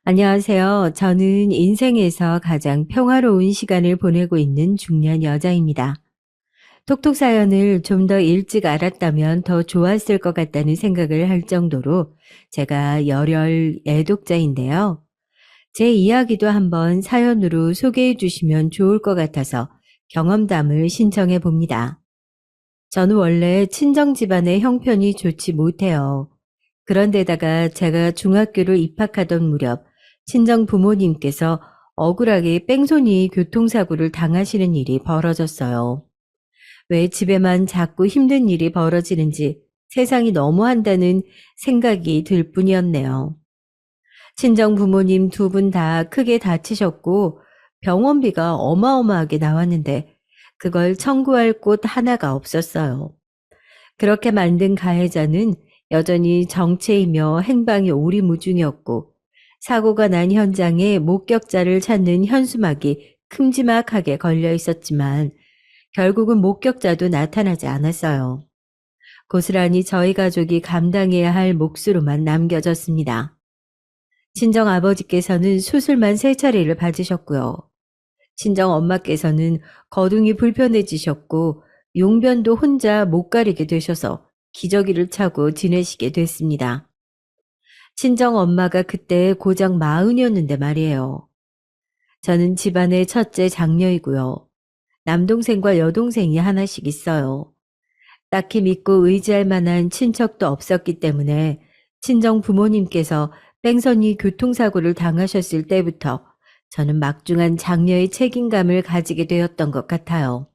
안녕하세요. 저는 인생에서 가장 평화로운 시간을 보내고 있는 중년 여자입니다. 톡톡 사연을 좀 더 일찍 알았다면 더 좋았을 것 같다는 생각을 할 정도로 제가 열혈 애독자인데요. 제 이야기도 한번 사연으로 소개해 주시면 좋을 것 같아서 경험담을 신청해 봅니다. 저는 원래 친정 집안의 형편이 좋지 못해요. 그런데다가 제가 중학교를 입학하던 무렵 친정 부모님께서 억울하게 뺑소니 교통사고를 당하시는 일이 벌어졌어요. 왜 집에만 자꾸 힘든 일이 벌어지는지 세상이 너무한다는 생각이 들 뿐이었네요. 친정 부모님 두 분 다 크게 다치셨고 병원비가 어마어마하게 나왔는데 그걸 청구할 곳 하나가 없었어요. 그렇게 만든 가해자는 여전히 정체이며 행방이 오리무중이었고 사고가 난 현장에 목격자를 찾는 현수막이 큼지막하게 걸려 있었지만 결국은 목격자도 나타나지 않았어요. 고스란히 저희 가족이 감당해야 할 몫으로만 남겨졌습니다. 친정 아버지께서는 수술만 3차례를 받으셨고요. 친정 엄마께서는 거동이 불편해지셨고 용변도 혼자 못 가리게 되셔서 기저귀를 차고 지내시게 됐습니다. 친정 엄마가 그때 고작 40이었는데 말이에요. 저는 집안의 첫째 장녀이고요. 남동생과 여동생이 하나씩 있어요. 딱히 믿고 의지할 만한 친척도 없었기 때문에 친정 부모님께서 뺑소니 교통사고를 당하셨을 때부터 저는 막중한 장녀의 책임감을 가지게 되었던 것 같아요.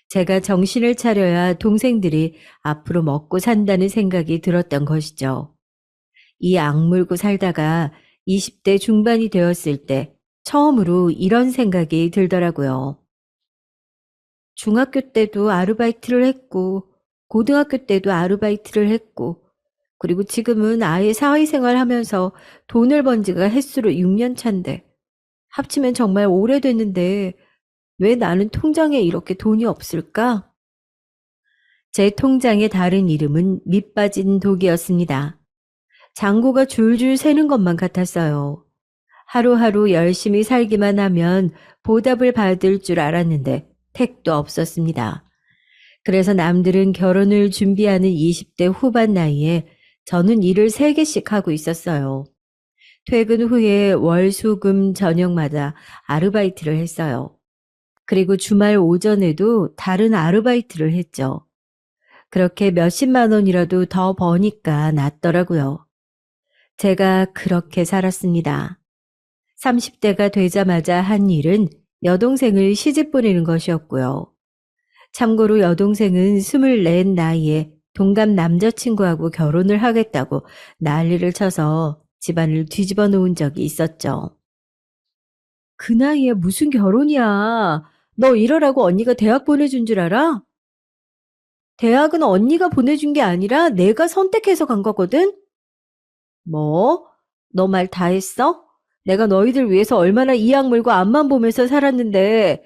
제가 정신을 차려야 동생들이 앞으로 먹고 산다는 생각이 들었던 것이죠. 이 악물고 살다가 20대 중반이 되었을 때 처음으로 이런 생각이 들더라고요. 중학교 때도 아르바이트를 했고, 고등학교 때도 아르바이트를 했고, 그리고 지금은 아예 사회생활 하면서 돈을 번 지가 햇수로 6년 차인데, 합치면 정말 오래됐는데, 왜 나는 통장에 이렇게 돈이 없을까? 제 통장의 다른 이름은 밑빠진 독이었습니다. 잔고가 줄줄 새는 것만 같았어요. 하루하루 열심히 살기만 하면 보답을 받을 줄 알았는데 택도 없었습니다. 그래서 남들은 결혼을 준비하는 20대 후반 나이에 저는 일을 3개씩 하고 있었어요. 퇴근 후에 월, 수, 금 저녁마다 아르바이트를 했어요. 그리고 주말 오전에도 다른 아르바이트를 했죠. 그렇게 몇십만 원이라도 더 버니까 낫더라고요. 제가 그렇게 살았습니다. 30대가 되자마자 한 일은 여동생을 시집 보내는 것이었고요. 참고로 여동생은 24 나이에 동갑 남자친구하고 결혼을 하겠다고 난리를 쳐서 집안을 뒤집어 놓은 적이 있었죠. 그 나이에 무슨 결혼이야. 너 이러라고 언니가 대학 보내준 줄 알아? 대학은 언니가 보내준 게 아니라 내가 선택해서 간 거거든? 뭐? 너 말 다 했어? 내가 너희들 위해서 얼마나 이 악물고 앞만 보면서 살았는데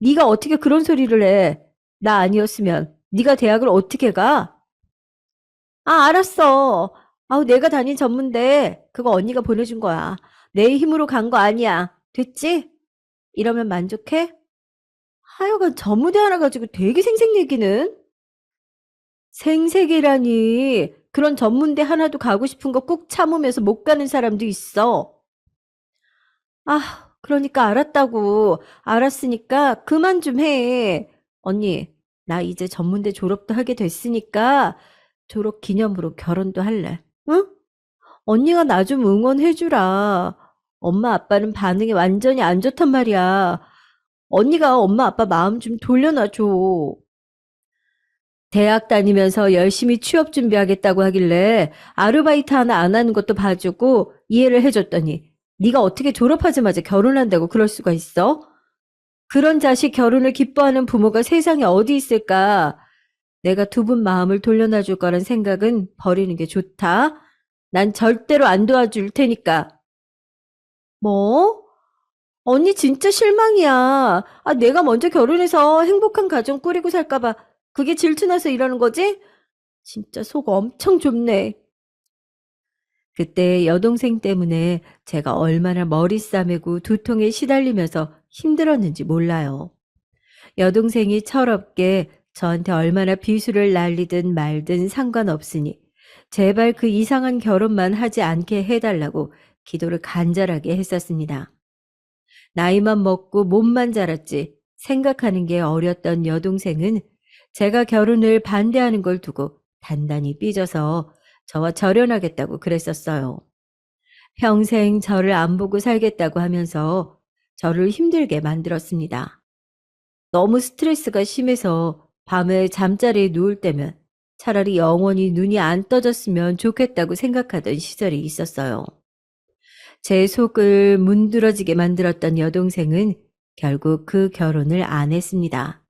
네가 어떻게 그런 소리를 해? 나 아니었으면 네가 대학을 어떻게 가? 아, 알았어. 아우, 내가 다닌 전문대 그거 언니가 보내준 거야. 내 힘으로 간 거 아니야. 됐지? 이러면 만족해? 하여간 전무대 하나 가지고 되게 생색내기는. 생색이라니. 그런 전문대 하나도 가고 싶은 거 꾹 참으면서 못 가는 사람도 있어. 아, 그러니까 알았다고. 알았으니까 그만 좀 해. 언니, 나 이제 전문대 졸업도 하게 됐으니까 졸업 기념으로 결혼도 할래. 응? 언니가 나 좀 응원해주라. 엄마 아빠는 반응이 완전히 안 좋단 말이야. 언니가 엄마 아빠 마음 좀 돌려놔줘. 대학 다니면서 열심히 취업 준비하겠다고 하길래 아르바이트 하나 안 하는 것도 봐주고 이해를 해줬더니 네가 어떻게 졸업하자마자 결혼한다고 그럴 수가 있어? 그런 자식 결혼을 기뻐하는 부모가 세상에 어디 있을까? 내가 두 분 마음을 돌려놔줄 거란 생각은 버리는 게 좋다. 난 절대로 안 도와줄 테니까. 뭐? 언니 진짜 실망이야. 아, 내가 먼저 결혼해서 행복한 가정 꾸리고 살까 봐 그게 질투나서 이러는 거지? 진짜 속 엄청 좁네. 그때 여동생 때문에 제가 얼마나 머리 싸매고 두통에 시달리면서 힘들었는지 몰라요. 여동생이 철없게 저한테 얼마나 비수를 날리든 말든 상관없으니 제발 그 이상한 결혼만 하지 않게 해달라고 기도를 간절하게 했었습니다. 나이만 먹고 몸만 자랐지 생각하는 게 어렸던 여동생은 제가 결혼을 반대하는 걸 두고 단단히 삐져서 저와 절연하겠다고 그랬었어요. 평생 저를 안 보고 살겠다고 하면서 저를 힘들게 만들었습니다. 너무 스트레스가 심해서 밤에 잠자리에 누울 때면 차라리 영원히 눈이 안 떠졌으면 좋겠다고 생각하던 시절이 있었어요. 제 속을 문드러지게 만들었던 여동생은 결국 그 결혼을 안 했습니다.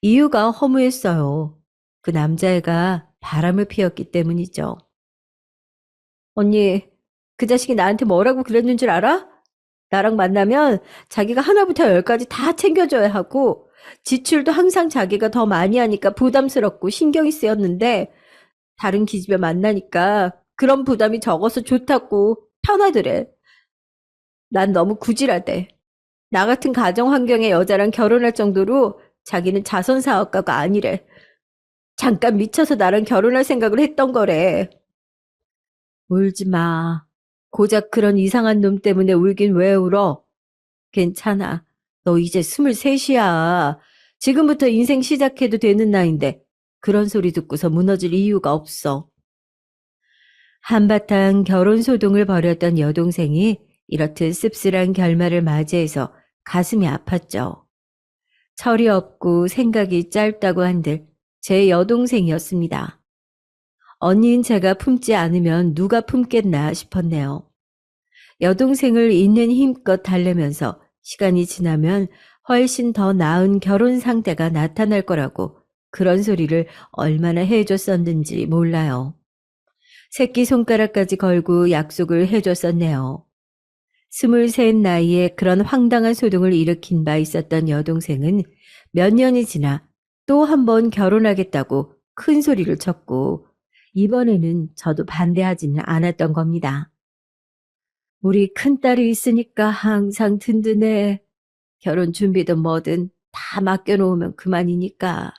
이유가 허무했어요. 그 남자애가 바람을 피웠기 때문이죠. 언니, 그 자식이 나한테 뭐라고 그랬는 줄 알아? 나랑 만나면 자기가 하나부터 열까지 다 챙겨줘야 하고 지출도 항상 자기가 더 많이 하니까 부담스럽고 신경이 쓰였는데 다른 기집애 만나니까 그런 부담이 적어서 좋다고 편하더래. 난 너무 구질하대. 나 같은 가정 환경의 여자랑 결혼할 정도로 자기는 자선 사업가가 아니래. 잠깐 미쳐서 나랑 결혼할 생각을 했던 거래. 울지 마. 고작 그런 이상한 놈 때문에 울긴 왜 울어? 괜찮아. 너 이제 23이야. 지금부터 인생 시작해도 되는 나이인데 그런 소리 듣고서 무너질 이유가 없어. 한바탕 결혼 소동을 벌였던 여동생이 이렇듯 씁쓸한 결말을 맞이해서 가슴이 아팠죠. 철이 없고 생각이 짧다고 한들 제 여동생이었습니다. 언니인 제가 품지 않으면 누가 품겠나 싶었네요. 여동생을 있는 힘껏 달래면서 시간이 지나면 훨씬 더 나은 결혼 상태가 나타날 거라고 그런 소리를 얼마나 해줬었는지 몰라요. 새끼손가락까지 걸고 약속을 해줬었네요. 23 나이에 그런 황당한 소동을 일으킨 바 있었던 여동생은 몇 년이 지나 또 한 번 결혼하겠다고 큰 소리를 쳤고 이번에는 저도 반대하지는 않았던 겁니다. 우리 큰딸이 있으니까 항상 든든해. 결혼 준비든 뭐든 다 맡겨놓으면 그만이니까.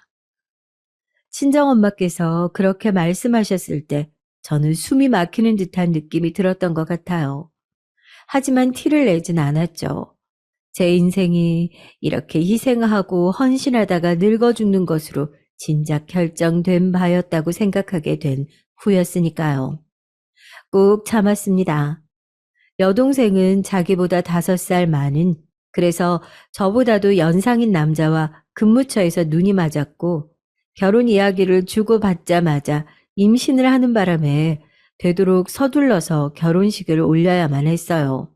친정엄마께서 그렇게 말씀하셨을 때 저는 숨이 막히는 듯한 느낌이 들었던 것 같아요. 하지만 티를 내진 않았죠. 제 인생이 이렇게 희생하고 헌신하다가 늙어 죽는 것으로 진작 결정된 바였다고 생각하게 된 후였으니까요. 꾹 참았습니다. 여동생은 자기보다 5살 많은, 그래서 저보다도 연상인 남자와 근무처에서 눈이 맞았고 결혼 이야기를 주고받자마자 임신을 하는 바람에 되도록 서둘러서 결혼식을 올려야만 했어요.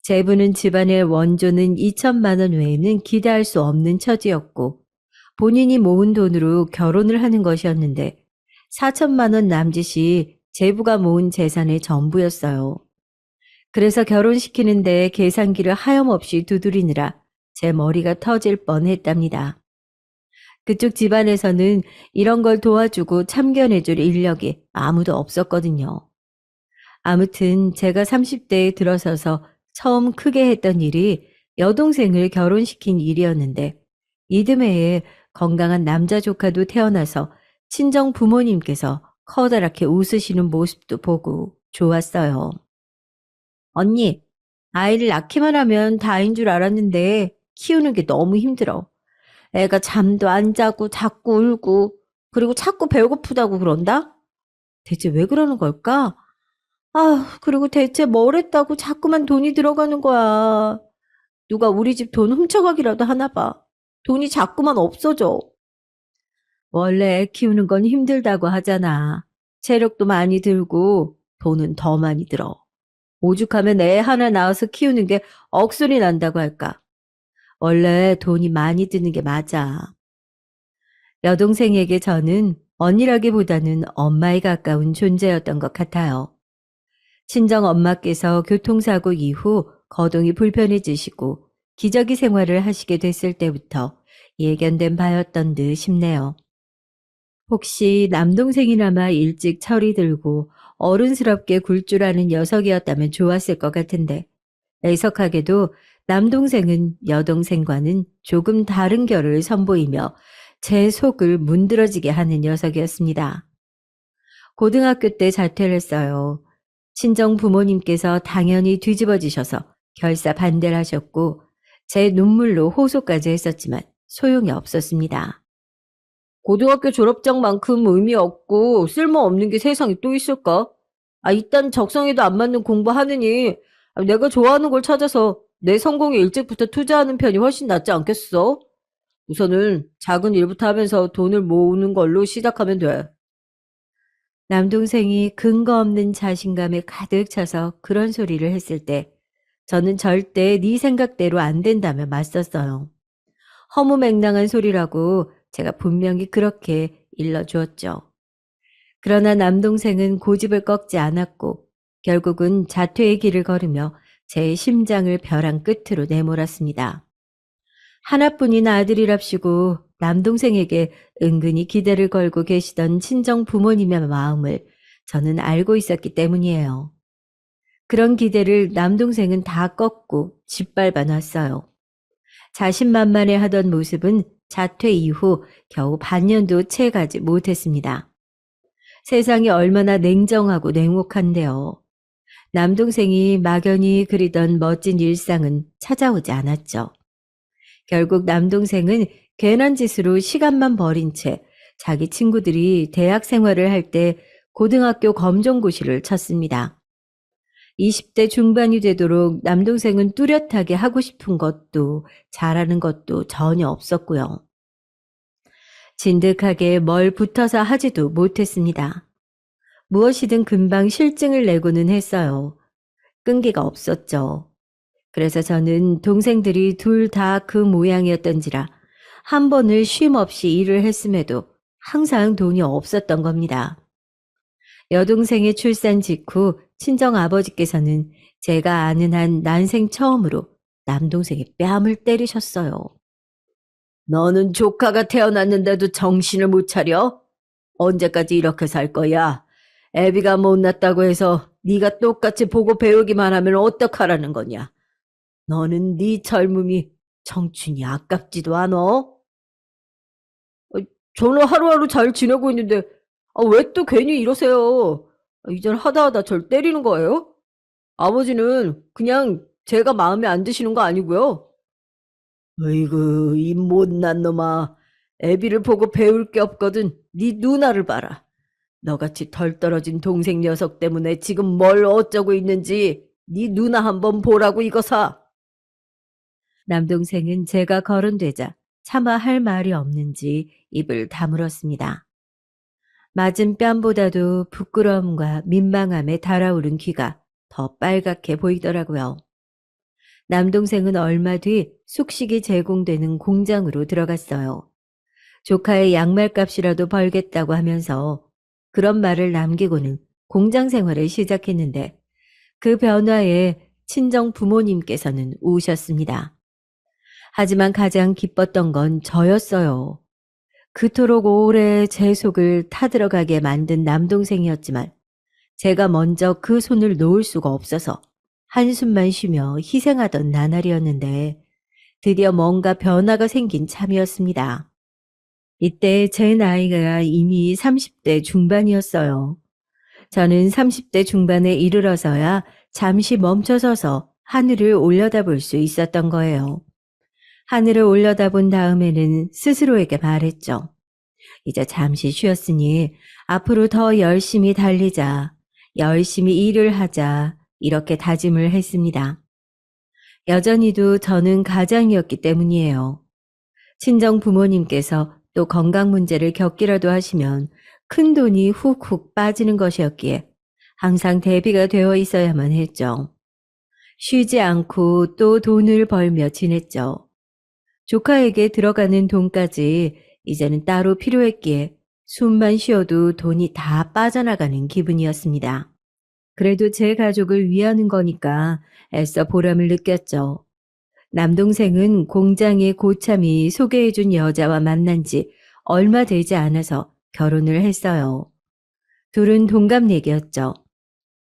제부는 집안의 원조는 2천만 원 외에는 기대할 수 없는 처지였고 본인이 모은 돈으로 결혼을 하는 것이었는데 4천만 원 남짓이 제부가 모은 재산의 전부였어요. 그래서 결혼시키는데 계산기를 하염없이 두드리느라 제 머리가 터질 뻔했답니다. 그쪽 집안에서는 이런 걸 도와주고 참견해줄 인력이 아무도 없었거든요. 아무튼 제가 30대에 들어서서 처음 크게 했던 일이 여동생을 결혼시킨 일이었는데 이듬해에 건강한 남자 조카도 태어나서 친정 부모님께서 커다랗게 웃으시는 모습도 보고 좋았어요. 언니, 아이를 낳기만 하면 다인 줄 알았는데 키우는 게 너무 힘들어. 애가 잠도 안 자고 자꾸 울고 그리고 자꾸 배고프다고 그런다? 대체 왜 그러는 걸까? 아, 그리고 대체 뭘 했다고 자꾸만 돈이 들어가는 거야. 누가 우리 집 돈 훔쳐가기라도 하나 봐. 돈이 자꾸만 없어져. 원래 애 키우는 건 힘들다고 하잖아. 체력도 많이 들고 돈은 더 많이 들어. 오죽하면 애 하나 낳아서 키우는 게 억소리 난다고 할까. 원래 돈이 많이 드는 게 맞아. 여동생에게 저는 언니라기보다는 엄마에 가까운 존재였던 것 같아요. 친정 엄마께서 교통사고 이후 거동이 불편해지시고 기저귀 생활을 하시게 됐을 때부터 예견된 바였던 듯 싶네요. 혹시 남동생이나마 일찍 철이 들고 어른스럽게 굴 줄 아는 녀석이었다면 좋았을 것 같은데 애석하게도 남동생은 여동생과는 조금 다른 결을 선보이며 제 속을 문드러지게 하는 녀석이었습니다. 고등학교 때 자퇴를 했어요. 친정 부모님께서 당연히 뒤집어지셔서 결사 반대를 하셨고 제 눈물로 호소까지 했었지만 소용이 없었습니다. 고등학교 졸업장만큼 의미 없고 쓸모없는 게 세상에 또 있을까? 일단 적성에도 안 맞는 공부하느니 내가 좋아하는 걸 찾아서 내 성공에 일찍부터 투자하는 편이 훨씬 낫지 않겠어? 우선은 작은 일부터 하면서 돈을 모으는 걸로 시작하면 돼. 남동생이 근거 없는 자신감에 가득 차서 그런 소리를 했을 때 저는 절대 네 생각대로 안 된다며 맞섰어요. 허무맹랑한 소리라고 제가 분명히 그렇게 일러주었죠. 그러나 남동생은 고집을 꺾지 않았고 결국은 자퇴의 길을 걸으며 제 심장을 벼랑 끝으로 내몰았습니다. 하나뿐인 아들이랍시고 남동생에게 은근히 기대를 걸고 계시던 친정 부모님의 마음을 저는 알고 있었기 때문이에요. 그런 기대를 남동생은 다 꺾고 짓밟아 놨어요. 자신만만해 하던 모습은 자퇴 이후 겨우 반년도 채 가지 못했습니다. 세상이 얼마나 냉정하고 냉혹한데요. 남동생이 막연히 그리던 멋진 일상은 찾아오지 않았죠. 결국 남동생은 괜한 짓으로 시간만 버린 채 자기 친구들이 대학 생활을 할 때 고등학교 검정고시를 쳤습니다. 20대 중반이 되도록 남동생은 뚜렷하게 하고 싶은 것도 잘하는 것도 전혀 없었고요. 진득하게 뭘 붙어서 하지도 못했습니다. 무엇이든 금방 실증을 내고는 했어요. 끈기가 없었죠. 그래서 저는 동생들이 둘 다 그 모양이었던지라 한 번을 쉼 없이 일을 했음에도 항상 돈이 없었던 겁니다. 여동생의 출산 직후 친정 아버지께서는 제가 아는 한 난생 처음으로 남동생의 뺨을 때리셨어요. 너는 조카가 태어났는데도 정신을 못 차려? 언제까지 이렇게 살 거야? 애비가 못났다고 해서 네가 똑같이 보고 배우기만 하면 어떡하라는 거냐? 너는 네 젊음이 청춘이 아깝지도 않어? 저는 하루하루 잘 지내고 있는데 왜 또 괜히 이러세요? 이젠 하다하다 절 때리는 거예요? 아버지는 그냥 제가 마음에 안 드시는 거 아니고요. 어이구 이 못난 놈아. 애비를 보고 배울 게 없거든. 네 누나를 봐라. 너같이 덜 떨어진 동생 녀석 때문에 지금 뭘 어쩌고 있는지 네 누나 한번 보라고 이거사. 남동생은 제가 거론되자 차마 할 말이 없는지 입을 다물었습니다. 맞은 뺨보다도 부끄러움과 민망함에 달아오른 귀가 더 빨갛게 보이더라고요. 남동생은 얼마 뒤 숙식이 제공되는 공장으로 들어갔어요. 조카의 양말값이라도 벌겠다고 하면서 그런 말을 남기고는 공장 생활을 시작했는데 그 변화에 친정 부모님께서는 우셨습니다. 하지만 가장 기뻤던 건 저였어요. 그토록 오래 제 속을 타들어가게 만든 남동생이었지만 제가 먼저 그 손을 놓을 수가 없어서 한숨만 쉬며 희생하던 나날이었는데 드디어 뭔가 변화가 생긴 참이었습니다. 이때 제 나이가 이미 30대 중반이었어요. 저는 30대 중반에 이르러서야 잠시 멈춰서서 하늘을 올려다볼 수 있었던 거예요. 하늘을 올려다본 다음에는 스스로에게 말했죠. 이제 잠시 쉬었으니 앞으로 더 열심히 달리자, 열심히 일을 하자, 이렇게 다짐을 했습니다. 여전히도 저는 가장이었기 때문이에요. 친정 부모님께서 또 건강 문제를 겪기라도 하시면 큰 돈이 훅훅 빠지는 것이었기에 항상 대비가 되어 있어야만 했죠. 쉬지 않고 또 돈을 벌며 지냈죠. 조카에게 들어가는 돈까지 이제는 따로 필요했기에 숨만 쉬어도 돈이 다 빠져나가는 기분이었습니다. 그래도 제 가족을 위하는 거니까 애써 보람을 느꼈죠. 남동생은 공장에 고참이 소개해준 여자와 만난 지 얼마 되지 않아서 결혼을 했어요. 둘은 동갑내기였죠.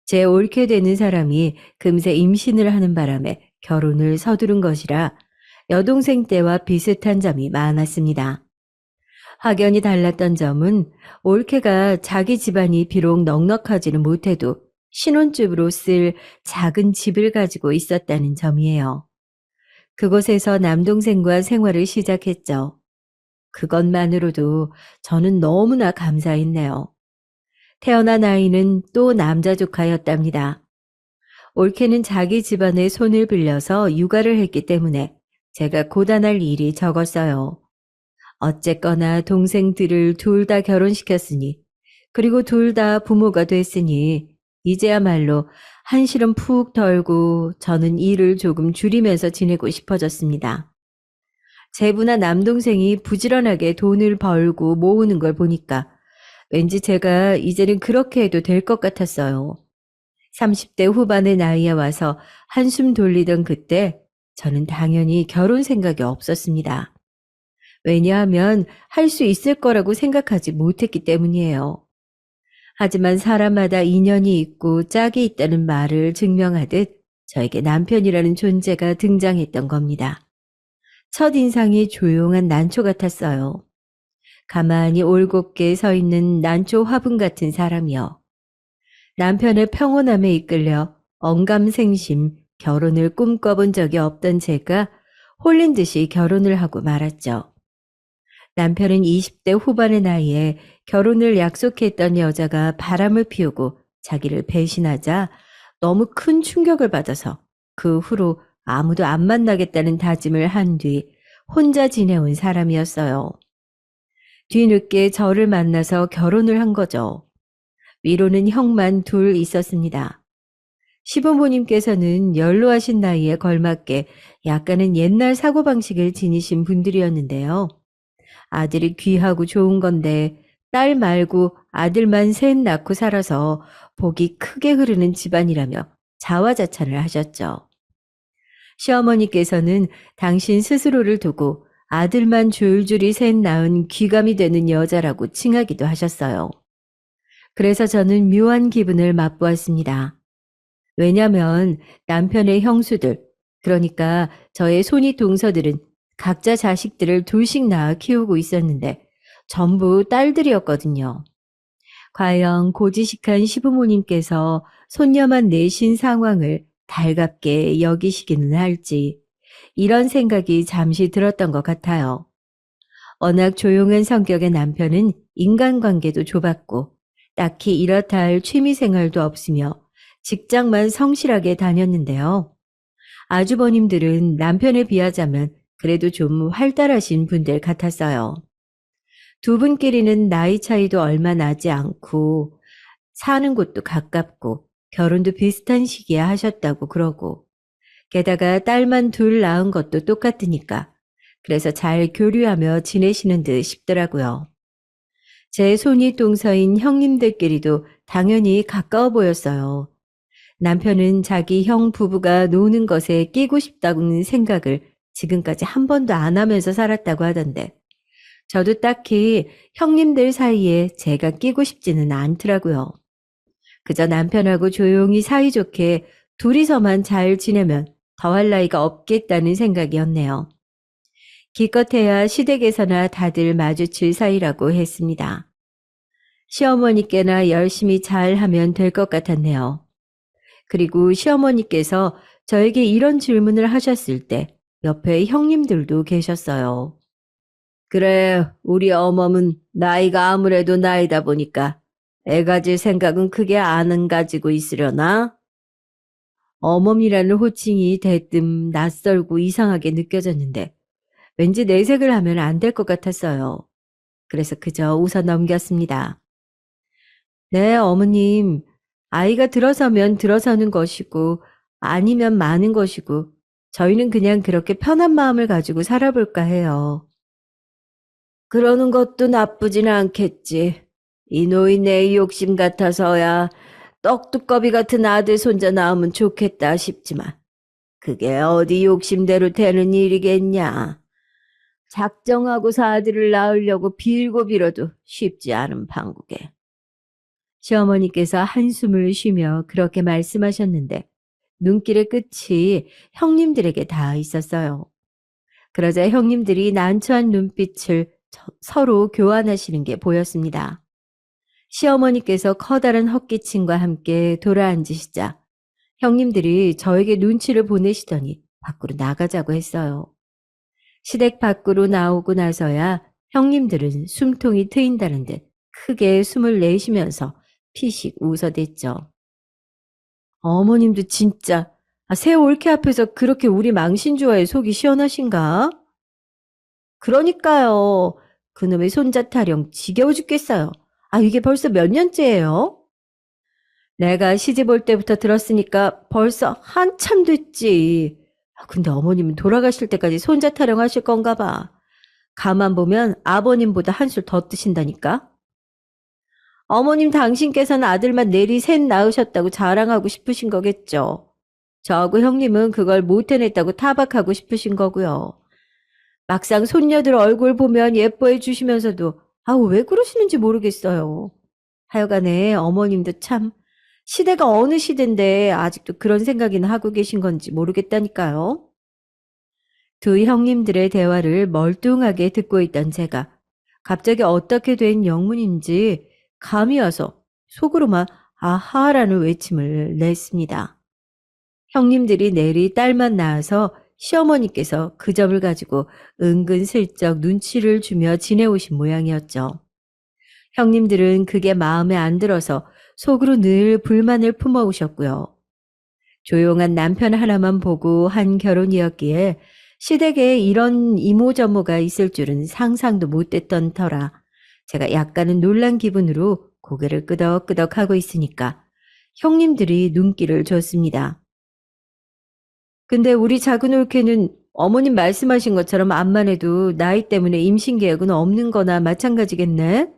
제 옳게 되는 사람이 금세 임신을 하는 바람에 결혼을 서두른 것이라 여동생 때와 비슷한 점이 많았습니다. 확연히 달랐던 점은 올케가 자기 집안이 비록 넉넉하지는 못해도 신혼집으로 쓸 작은 집을 가지고 있었다는 점이에요. 그곳에서 남동생과 생활을 시작했죠. 그것만으로도 저는 너무나 감사했네요. 태어난 아이는 또 남자 조카였답니다. 올케는 자기 집안의 손을 빌려서 육아를 했기 때문에 제가 고단할 일이 적었어요. 어쨌거나 동생들을 둘 다 결혼시켰으니, 그리고 둘 다 부모가 됐으니 이제야말로 한시름 푹 덜고 저는 일을 조금 줄이면서 지내고 싶어졌습니다. 제부나 남동생이 부지런하게 돈을 벌고 모으는 걸 보니까 왠지 제가 이제는 그렇게 해도 될 것 같았어요. 30대 후반의 나이에 와서 한숨 돌리던 그때 저는 당연히 결혼 생각이 없었습니다. 왜냐하면 할 수 있을 거라고 생각하지 못했기 때문이에요. 하지만 사람마다 인연이 있고 짝이 있다는 말을 증명하듯 저에게 남편이라는 존재가 등장했던 겁니다. 첫인상이 조용한 난초 같았어요. 가만히 올곧게 서 있는 난초 화분 같은 사람이요. 남편의 평온함에 이끌려 언감생심 결혼을 꿈꿔본 적이 없던 제가 홀린 듯이 결혼을 하고 말았죠. 남편은 20대 후반의 나이에 결혼을 약속했던 여자가 바람을 피우고 자기를 배신하자 너무 큰 충격을 받아서 그 후로 아무도 안 만나겠다는 다짐을 한 뒤 혼자 지내온 사람이었어요. 뒤늦게 저를 만나서 결혼을 한 거죠. 위로는 형만 둘 있었습니다. 시부모님께서는 연로하신 나이에 걸맞게 약간은 옛날 사고방식을 지니신 분들이었는데요. 아들이 귀하고 좋은 건데 딸 말고 아들만 셋 낳고 살아서 복이 크게 흐르는 집안이라며 자화자찬을 하셨죠. 시어머니께서는 당신 스스로를 두고 아들만 줄줄이 셋 낳은 귀감이 되는 여자라고 칭하기도 하셨어요. 그래서 저는 묘한 기분을 맛보았습니다. 왜냐면 남편의 형수들, 그러니까 저의 손이 동서들은 각자 자식들을 둘씩 낳아 키우고 있었는데 전부 딸들이었거든요. 과연 고지식한 시부모님께서 손녀만 내신 상황을 달갑게 여기시기는 할지 이런 생각이 잠시 들었던 것 같아요. 워낙 조용한 성격의 남편은 인간관계도 좁았고 딱히 이렇다 할 취미생활도 없으며 직장만 성실하게 다녔는데요. 아주버님들은 남편에 비하자면 그래도 좀 활달하신 분들 같았어요. 두 분끼리는 나이 차이도 얼마 나지 않고 사는 곳도 가깝고 결혼도 비슷한 시기에 하셨다고 그러고 게다가 딸만 둘 낳은 것도 똑같으니까 그래서 잘 교류하며 지내시는 듯 싶더라고요. 제 손이 동서인 형님들끼리도 당연히 가까워 보였어요. 남편은 자기 형 부부가 노는 것에 끼고 싶다는 생각을 지금까지 한 번도 안 하면서 살았다고 하던데 저도 딱히 형님들 사이에 제가 끼고 싶지는 않더라고요. 그저 남편하고 조용히 사이좋게 둘이서만 잘 지내면 더할 나위가 없겠다는 생각이었네요. 기껏해야 시댁에서나 다들 마주칠 사이라고 했습니다. 시어머니께나 열심히 잘하면 될 것 같았네요. 그리고 시어머니께서 저에게 이런 질문을 하셨을 때 옆에 형님들도 계셨어요. 그래, 우리 어멈은 나이가 아무래도 나이다 보니까 애 가질 생각은 크게 안 가지고 있으려나? 어멈이라는 호칭이 대뜸 낯설고 이상하게 느껴졌는데 왠지 내색을 하면 안 될 것 같았어요. 그래서 그저 웃어 넘겼습니다. 네, 어머님. 아이가 들어서면 들어서는 것이고 아니면 마는 것이고 저희는 그냥 그렇게 편한 마음을 가지고 살아볼까 해요. 그러는 것도 나쁘진 않겠지. 이 노인네의 욕심 같아서야 떡두꺼비 같은 아들 손자 낳으면 좋겠다 싶지만 그게 어디 욕심대로 되는 일이겠냐. 작정하고서 아들을 낳으려고 빌고 빌어도 쉽지 않은 판국에. 시어머니께서 한숨을 쉬며 그렇게 말씀하셨는데 눈길의 끝이 형님들에게 닿아 있었어요. 그러자 형님들이 난처한 눈빛을 서로 교환하시는 게 보였습니다. 시어머니께서 커다란 헛기침과 함께 돌아앉으시자 형님들이 저에게 눈치를 보내시더니 밖으로 나가자고 했어요. 시댁 밖으로 나오고 나서야 형님들은 숨통이 트인다는 듯 크게 숨을 내쉬면서 피식 웃어댔죠. 어머님도 진짜 새 올케 앞에서 그렇게 우리 망신 좋아해 속이 시원하신가? 그러니까요. 그놈의 손자 타령 지겨워 죽겠어요. 이게 벌써 몇 년째예요? 내가 시집 올 때부터 들었으니까 벌써 한참 됐지. 근데 어머님은 돌아가실 때까지 손자 타령하실 건가 봐. 가만 보면 아버님보다 한술 더 뜨신다니까. 어머님 당신께서는 아들만 내리 셋 낳으셨다고 자랑하고 싶으신 거겠죠. 저하고 형님은 그걸 못 해냈다고 타박하고 싶으신 거고요. 막상 손녀들 얼굴 보면 예뻐해 주시면서도 왜 그러시는지 모르겠어요. 하여간에 어머님도 참 시대가 어느 시대인데 아직도 그런 생각이나 하고 계신 건지 모르겠다니까요. 두 형님들의 대화를 멀뚱하게 듣고 있던 제가 갑자기 어떻게 된 영문인지 감이 와서 속으로만 아하라는 외침을 냈습니다. 형님들이 내리 딸만 낳아서 시어머니께서 그 점을 가지고 은근슬쩍 눈치를 주며 지내오신 모양이었죠. 형님들은 그게 마음에 안 들어서 속으로 늘 불만을 품어오셨고요. 조용한 남편 하나만 보고 한 결혼이었기에 시댁에 이런 이모저모가 있을 줄은 상상도 못했던 터라 제가 약간은 놀란 기분으로 고개를 끄덕끄덕 하고 있으니까 형님들이 눈길을 줬습니다. 근데 우리 작은 올케는 어머님 말씀하신 것처럼 암만 해도 나이 때문에 임신 계획은 없는 거나 마찬가지겠네?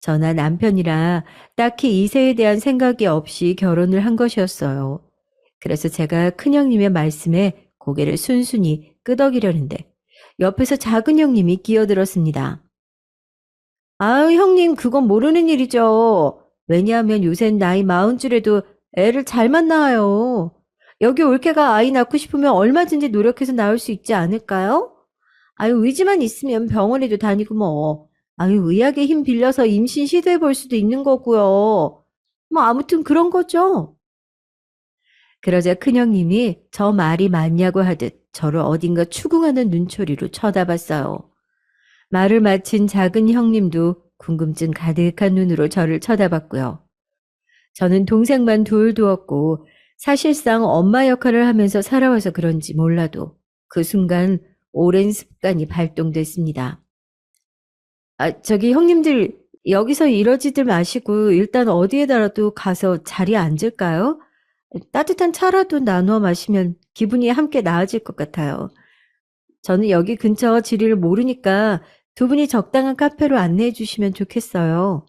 저나 남편이라 딱히 이세에 대한 생각이 없이 결혼을 한 것이었어요. 그래서 제가 큰형님의 말씀에 고개를 순순히 끄덕이려는데 옆에서 작은 형님이 끼어들었습니다. 형님 그건 모르는 일이죠. 왜냐하면 요샌 나이 40줄에도 애를 잘만 낳아요. 여기 올케가 아이 낳고 싶으면 얼마든지 노력해서 낳을 수 있지 않을까요? 의지만 있으면 병원에도 다니고 뭐. 의학의 힘 빌려서 임신 시도해 볼 수도 있는 거고요. 아무튼 그런 거죠. 그러자 큰형님이 저 말이 맞냐고 하듯 저를 어딘가 추궁하는 눈초리로 쳐다봤어요. 말을 마친 작은 형님도 궁금증 가득한 눈으로 저를 쳐다봤고요. 저는 동생만 둘 두었고 사실상 엄마 역할을 하면서 살아와서 그런지 몰라도 그 순간 오랜 습관이 발동됐습니다. 저기 형님들 여기서 이러지들 마시고 일단 어디에다라도 가서 자리에 앉을까요? 따뜻한 차라도 나눠 마시면 기분이 함께 나아질 것 같아요. 저는 여기 근처 지리를 모르니까 두 분이 적당한 카페로 안내해 주시면 좋겠어요.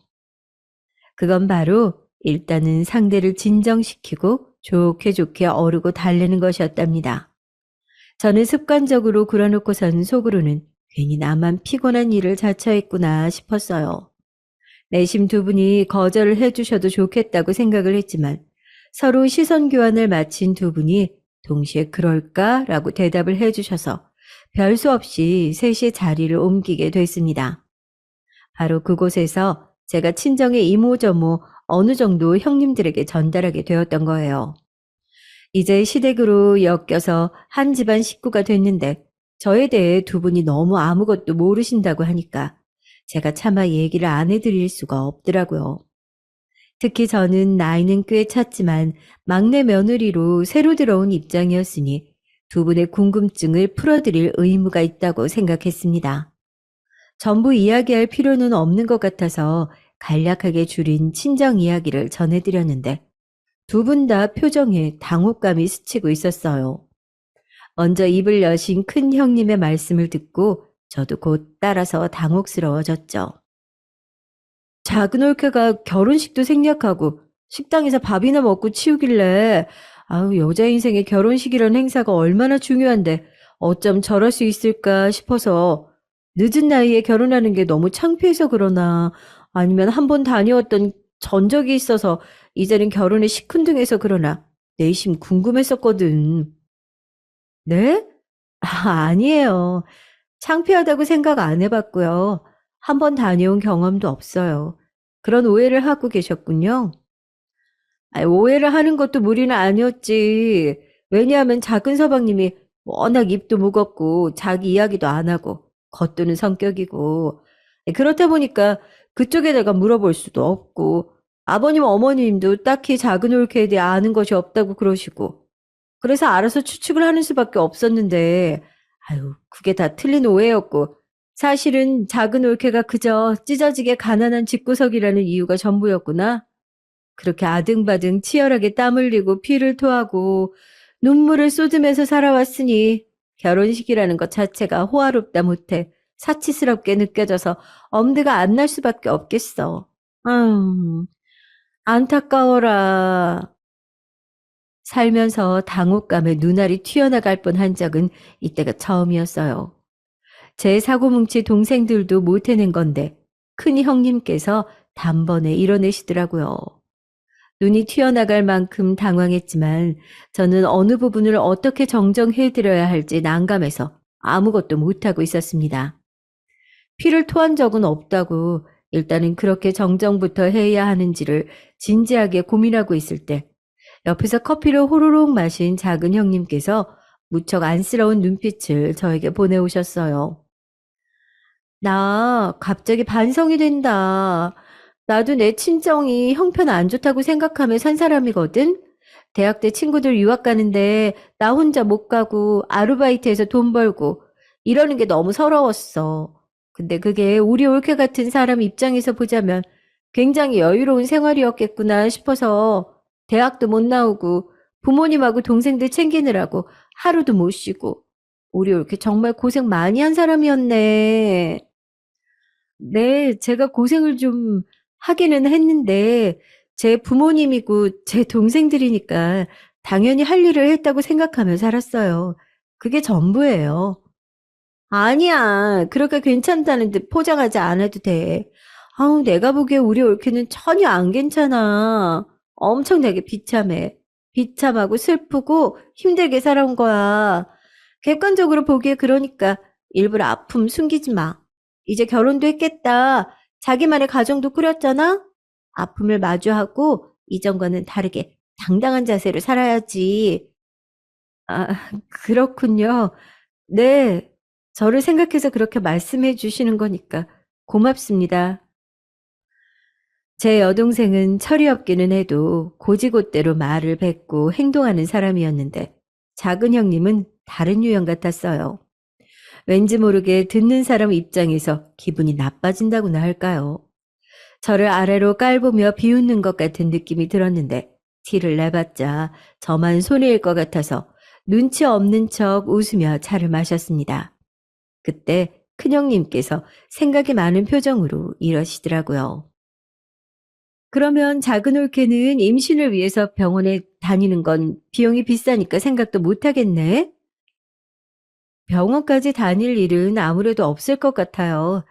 그건 바로 일단은 상대를 진정시키고 좋게 좋게 어르고 달래는 것이었답니다. 저는 습관적으로 그러놓고선 속으로는 괜히 나만 피곤한 일을 자처했구나 싶었어요. 내심 두 분이 거절을 해주셔도 좋겠다고 생각을 했지만 서로 시선 교환을 마친 두 분이 동시에 그럴까라고 대답을 해주셔서 별 수 없이 셋이 자리를 옮기게 됐습니다. 바로 그곳에서 제가 친정의 이모저모 어느 정도 형님들에게 전달하게 되었던 거예요. 이제 시댁으로 엮여서 한 집안 식구가 됐는데 저에 대해 두 분이 너무 아무것도 모르신다고 하니까 제가 차마 얘기를 안 해드릴 수가 없더라고요. 특히 저는 나이는 꽤 찼지만 막내 며느리로 새로 들어온 입장이었으니 두 분의 궁금증을 풀어드릴 의무가 있다고 생각했습니다. 전부 이야기할 필요는 없는 것 같아서 간략하게 줄인 친정 이야기를 전해드렸는데 두 분 다 표정에 당혹감이 스치고 있었어요. 먼저 입을 여신 큰 형님의 말씀을 듣고 저도 곧 따라서 당혹스러워졌죠. 작은 올케가 결혼식도 생략하고 식당에서 밥이나 먹고 치우길래 여자 인생의 결혼식이라는 행사가 얼마나 중요한데 어쩜 저럴 수 있을까 싶어서 늦은 나이에 결혼하는 게 너무 창피해서 그러나 아니면 한 번 다녀왔던 전적이 있어서 이제는 결혼에 시큰둥해서 그러나 내심 궁금했었거든. 네? 아니에요. 창피하다고 생각 안 해봤고요. 한 번 다녀온 경험도 없어요. 그런 오해를 하고 계셨군요. 오해를 하는 것도 무리는 아니었지. 왜냐하면 작은 서방님이 워낙 입도 무겁고 자기 이야기도 안 하고 겉도는 성격이고 그렇다 보니까 그쪽에 내가 물어볼 수도 없고 아버님 어머님도 딱히 작은 올케에 대해 아는 것이 없다고 그러시고 그래서 알아서 추측을 하는 수밖에 없었는데 아유 그게 다 틀린 오해였고 사실은 작은 올케가 그저 찢어지게 가난한 집구석이라는 이유가 전부였구나. 그렇게 아등바등 치열하게 땀 흘리고 피를 토하고 눈물을 쏟으면서 살아왔으니 결혼식이라는 것 자체가 호화롭다 못해 사치스럽게 느껴져서 엄두가 안 날 수밖에 없겠어. 안타까워라. 살면서 당혹감에 눈알이 튀어나갈 뻔한 적은 이때가 처음이었어요. 제 사고뭉치 동생들도 못 해낸 건데 큰 형님께서 단번에 이뤄내시더라고요. 눈이 튀어나갈 만큼 당황했지만 저는 어느 부분을 어떻게 정정해드려야 할지 난감해서 아무것도 못하고 있었습니다. 피를 토한 적은 없다고 일단은 그렇게 정정부터 해야 하는지를 진지하게 고민하고 있을 때 옆에서 커피를 호로록 마신 작은 형님께서 무척 안쓰러운 눈빛을 저에게 보내오셨어요. 나 갑자기 반성이 된다. 나도 내 친정이 형편 안 좋다고 생각하며 산 사람이거든. 대학 때 친구들 유학 가는데 나 혼자 못 가고 아르바이트해서 돈 벌고 이러는 게 너무 서러웠어. 근데 그게 우리 올케 같은 사람 입장에서 보자면 굉장히 여유로운 생활이었겠구나 싶어서 대학도 못 나오고 부모님하고 동생들 챙기느라고 하루도 못 쉬고 우리 올케 정말 고생 많이 한 사람이었네. 네. 제가 고생을 좀 하기는 했는데 제 부모님이고 제 동생들이니까 당연히 할 일을 했다고 생각하며 살았어요. 그게 전부예요. 아니야. 그렇게 괜찮다는데 포장하지 않아도 돼. 아우, 내가 보기에 우리 올케는 전혀 안 괜찮아. 엄청나게 비참해. 비참하고 슬프고 힘들게 살아온 거야. 객관적으로 보기에 그러니까 일부러 아픔 숨기지 마. 이제 결혼도 했겠다. 자기만의 가정도 꾸렸잖아? 아픔을 마주하고 이전과는 다르게 당당한 자세로 살아야지. 아, 그렇군요. 네. 저를 생각해서 그렇게 말씀해 주시는 거니까 고맙습니다. 제 여동생은 철이 없기는 해도 고지곳대로 말을 뱉고 행동하는 사람이었는데 작은 형님은 다른 유형 같았어요. 왠지 모르게 듣는 사람 입장에서 기분이 나빠진다고나 할까요? 저를 아래로 깔보며 비웃는 것 같은 느낌이 들었는데 티를 내봤자 저만 손해일 것 같아서 눈치 없는 척 웃으며 차를 마셨습니다. 그때 큰형님께서 생각이 많은 표정으로 이러시더라고요. 그러면 작은 올케는 임신을 위해서 병원에 다니는 건 비용이 비싸니까 생각도 못 하겠네? 병원까지 다닐 일은 아무래도 없을 것 같아요.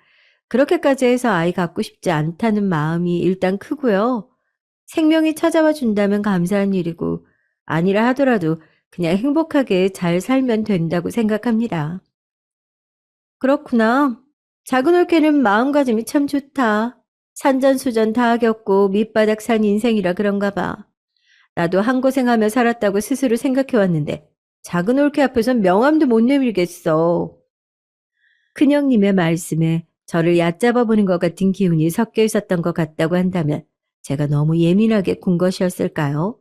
그렇게까지 해서 아이 갖고 싶지 않다는 마음이 일단 크고요. 생명이 찾아와 준다면 감사한 일이고 아니라 하더라도 그냥 행복하게 잘 살면 된다고 생각합니다. 그렇구나. 작은 올케는 마음가짐이 참 좋다. 산전수전 다 겪고 밑바닥 산 인생이라 그런가 봐. 나도 한고생하며 살았다고 스스로 생각해왔는데 작은 올케 앞에선 명함도 못 내밀겠어. 큰형님의 말씀에 저를 얕잡아 보는 것 같은 기운이 섞여 있었던 것 같다고 한다면 제가 너무 예민하게 군 것이었을까요?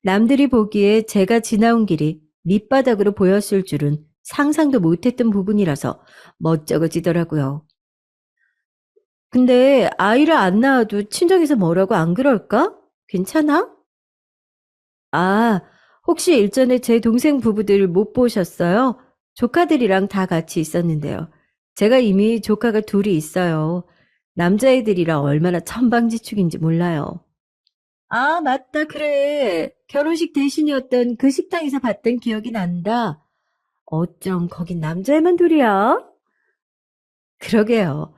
남들이 보기에 제가 지나온 길이 밑바닥으로 보였을 줄은 상상도 못했던 부분이라서 멋쩍어지더라고요. 근데 아이를 안 낳아도 친정에서 뭐라고 안 그럴까? 괜찮아? 아, 혹시 일전에 제 동생 부부들 못 보셨어요? 조카들이랑 다 같이 있었는데요. 제가 이미 조카가 둘이 있어요. 남자애들이라 얼마나 천방지축인지 몰라요. 아, 맞다, 그래. 결혼식 대신이었던 그 식당에서 봤던 기억이 난다. 어쩜 거긴 남자애만 둘이야? 그러게요.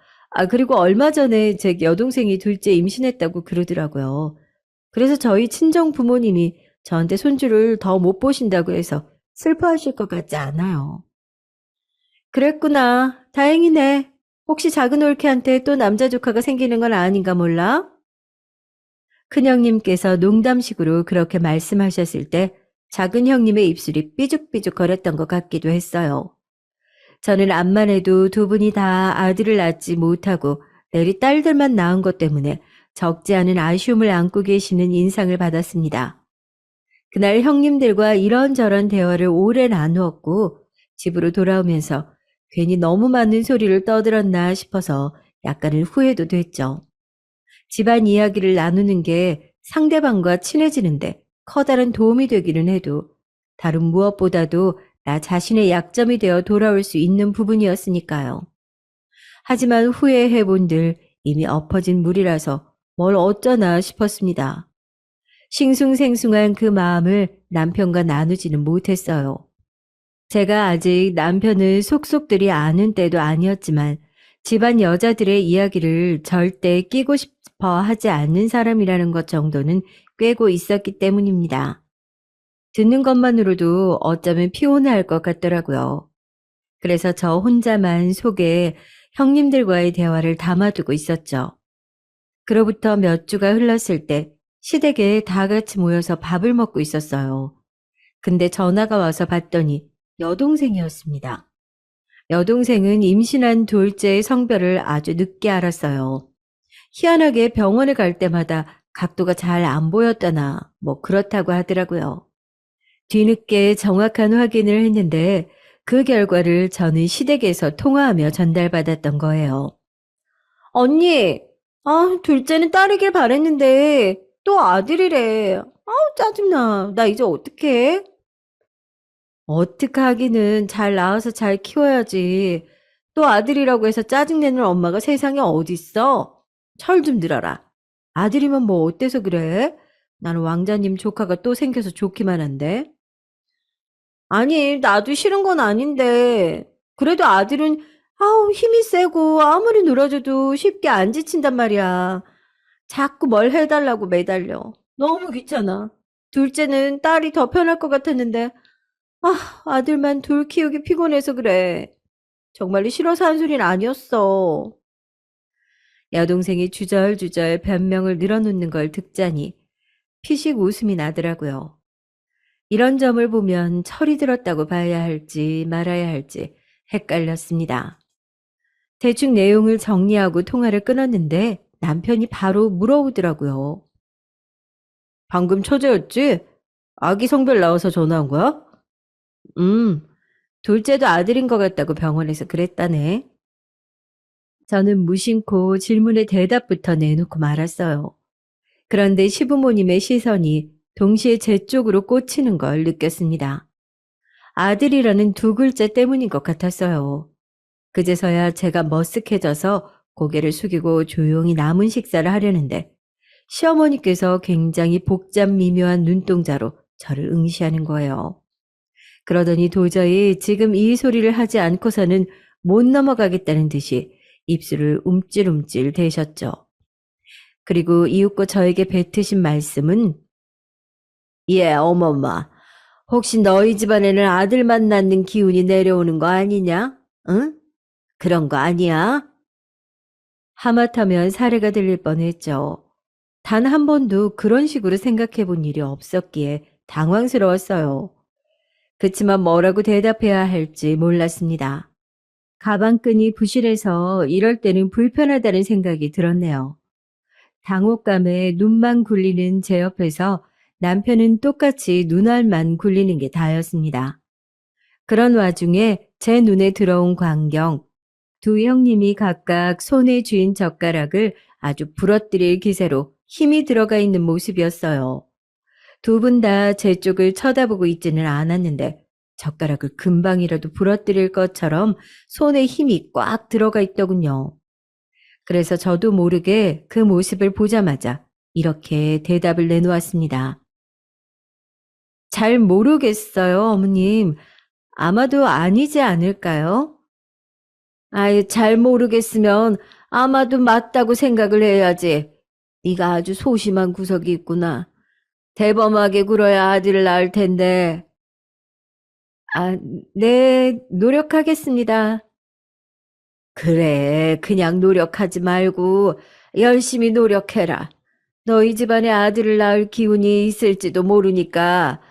그리고 얼마 전에 제 여동생이 둘째 임신했다고 그러더라고요. 그래서 저희 친정 부모님이 저한테 손주를 더 못 보신다고 해서 슬퍼하실 것 같지 않아요. 그랬구나. 다행이네. 혹시 작은 올케한테 또 남자 조카가 생기는 건 아닌가 몰라? 큰형님께서 농담식으로 그렇게 말씀하셨을 때 작은 형님의 입술이 삐죽삐죽 거렸던 것 같기도 했어요. 저는 암만 해도 두 분이 다 아들을 낳지 못하고 내리 딸들만 낳은 것 때문에 적지 않은 아쉬움을 안고 계시는 인상을 받았습니다. 그날 형님들과 이런저런 대화를 오래 나누었고 집으로 돌아오면서 괜히 너무 많은 소리를 떠들었나 싶어서 약간은 후회도 됐죠. 집안 이야기를 나누는 게 상대방과 친해지는데 커다란 도움이 되기는 해도 다른 무엇보다도 나 자신의 약점이 되어 돌아올 수 있는 부분이었으니까요. 하지만 후회해본들 이미 엎어진 물이라서 뭘 어쩌나 싶었습니다. 싱숭생숭한 그 마음을 남편과 나누지는 못했어요. 제가 아직 남편을 속속들이 아는 때도 아니었지만 집안 여자들의 이야기를 절대 끼고 싶어 하지 않는 사람이라는 것 정도는 꿰고 있었기 때문입니다. 듣는 것만으로도 어쩌면 피곤할 것 같더라고요. 그래서 저 혼자만 속에 형님들과의 대화를 담아두고 있었죠. 그로부터 몇 주가 흘렀을 때 시댁에 다 같이 모여서 밥을 먹고 있었어요. 근데 전화가 와서 봤더니 여동생이었습니다. 여동생은 임신한 둘째의 성별을 아주 늦게 알았어요. 희한하게 병원에 갈 때마다 각도가 잘 안 보였다나 뭐 그렇다고 하더라고요. 뒤늦게 정확한 확인을 했는데 그 결과를 저는 시댁에서 통화하며 전달받았던 거예요. 언니, 둘째는 딸이길 바랬는데 또 아들이래. 짜증나. 나 이제 어떡해? 어떡하기는 잘 낳아서 잘 키워야지. 또 아들이라고 해서 짜증내는 엄마가 세상에 어딨어? 철 좀 들어라. 아들이면 뭐 어때서 그래? 나는 왕자님 조카가 또 생겨서 좋기만 한데. 아니, 나도 싫은 건 아닌데. 그래도 아들은 힘이 세고 아무리 늘어져도 쉽게 안 지친단 말이야. 자꾸 뭘 해달라고 매달려. 너무 귀찮아. 둘째는 딸이 더 편할 것 같았는데 아들만 둘 키우기 피곤해서 그래. 정말로 싫어서 한 소린 아니었어. 여동생이 주절주절 변명을 늘어놓는 걸 듣자니 피식 웃음이 나더라고요. 이런 점을 보면 철이 들었다고 봐야 할지 말아야 할지 헷갈렸습니다. 대충 내용을 정리하고 통화를 끊었는데 남편이 바로 물어오더라고요. 방금 처제였지? 아기 성별 나와서 전화한 거야? 음, 둘째도 아들인 것 같다고 병원에서 그랬다네. 저는 무심코 질문의 대답부터 내놓고 말았어요. 그런데 시부모님의 시선이 동시에 제 쪽으로 꽂히는 걸 느꼈습니다. 아들이라는 두 글자 때문인 것 같았어요. 그제서야 제가 머쓱해져서 고개를 숙이고 조용히 남은 식사를 하려는데 시어머니께서 굉장히 복잡 미묘한 눈동자로 저를 응시하는 거예요. 그러더니 도저히 지금 이 소리를 하지 않고서는 못 넘어가겠다는 듯이 입술을 움찔움찔 대셨죠. 그리고 이윽고 저에게 뱉으신 말씀은 어머마. 혹시 너희 집안에는 아들만 낳는 기운이 내려오는 거 아니냐? 응? 그런 거 아니야? 하마터면 사례가 들릴 뻔했죠. 단 한 번도 그런 식으로 생각해 본 일이 없었기에 당황스러웠어요. 그치만 뭐라고 대답해야 할지 몰랐습니다. 가방끈이 부실해서 이럴 때는 불편하다는 생각이 들었네요. 당혹감에 눈만 굴리는 제 옆에서 남편은 똑같이 눈알만 굴리는 게 다였습니다. 그런 와중에 제 눈에 들어온 광경, 두 형님이 각각 손에 쥔 젓가락을 아주 부러뜨릴 기세로 힘이 들어가 있는 모습이었어요. 두 분 다 제 쪽을 쳐다보고 있지는 않았는데 젓가락을 금방이라도 부러뜨릴 것처럼 손에 힘이 꽉 들어가 있더군요. 그래서 저도 모르게 그 모습을 보자마자 이렇게 대답을 내놓았습니다. 잘 모르겠어요, 어머님. 아마도 아니지 않을까요? 아이, 잘 모르겠으면 아마도 맞다고 생각을 해야지. 네가 아주 소심한 구석이 있구나. 대범하게 굴어야 아들을 낳을 텐데. 아, 네, 노력하겠습니다. 그래, 그냥 노력하지 말고 열심히 노력해라. 너희 집안에 아들을 낳을 기운이 있을지도 모르니까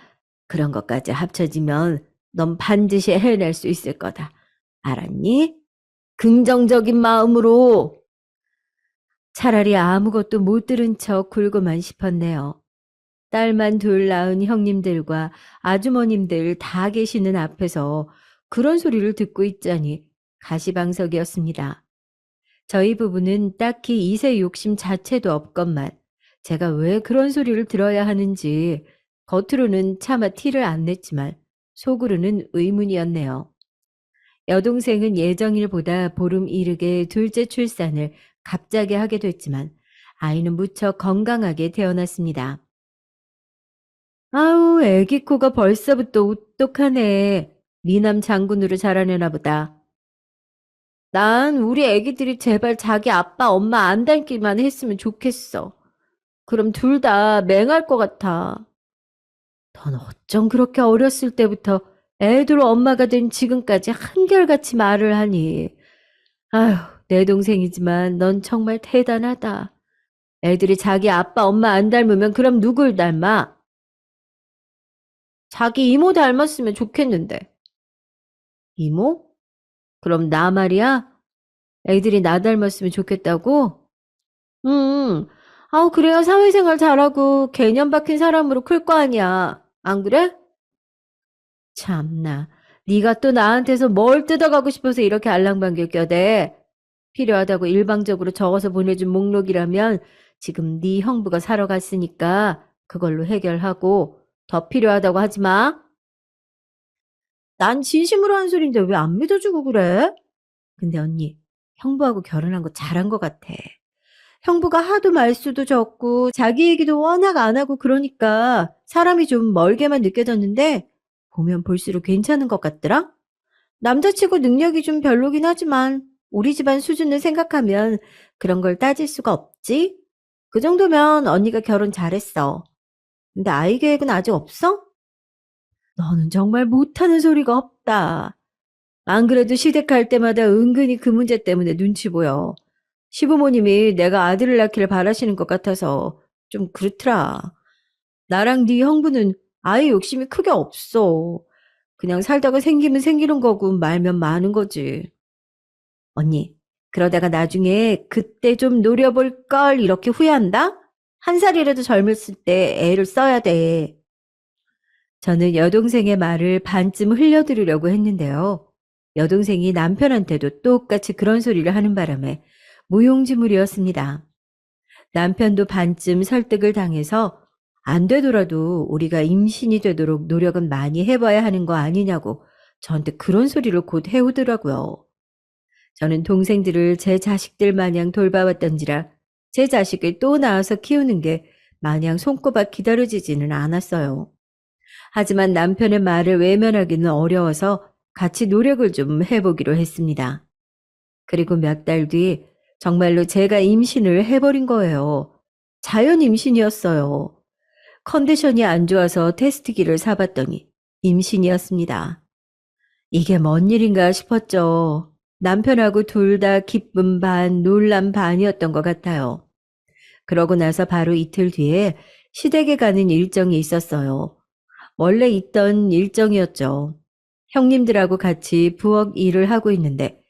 그런 것까지 합쳐지면 넌 반드시 해낼 수 있을 거다. 알았니? 긍정적인 마음으로. 차라리 아무것도 못 들은 척 굴고만 싶었네요. 딸만 둘 낳은 형님들과 아주머님들 다 계시는 앞에서 그런 소리를 듣고 있자니 가시방석이었습니다. 저희 부부는 딱히 이세 욕심 자체도 없건만 제가 왜 그런 소리를 들어야 하는지 겉으로는 차마 티를 안 냈지만 속으로는 의문이었네요. 여동생은 예정일보다 보름 이르게 둘째 출산을 갑자기 하게 됐지만 아이는 무척 건강하게 태어났습니다. 아우, 애기 코가 벌써부터 우뚝하네. 미남 장군으로 자라내나 보다. 난 우리 애기들이 제발 자기 아빠, 엄마 안 닮기만 했으면 좋겠어. 그럼 둘 다 맹할 것 같아. 넌 어쩜 그렇게 어렸을 때부터 애들 엄마가 된 지금까지 한결같이 말을 하니. 아휴, 내 동생이지만 넌 정말 대단하다. 애들이 자기 아빠, 엄마 안 닮으면 그럼 누굴 닮아? 자기 이모 닮았으면 좋겠는데. 이모? 그럼 나 말이야? 애들이 나 닮았으면 좋겠다고? 응. 아우, 그래야 사회생활 잘하고 개념 박힌 사람으로 클 거 아니야. 안 그래? 참나. 네가 또 나한테서 뭘 뜯어가고 싶어서 이렇게 알랑방귀를 껴대. 필요하다고 일방적으로 적어서 보내준 목록이라면 지금 네 형부가 사러 갔으니까 그걸로 해결하고 더 필요하다고 하지 마. 난 진심으로 한 소린데 왜 안 믿어주고 그래? 근데 언니, 형부하고 결혼한 거 잘한 것 같아. 형부가 하도 말수도 적고 자기 얘기도 워낙 안 하고 그러니까 사람이 좀 멀게만 느껴졌는데 보면 볼수록 괜찮은 것 같더라? 남자치고 능력이 좀 별로긴 하지만 우리 집안 수준을 생각하면 그런 걸 따질 수가 없지? 그 정도면 언니가 결혼 잘했어. 근데 아이 계획은 아직 없어? 너는 정말 못하는 소리가 없다. 안 그래도 시댁 갈 때마다 은근히 그 문제 때문에 눈치 보여. 시부모님이 내가 아들을 낳기를 바라시는 것 같아서 좀 그렇더라. 나랑 네 형부는 아이 욕심이 크게 없어. 그냥 살다가 생기면 생기는 거고 말면 마는 거지. 언니, 그러다가 나중에 그때 좀 노려볼 걸 이렇게 후회한다? 한 살이라도 젊었을 때 애를 써야 돼. 저는 여동생의 말을 반쯤 흘려들으려고 했는데요. 여동생이 남편한테도 똑같이 그런 소리를 하는 바람에 무용지물이었습니다. 남편도 반쯤 설득을 당해서 안 되더라도 우리가 임신이 되도록 노력은 많이 해봐야 하는 거 아니냐고 저한테 그런 소리를 곧 해오더라고요. 저는 동생들을 제 자식들 마냥 돌봐왔던지라 제 자식을 또 낳아서 키우는 게 마냥 손꼽아 기다려지지는 않았어요. 하지만 남편의 말을 외면하기는 어려워서 같이 노력을 좀 해보기로 했습니다. 그리고 몇 달 뒤 정말로 제가 임신을 해버린 거예요. 자연 임신이었어요. 컨디션이 안 좋아서 테스트기를 사봤더니 임신이었습니다. 이게 뭔 일인가 싶었죠. 남편하고 둘 다 기쁨 반, 놀람 반이었던 것 같아요. 그러고 나서 바로 이틀 뒤에 시댁에 가는 일정이 있었어요. 원래 있던 일정이었죠. 형님들하고 같이 부엌 일을 하고 있는데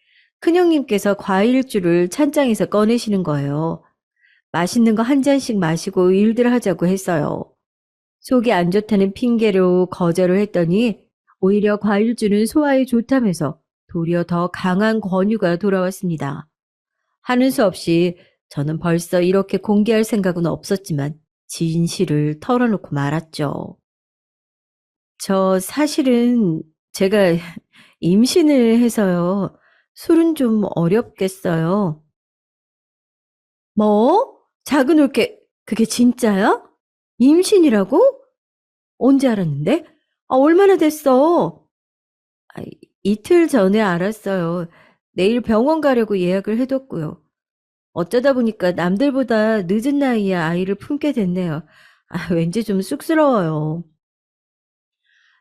큰형님께서 과일주를 찬장에서 꺼내시는 거예요. 맛있는 거 한 잔씩 마시고 일들 하자고 했어요. 속이 안 좋다는 핑계로 거절을 했더니 오히려 과일주는 소화에 좋다면서 도리어 더 강한 권유가 돌아왔습니다. 하는 수 없이 저는 벌써 이렇게 공개할 생각은 없었지만 진실을 털어놓고 말았죠. 저 사실은 제가 임신을 해서요. 술은 좀 어렵겠어요. 뭐? 작은 올케 그게 진짜야? 임신이라고? 언제 알았는데? 아, 얼마나 됐어? 이틀 전에 알았어요. 내일 병원 가려고 예약을 해뒀고요. 어쩌다 보니까 남들보다 늦은 나이에 아이를 품게 됐네요. 왠지 좀 쑥스러워요.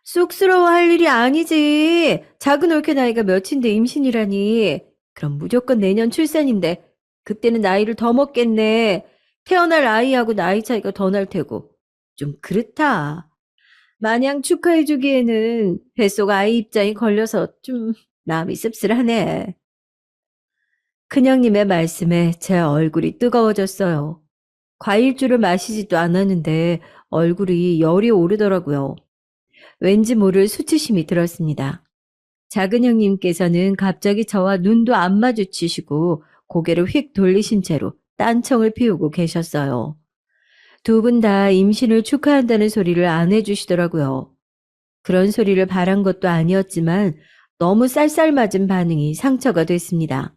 쑥스러워할 일이 아니지. 작은 올케 나이가 몇인데 임신이라니. 그럼 무조건 내년 출산인데 그때는 나이를 더 먹겠네. 태어날 아이하고 나이 차이가 더 날 테고. 좀 그렇다. 마냥 축하해주기에는 뱃속 아이 입장이 걸려서 좀 마음이 씁쓸하네. 큰형님의 말씀에 제 얼굴이 뜨거워졌어요. 과일주를 마시지도 않았는데 얼굴이 열이 오르더라고요. 왠지 모를 수치심이 들었습니다. 작은 형님께서는 갑자기 저와 눈도 안 마주치시고 고개를 휙 돌리신 채로 딴청을 피우고 계셨어요. 두 분 다 임신을 축하한다는 소리를 안 해주시더라고요. 그런 소리를 바란 것도 아니었지만 너무 쌀쌀맞은 반응이 상처가 됐습니다.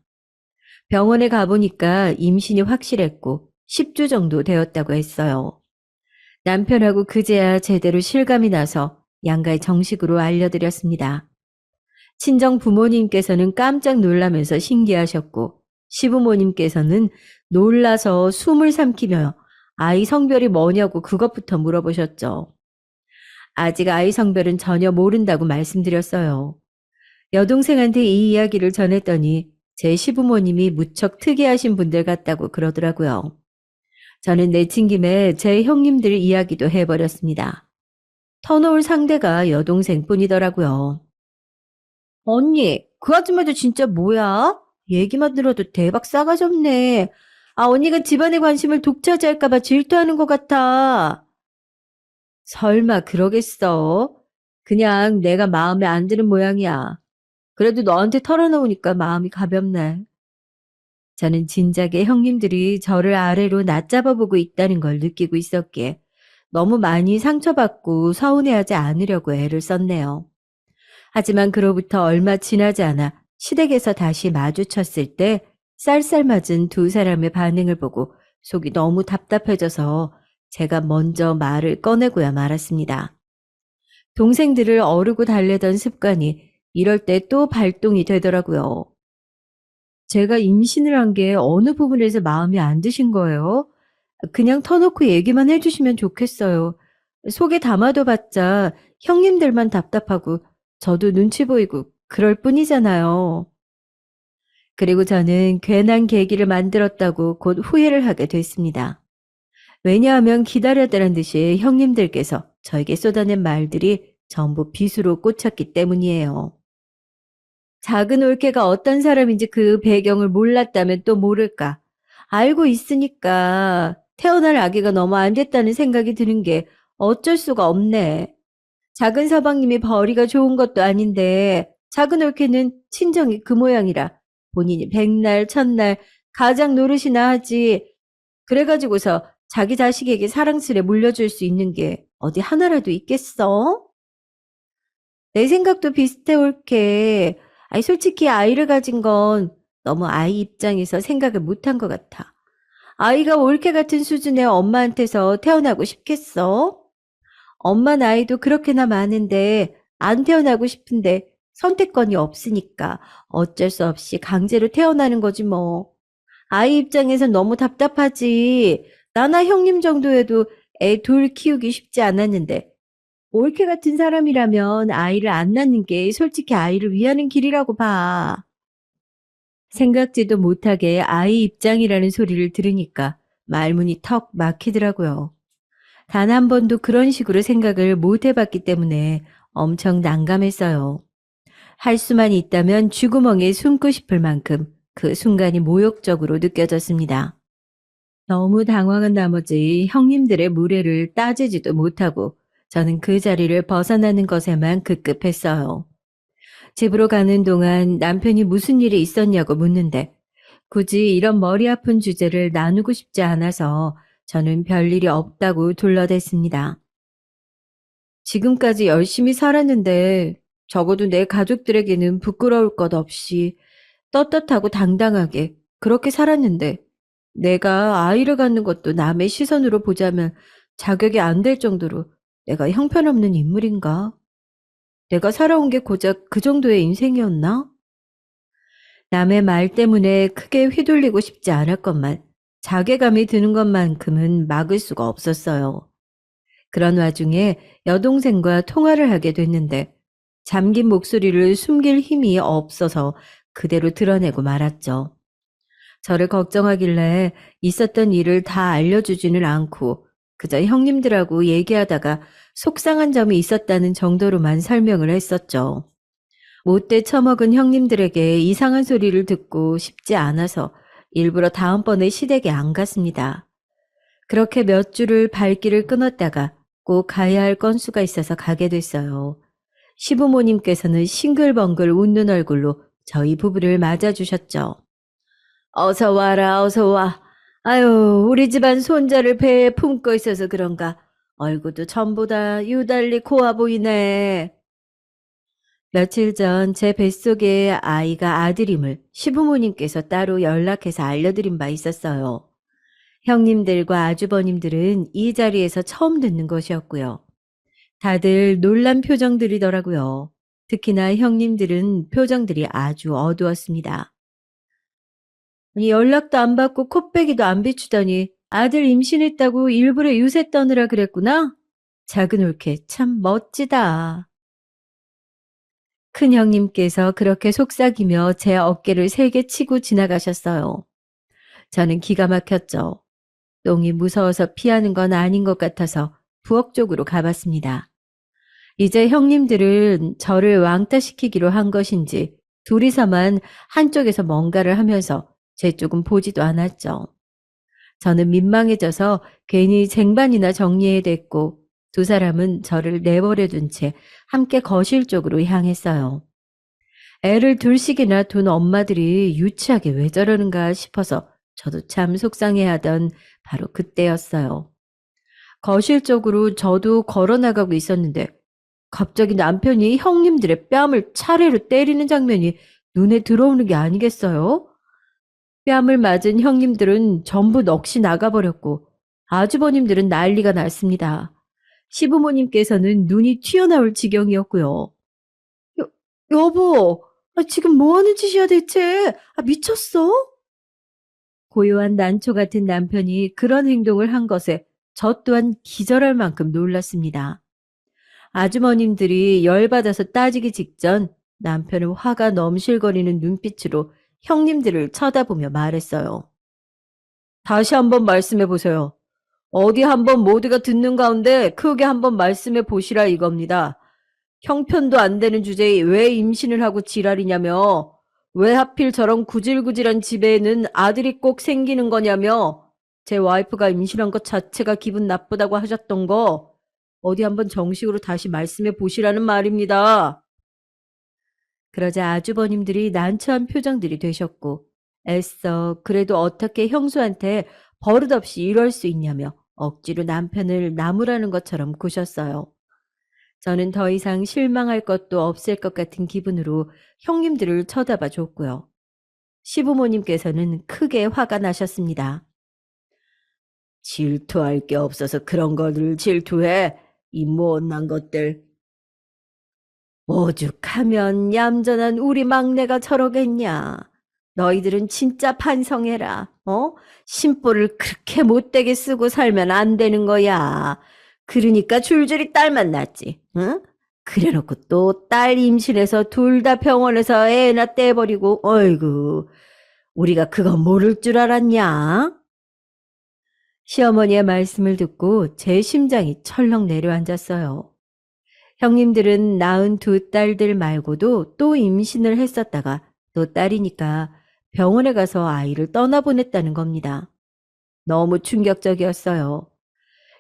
병원에 가보니까 임신이 확실했고 10주 정도 되었다고 했어요. 남편하고 그제야 제대로 실감이 나서 양가에 정식으로 알려드렸습니다. 친정 부모님께서는 깜짝 놀라면서 신기하셨고 시부모님께서는 놀라서 숨을 삼키며 아이 성별이 뭐냐고 그것부터 물어보셨죠. 아직 아이 성별은 전혀 모른다고 말씀드렸어요. 여동생한테 이 이야기를 전했더니 제 시부모님이 무척 특이하신 분들 같다고 그러더라고요. 저는 내친 김에 제 형님들 이야기도 해버렸습니다. 터놓을 상대가 여동생뿐이더라고요. 언니, 그 아줌마도 진짜 뭐야? 얘기만 들어도 대박 싸가지 없네. 언니가 집안의 관심을 독차지할까봐 질투하는 것 같아. 설마 그러겠어? 그냥 내가 마음에 안 드는 모양이야. 그래도 너한테 털어놓으니까 마음이 가볍네. 저는 진작에 형님들이 저를 아래로 낮잡아 보고 있다는 걸 느끼고 있었기에 너무 많이 상처받고 서운해하지 않으려고 애를 썼네요. 하지만 그로부터 얼마 지나지 않아 시댁에서 다시 마주쳤을 때 쌀쌀맞은 두 사람의 반응을 보고 속이 너무 답답해져서 제가 먼저 말을 꺼내고야 말았습니다. 동생들을 어르고 달래던 습관이 이럴 때 또 발동이 되더라고요. 제가 임신을 한 게 어느 부분에서 마음에 안 드신 거예요? 그냥 터놓고 얘기만 해주시면 좋겠어요. 속에 담아둬봤자 형님들만 답답하고 저도 눈치 보이고 그럴 뿐이잖아요. 그리고 저는 괜한 계기를 만들었다고 곧 후회를 하게 됐습니다. 왜냐하면 기다렸다는 듯이 형님들께서 저에게 쏟아낸 말들이 전부 비수로 꽂혔기 때문이에요. 작은 올케가 어떤 사람인지 그 배경을 몰랐다면 또 모를까. 알고 있으니까 태어날 아기가 너무 안 됐다는 생각이 드는 게 어쩔 수가 없네. 작은 서방님이 벌이가 좋은 것도 아닌데 작은 올케는 친정이 그 모양이라 본인이 백날 첫날 가장 노릇이나 하지. 그래가지고서 자기 자식에게 사랑스레 물려줄 수 있는 게 어디 하나라도 있겠어? 내 생각도 비슷해 올케. 솔직히 아이를 가진 건 너무 아이 입장에서 생각을 못한 것 같아. 아이가 올케 같은 수준의 엄마한테서 태어나고 싶겠어? 엄마 나이도 그렇게나 많은데 안 태어나고 싶은데 선택권이 없으니까 어쩔 수 없이 강제로 태어나는 거지 뭐. 아이 입장에선 너무 답답하지. 나나 형님 정도여도 애 둘 키우기 쉽지 않았는데 올케 같은 사람이라면 아이를 안 낳는 게 솔직히 아이를 위하는 길이라고 봐. 생각지도 못하게 아이 입장이라는 소리를 들으니까 말문이 턱 막히더라고요. 단 한 번도 그런 식으로 생각을 못 해봤기 때문에 엄청 난감했어요. 할 수만 있다면 쥐구멍에 숨고 싶을 만큼 그 순간이 모욕적으로 느껴졌습니다. 너무 당황한 나머지 형님들의 무례를 따지지도 못하고 저는 그 자리를 벗어나는 것에만 급급했어요. 집으로 가는 동안 남편이 무슨 일이 있었냐고 묻는데 굳이 이런 머리 아픈 주제를 나누고 싶지 않아서 저는 별일이 없다고 둘러댔습니다. 지금까지 열심히 살았는데 적어도 내 가족들에게는 부끄러울 것 없이 떳떳하고 당당하게 그렇게 살았는데 내가 아이를 갖는 것도 남의 시선으로 보자면 자격이 안 될 정도로 내가 형편없는 인물인가? 내가 살아온 게 고작 그 정도의 인생이었나? 남의 말 때문에 크게 휘둘리고 싶지 않았건만 자괴감이 드는 것만큼은 막을 수가 없었어요. 그런 와중에 여동생과 통화를 하게 됐는데 잠긴 목소리를 숨길 힘이 없어서 그대로 드러내고 말았죠. 저를 걱정하길래 있었던 일을 다 알려주지는 않고 그저 형님들하고 얘기하다가 속상한 점이 있었다는 정도로만 설명을 했었죠. 못돼 처먹은 형님들에게 이상한 소리를 듣고 싶지 않아서 일부러 다음번에 시댁에 안 갔습니다. 그렇게 몇 주를 발길을 끊었다가 꼭 가야 할 건수가 있어서 가게 됐어요. 시부모님께서는 싱글벙글 웃는 얼굴로 저희 부부를 맞아주셨죠. 어서 와라, 어서 와. 아유, 우리 집안 손자를 배에 품고 있어서 그런가. 얼굴도 전보다 유달리 고와 보이네. 며칠 전 제 뱃속에 아이가 아들임을 시부모님께서 따로 연락해서 알려드린 바 있었어요. 형님들과 아주버님들은 이 자리에서 처음 듣는 것이었고요. 다들 놀란 표정들이더라고요. 특히나 형님들은 표정들이 아주 어두웠습니다. 아니, 연락도 안 받고 콧배기도 안 비추더니 아들 임신했다고 일부러 유세 떠느라 그랬구나? 작은 올케 참 멋지다. 큰 형님께서 그렇게 속삭이며 제 어깨를 세게 치고 지나가셨어요. 저는 기가 막혔죠. 똥이 무서워서 피하는 건 아닌 것 같아서 부엌 쪽으로 가봤습니다. 이제 형님들은 저를 왕따시키기로 한 것인지 둘이서만 한쪽에서 뭔가를 하면서 제 쪽은 보지도 않았죠. 저는 민망해져서 괜히 쟁반이나 정리해야 됐고 두 사람은 저를 내버려둔 채 함께 거실 쪽으로 향했어요. 애를 둘씩이나 둔 엄마들이 유치하게 왜 저러는가 싶어서 저도 참 속상해하던 바로 그때였어요. 거실 쪽으로 저도 걸어 나가고 있었는데 갑자기 남편이 형님들의 뺨을 차례로 때리는 장면이 눈에 들어오는 게 아니겠어요? 뺨을 맞은 형님들은 전부 넋이 나가버렸고 아주버님들은 난리가 났습니다. 시부모님께서는 눈이 튀어나올 지경이었고요. 여, 여보, 지금 뭐 하는 짓이야 대체? 미쳤어? 고요한 난초 같은 남편이 그런 행동을 한 것에 저 또한 기절할 만큼 놀랐습니다. 아주머님들이 열받아서 따지기 직전 남편은 화가 넘실거리는 눈빛으로 형님들을 쳐다보며 말했어요. 다시 한번 말씀해 보세요. 어디 한번 모두가 듣는 가운데 크게 한번 말씀해 보시라 이겁니다. 형편도 안 되는 주제에 왜 임신을 하고 지랄이냐며, 왜 하필 저런 구질구질한 집에는 아들이 꼭 생기는 거냐며, 제 와이프가 임신한 것 자체가 기분 나쁘다고 하셨던 거 어디 한번 정식으로 다시 말씀해 보시라는 말입니다. 그러자 아주버님들이 난처한 표정들이 되셨고 애써 그래도 어떻게 형수한테 버릇없이 이럴 수 있냐며 억지로 남편을 나무라는 것처럼 구셨어요. 저는 더 이상 실망할 것도 없을 것 같은 기분으로 형님들을 쳐다봐 줬고요. 시부모님께서는 크게 화가 나셨습니다. 질투할 게 없어서 그런 거를 질투해. 이 못난 것들. 오죽하면 얌전한 우리 막내가 저러겠냐. 너희들은 진짜 반성해라. 심보를 그렇게 못되게 쓰고 살면 안 되는 거야. 그러니까 줄줄이 딸만 낳지. 응? 그래놓고 또 딸 임신해서 둘 다 병원에서 애나 떼버리고 어이구 우리가 그거 모를 줄 알았냐? 시어머니의 말씀을 듣고 제 심장이 철렁 내려앉았어요. 형님들은 낳은 두 딸들 말고도 또 임신을 했었다가 또 딸이니까 병원에 가서 아이를 떠나보냈다는 겁니다. 너무 충격적이었어요.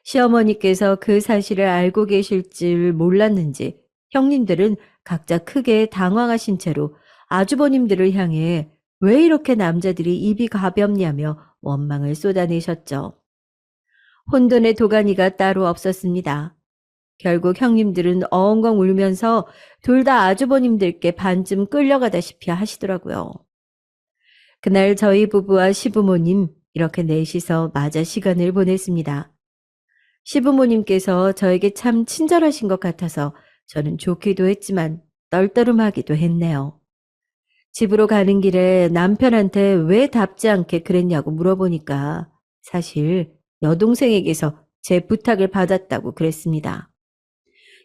시어머니께서 그 사실을 알고 계실 줄 몰랐는지 형님들은 각자 크게 당황하신 채로 아주버님들을 향해 왜 이렇게 남자들이 입이 가볍냐며 원망을 쏟아내셨죠. 혼돈의 도가니가 따로 없었습니다. 결국 형님들은 어엉엉 울면서 둘 다 아주버님들께 반쯤 끌려가다시피 하시더라고요. 그날 저희 부부와 시부모님 이렇게 넷이서 마저 시간을 보냈습니다. 시부모님께서 저에게 참 친절하신 것 같아서 저는 좋기도 했지만 떨떠름하기도 했네요. 집으로 가는 길에 남편한테 왜 답지 않게 그랬냐고 물어보니까 사실 여동생에게서 제 부탁을 받았다고 그랬습니다.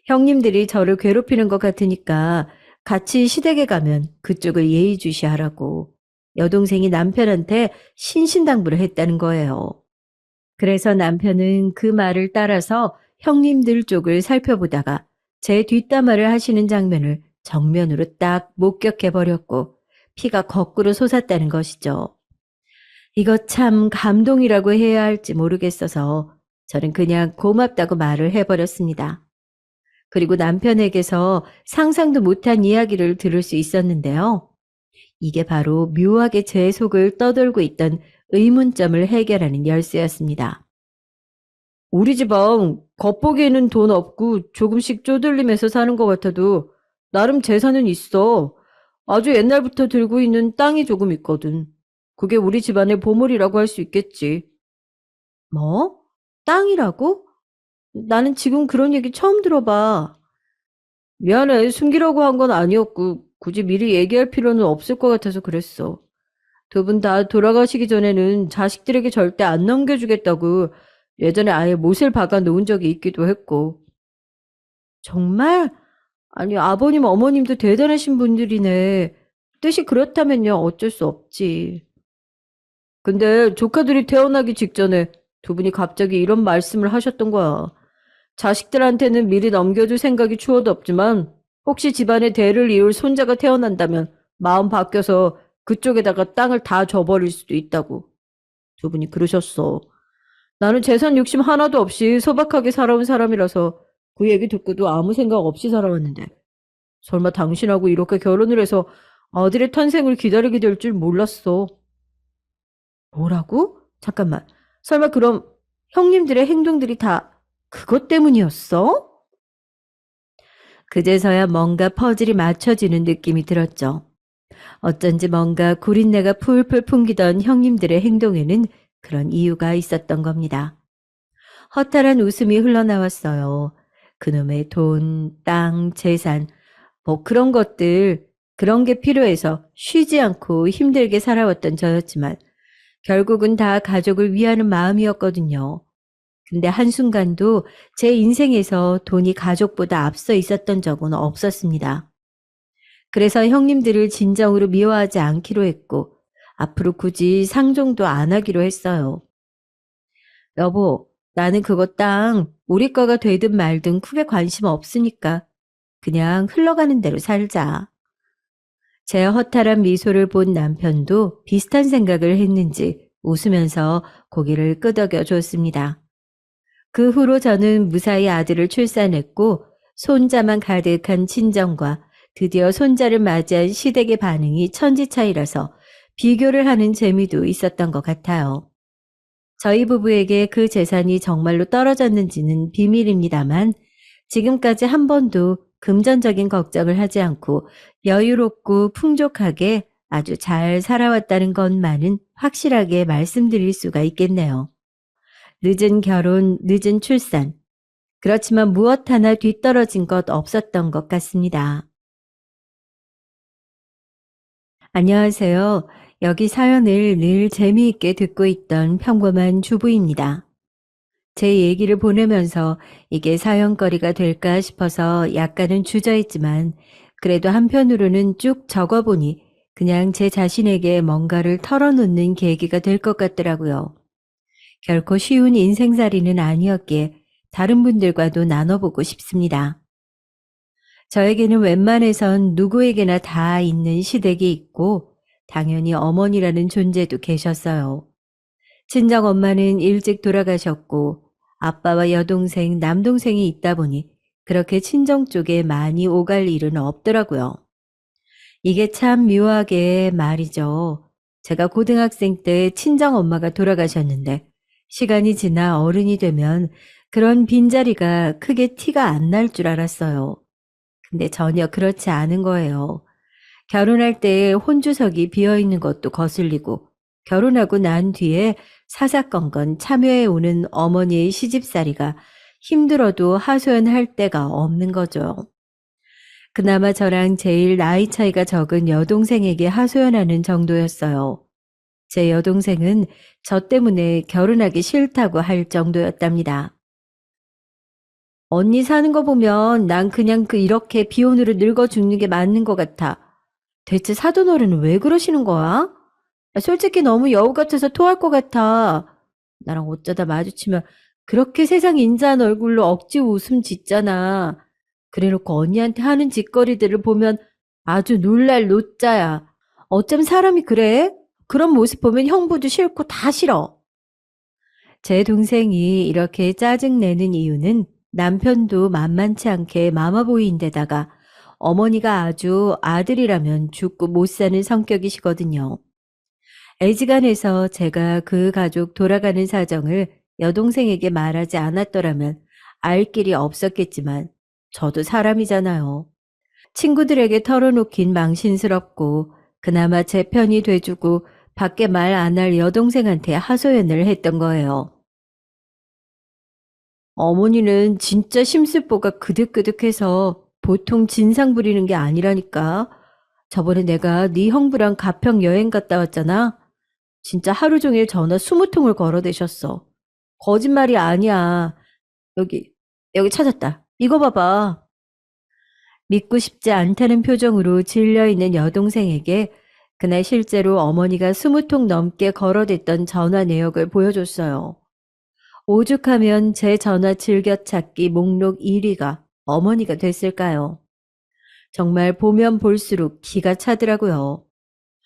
형님들이 저를 괴롭히는 것 같으니까 같이 시댁에 가면 그쪽을 예의주시하라고 여동생이 남편한테 신신당부를 했다는 거예요. 그래서 남편은 그 말을 따라서 형님들 쪽을 살펴보다가 제 뒷담화를 하시는 장면을 정면으로 딱 목격해버렸고 피가 거꾸로 솟았다는 것이죠. 이거 참 감동이라고 해야 할지 모르겠어서 저는 그냥 고맙다고 말을 해버렸습니다. 그리고 남편에게서 상상도 못한 이야기를 들을 수 있었는데요. 이게 바로 묘하게 제 속을 떠돌고 있던 의문점을 해결하는 열쇠였습니다. 우리 집안 겉보기에는 돈 없고 조금씩 쪼들리면서 사는 것 같아도 나름 재산은 있어. 아주 옛날부터 들고 있는 땅이 조금 있거든. 그게 우리 집안의 보물이라고 할 수 있겠지. 뭐? 땅이라고? 나는 지금 그런 얘기 처음 들어봐. 미안해. 숨기려고 한 건 아니었고 굳이 미리 얘기할 필요는 없을 것 같아서 그랬어. 두 분 다 돌아가시기 전에는 자식들에게 절대 안 넘겨주겠다고 예전에 아예 못을 박아 놓은 적이 있기도 했고. 정말? 아니, 아버님, 어머님도 대단하신 분들이네. 뜻이 그렇다면요, 어쩔 수 없지. 근데 조카들이 태어나기 직전에 두 분이 갑자기 이런 말씀을 하셨던 거야. 자식들한테는 미리 넘겨줄 생각이 추워도 없지만 혹시 집안에 대를 이을 손자가 태어난다면 마음 바뀌어서 그쪽에다가 땅을 다 줘버릴 수도 있다고. 두 분이 그러셨어. 나는 재산 욕심 하나도 없이 소박하게 살아온 사람이라서 그 얘기 듣고도 아무 생각 없이 살아왔는데 설마 당신하고 이렇게 결혼을 해서 아들의 탄생을 기다리게 될 줄 몰랐어. 뭐라고? 잠깐만. 설마 그럼 형님들의 행동들이 다 그것 때문이었어? 그제서야 뭔가 퍼즐이 맞춰지는 느낌이 들었죠. 어쩐지 뭔가 구린내가 풀풀 풍기던 형님들의 행동에는 그런 이유가 있었던 겁니다. 허탈한 웃음이 흘러나왔어요. 그놈의 돈, 땅, 재산, 뭐 그런 것들, 그런 게 필요해서 쉬지 않고 힘들게 살아왔던 저였지만 결국은 다 가족을 위하는 마음이었거든요. 근데 한순간도 제 인생에서 돈이 가족보다 앞서 있었던 적은 없었습니다. 그래서 형님들을 진정으로 미워하지 않기로 했고 앞으로 굳이 상종도 안 하기로 했어요. 여보, 나는 그거 땅 우리 거가 되든 말든 크게 관심 없으니까 그냥 흘러가는 대로 살자. 제 허탈한 미소를 본 남편도 비슷한 생각을 했는지 웃으면서 고개를 끄덕여 줬습니다. 그 후로 저는 무사히 아들을 출산했고 손자만 가득한 친정과 드디어 손자를 맞이한 시댁의 반응이 천지차이라서 비교를 하는 재미도 있었던 것 같아요. 저희 부부에게 그 재산이 정말로 떨어졌는지는 비밀입니다만 지금까지 한 번도 금전적인 걱정을 하지 않고 여유롭고 풍족하게 아주 잘 살아왔다는 것만은 확실하게 말씀드릴 수가 있겠네요. 늦은 결혼, 늦은 출산. 그렇지만 무엇 하나 뒤떨어진 것 없었던 것 같습니다. 안녕하세요. 여기 사연을 늘 재미있게 듣고 있던 평범한 주부입니다. 제 얘기를 보내면서 이게 사연거리가 될까 싶어서 약간은 주저했지만 그래도 한편으로는 쭉 적어보니 그냥 제 자신에게 뭔가를 털어놓는 계기가 될 것 같더라고요. 결코 쉬운 인생살이는 아니었기에 다른 분들과도 나눠보고 싶습니다. 저에게는 웬만해선 누구에게나 다 있는 시댁이 있고 당연히 어머니라는 존재도 계셨어요. 친정 엄마는 일찍 돌아가셨고 아빠와 여동생, 남동생이 있다 보니 그렇게 친정 쪽에 많이 오갈 일은 없더라고요. 이게 참 묘하게 말이죠. 제가 고등학생 때 친정 엄마가 돌아가셨는데 시간이 지나 어른이 되면 그런 빈자리가 크게 티가 안 날 줄 알았어요. 근데 전혀 그렇지 않은 거예요. 결혼할 때 혼주석이 비어있는 것도 거슬리고 결혼하고 난 뒤에 사사건건 참여해 오는 어머니의 시집살이가 힘들어도 하소연할 데가 없는 거죠. 그나마 저랑 제일 나이 차이가 적은 여동생에게 하소연하는 정도였어요. 제 여동생은 저 때문에 결혼하기 싫다고 할 정도였답니다. 언니 사는 거 보면 난 그냥 이렇게 비혼으로 늙어 죽는 게 맞는 것 같아. 대체 사돈어른은 왜 그러시는 거야? 솔직히 너무 여우 같아서 토할 것 같아. 나랑 어쩌다 마주치면 그렇게 세상 인자한 얼굴로 억지 웃음 짓잖아. 그래놓고 언니한테 하는 짓거리들을 보면 아주 놀랄 노짜야. 어쩜 사람이 그래? 그런 모습 보면 형부도 싫고 다 싫어. 제 동생이 이렇게 짜증내는 이유는 남편도 만만치 않게 마마보이인데다가 어머니가 아주 아들이라면 죽고 못 사는 성격이시거든요. 애지간해서 제가 그 가족 돌아가는 사정을 여동생에게 말하지 않았더라면 알 길이 없었겠지만 저도 사람이잖아요. 친구들에게 털어놓긴 망신스럽고 그나마 제 편이 돼주고 밖에 말 안 할 여동생한테 하소연을 했던 거예요. 어머니는 진짜 심술보가 그득그득해서 보통 진상 부리는 게 아니라니까. 저번에 내가 네 형부랑 가평 여행 갔다 왔잖아. 진짜 하루 종일 전화 20통을 걸어대셨어. 거짓말이 아니야. 여기, 여기 찾았다. 이거 봐봐. 믿고 싶지 않다는 표정으로 질려있는 여동생에게 그날 실제로 어머니가 20통 넘게 걸어댔던 전화 내역을 보여줬어요. 오죽하면 제 전화 즐겨찾기 목록 1위가 어머니가 됐을까요? 정말 보면 볼수록 기가 차더라고요.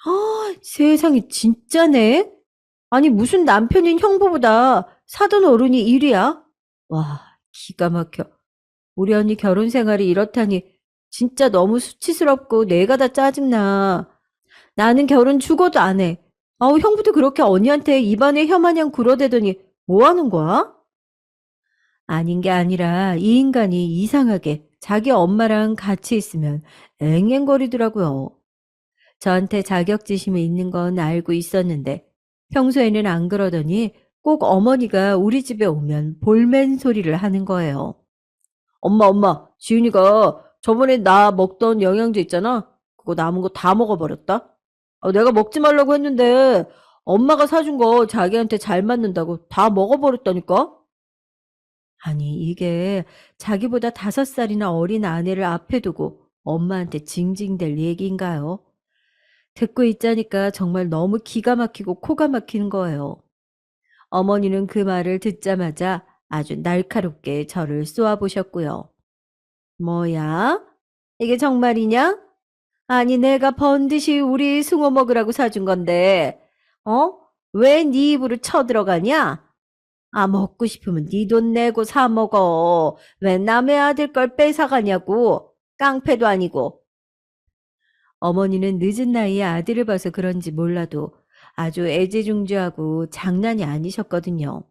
아, 세상에 진짜네? 아니 무슨 남편인 형부보다 사돈 어른이 1위야? 와, 기가 막혀. 우리 언니 결혼 생활이 이렇다니 진짜 너무 수치스럽고 내가 다 짜증나. 나는 결혼 죽어도 안 해. 아우, 형부도 그렇게 언니한테 입안에 혀마냥 굴어대더니 뭐 하는 거야? 아닌 게 아니라 이 인간이 이상하게 자기 엄마랑 같이 있으면 앵앵거리더라고요. 저한테 자격지심이 있는 건 알고 있었는데 평소에는 안 그러더니 꼭 어머니가 우리 집에 오면 볼멘 소리를 하는 거예요. 엄마, 지윤이가 저번에 나 먹던 영양제 있잖아. 그거 남은 거 다 먹어버렸다. 내가 먹지 말라고 했는데 엄마가 사준 거 자기한테 잘 맞는다고 다 먹어버렸다니까? 아니, 이게 자기보다 5살이나 어린 아내를 앞에 두고 엄마한테 징징댈 얘기인가요? 듣고 있자니까 정말 너무 기가 막히고 코가 막히는 거예요. 어머니는 그 말을 듣자마자 아주 날카롭게 저를 쏘아보셨고요. 뭐야? 이게 정말이냐? 아니, 내가 번듯이 우리 숭어 먹으라고 사준 건데, 어? 왜 네 입으로 쳐들어가냐? 아, 먹고 싶으면 네 돈 내고 사 먹어. 왜 남의 아들 걸 뺏어가냐고. 깡패도 아니고. 어머니는 늦은 나이에 아들을 봐서 그런지 몰라도 아주 애지중지하고 장난이 아니셨거든요.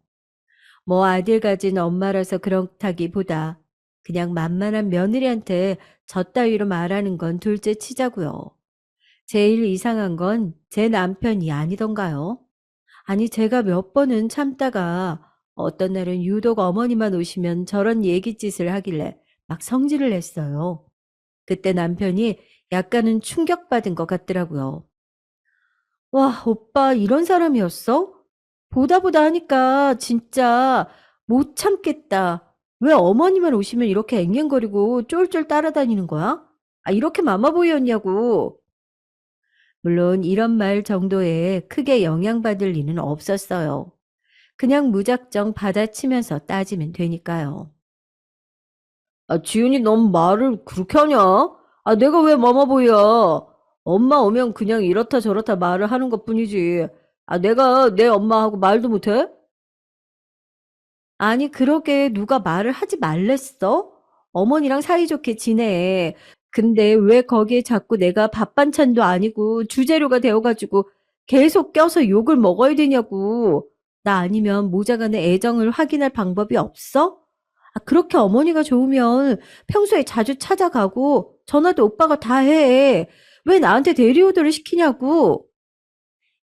뭐 아들 가진 엄마라서 그렇다기보다 그냥 만만한 며느리한테 저 따위로 말하는 건 둘째 치자고요. 제일 이상한 건 제 남편이 아니던가요? 아니, 제가 몇 번은 참다가 어떤 날은 유독 어머니만 오시면 저런 얘기짓을 하길래 막 성질을 냈어요. 그때 남편이 약간은 충격받은 것 같더라고요. 와, 오빠 이런 사람이었어? 보다 보다 하니까 진짜 못 참겠다. 왜 어머니만 오시면 이렇게 앵앵거리고 쫄쫄 따라다니는 거야? 아, 이렇게 마마보이였냐고. 물론 이런 말 정도에 크게 영향받을 리는 없었어요. 그냥 무작정 받아치면서 따지면 되니까요. 아, 지윤이 넌 말을 그렇게 하냐? 아, 내가 왜 마마보이야? 엄마 오면 그냥 이렇다 저렇다 말을 하는 것뿐이지. 아, 내가 내 엄마하고 말도 못해? 아니, 그러게 누가 말을 하지 말랬어? 어머니랑 사이좋게 지내. 근데 왜 거기에 자꾸 내가 밥 반찬도 아니고 주재료가 되어가지고 계속 껴서 욕을 먹어야 되냐고. 나 아니면 모자간의 애정을 확인할 방법이 없어? 아, 그렇게 어머니가 좋으면 평소에 자주 찾아가고 전화도 오빠가 다 해. 왜 나한테 대리오더를 시키냐고.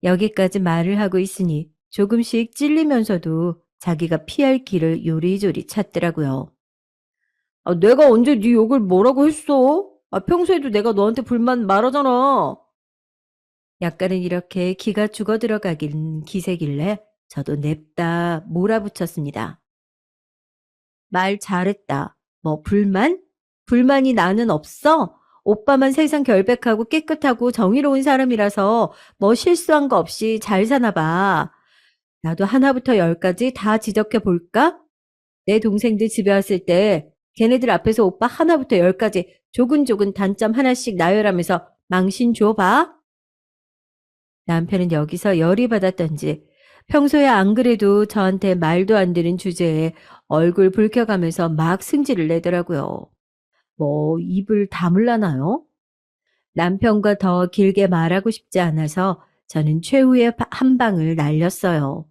여기까지 말을 하고 있으니 조금씩 찔리면서도 자기가 피할 길을 요리조리 찾더라고요. 아, 내가 언제 네 욕을 뭐라고 했어? 평소에도 내가 너한테 불만 말하잖아. 약간은 이렇게 기가 죽어 들어가긴 기세길래 저도 냅다 몰아붙였습니다. 말 잘했다. 뭐 불만? 불만이 나는 없어? 오빠만 세상 결백하고 깨끗하고 정의로운 사람이라서 뭐 실수한 거 없이 잘 사나 봐. 나도 하나부터 열까지 다 지적해 볼까? 내 동생들 집에 왔을 때 걔네들 앞에서 오빠 하나부터 열까지 조근조근 단점 하나씩 나열하면서 망신 줘봐. 남편은 여기서 열이 받았던지 평소에 안 그래도 저한테 말도 안 되는 주제에 얼굴 붉혀가면서 막 승질을 내더라고요. 뭐 입을 다물라나요? 남편과 더 길게 말하고 싶지 않아서 저는 최후의 한 방을 날렸어요.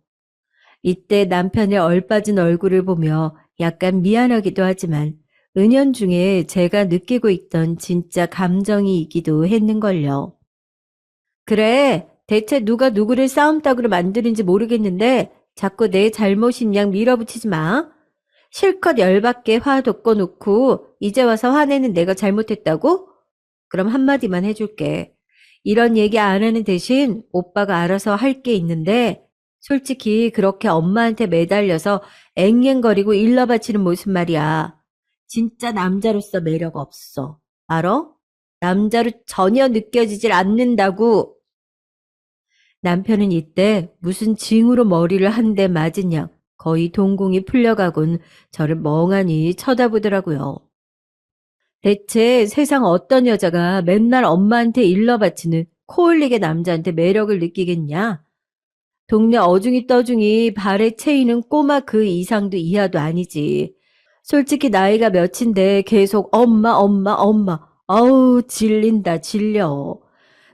이때 남편의 얼빠진 얼굴을 보며 약간 미안하기도 하지만 은연중에 제가 느끼고 있던 진짜 감정이이기도 했는걸요. 그래, 대체 누가 누구를 싸움닭으로 만드는지 모르겠는데 자꾸 내 잘못인 양 밀어붙이지 마. 실컷 열받게 화 돋궈놓고 이제 와서 화내는 내가 잘못했다고? 그럼 한마디만 해줄게. 이런 얘기 안 하는 대신 오빠가 알아서 할 게 있는데 솔직히 그렇게 엄마한테 매달려서 앵앵거리고 일러바치는 모습 말이야. 진짜 남자로서 매력 없어. 알아? 남자로 전혀 느껴지질 않는다고. 남편은 이때 무슨 징으로 머리를 한 대 맞은 양 거의 동공이 풀려가곤 저를 멍하니 쳐다보더라고요. 대체 세상 어떤 여자가 맨날 엄마한테 일러바치는 코 흘리게 남자한테 매력을 느끼겠냐? 동네 어중이 떠중이 발에 채이는 꼬마 그 이상도 이하도 아니지. 솔직히 나이가 몇인데 계속 엄마 엄마 엄마. 어우 질린다 질려.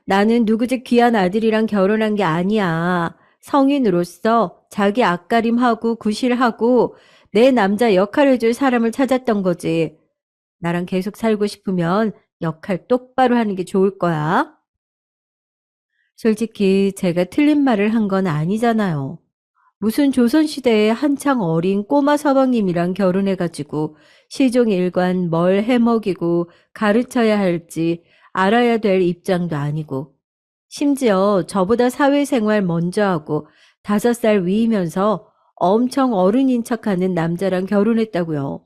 나는 누구 집 귀한 아들이랑 결혼한 게 아니야. 성인으로서 자기 앞가림하고 구실하고 내 남자 역할 해줄 사람을 찾았던 거지. 나랑 계속 살고 싶으면 역할 똑바로 하는 게 좋을 거야. 솔직히 제가 틀린 말을 한 건 아니잖아요. 무슨 조선시대에 한창 어린 꼬마 서방님이랑 결혼해가지고 시종일관 뭘 해먹이고 가르쳐야 할지 알아야 될 입장도 아니고 심지어 저보다 사회생활 먼저 하고 5살 위이면서 엄청 어른인 척하는 남자랑 결혼했다고요.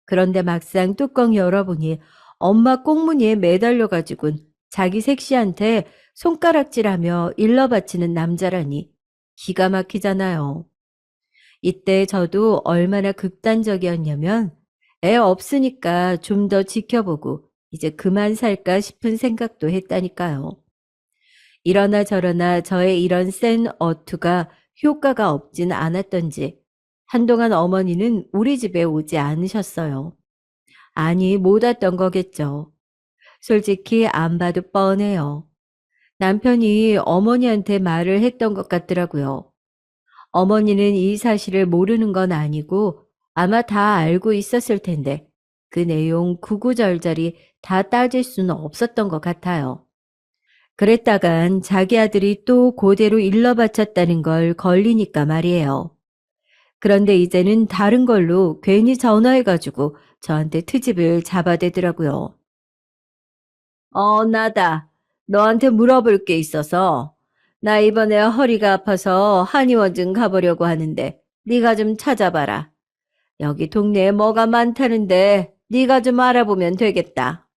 그런데 막상 뚜껑 열어보니 엄마 꽁무니에 매달려가지고는 자기 색시한테 손가락질하며 일러바치는 남자라니 기가 막히잖아요. 이때 저도 얼마나 극단적이었냐면 애 없으니까 좀 더 지켜보고 이제 그만 살까 싶은 생각도 했다니까요. 이러나 저러나 저의 이런 센 어투가 효과가 없진 않았던지 한동안 어머니는 우리 집에 오지 않으셨어요. 아니, 못 왔던 거겠죠. 솔직히 안 봐도 뻔해요. 남편이 어머니한테 말을 했던 것 같더라고요. 어머니는 이 사실을 모르는 건 아니고 아마 다 알고 있었을 텐데 그 내용 구구절절히 다 따질 수는 없었던 것 같아요. 그랬다간 자기 아들이 또 그대로 일러바쳤다는 걸 걸리니까 말이에요. 그런데 이제는 다른 걸로 괜히 전화해가지고 저한테 트집을 잡아대더라고요. 나다. 너한테 물어볼 게 있어서. 나 이번에 허리가 아파서 한의원 좀 가보려고 하는데 네가 좀 찾아봐라. 여기 동네에 뭐가 많다는데 네가 좀 알아보면 되겠다.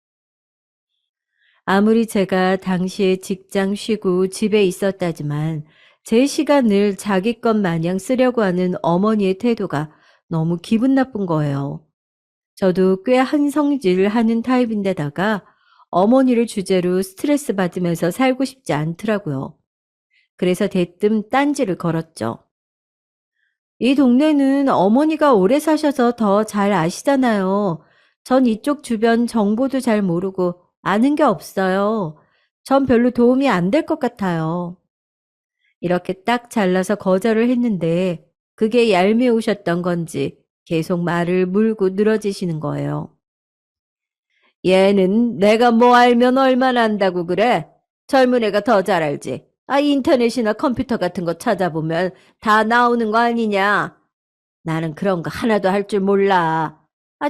아무리 제가 당시에 직장 쉬고 집에 있었다지만 제 시간을 자기 것 마냥 쓰려고 하는 어머니의 태도가 너무 기분 나쁜 거예요. 저도 꽤 한성질 하는 타입인데다가 어머니를 주제로 스트레스 받으면서 살고 싶지 않더라고요. 그래서 대뜸 딴지를 걸었죠. 이 동네는 어머니가 오래 사셔서 더 잘 아시잖아요. 전 이쪽 주변 정보도 잘 모르고 아는 게 없어요. 전 별로 도움이 안 될 것 같아요. 이렇게 딱 잘라서 거절을 했는데 그게 얄미우셨던 건지 계속 말을 물고 늘어지시는 거예요. 얘는 내가 뭐 알면 얼마나 안다고 그래? 젊은 애가 더 잘 알지. 인터넷이나 컴퓨터 같은 거 찾아보면 다 나오는 거 아니냐? 나는 그런 거 하나도 할 줄 몰라.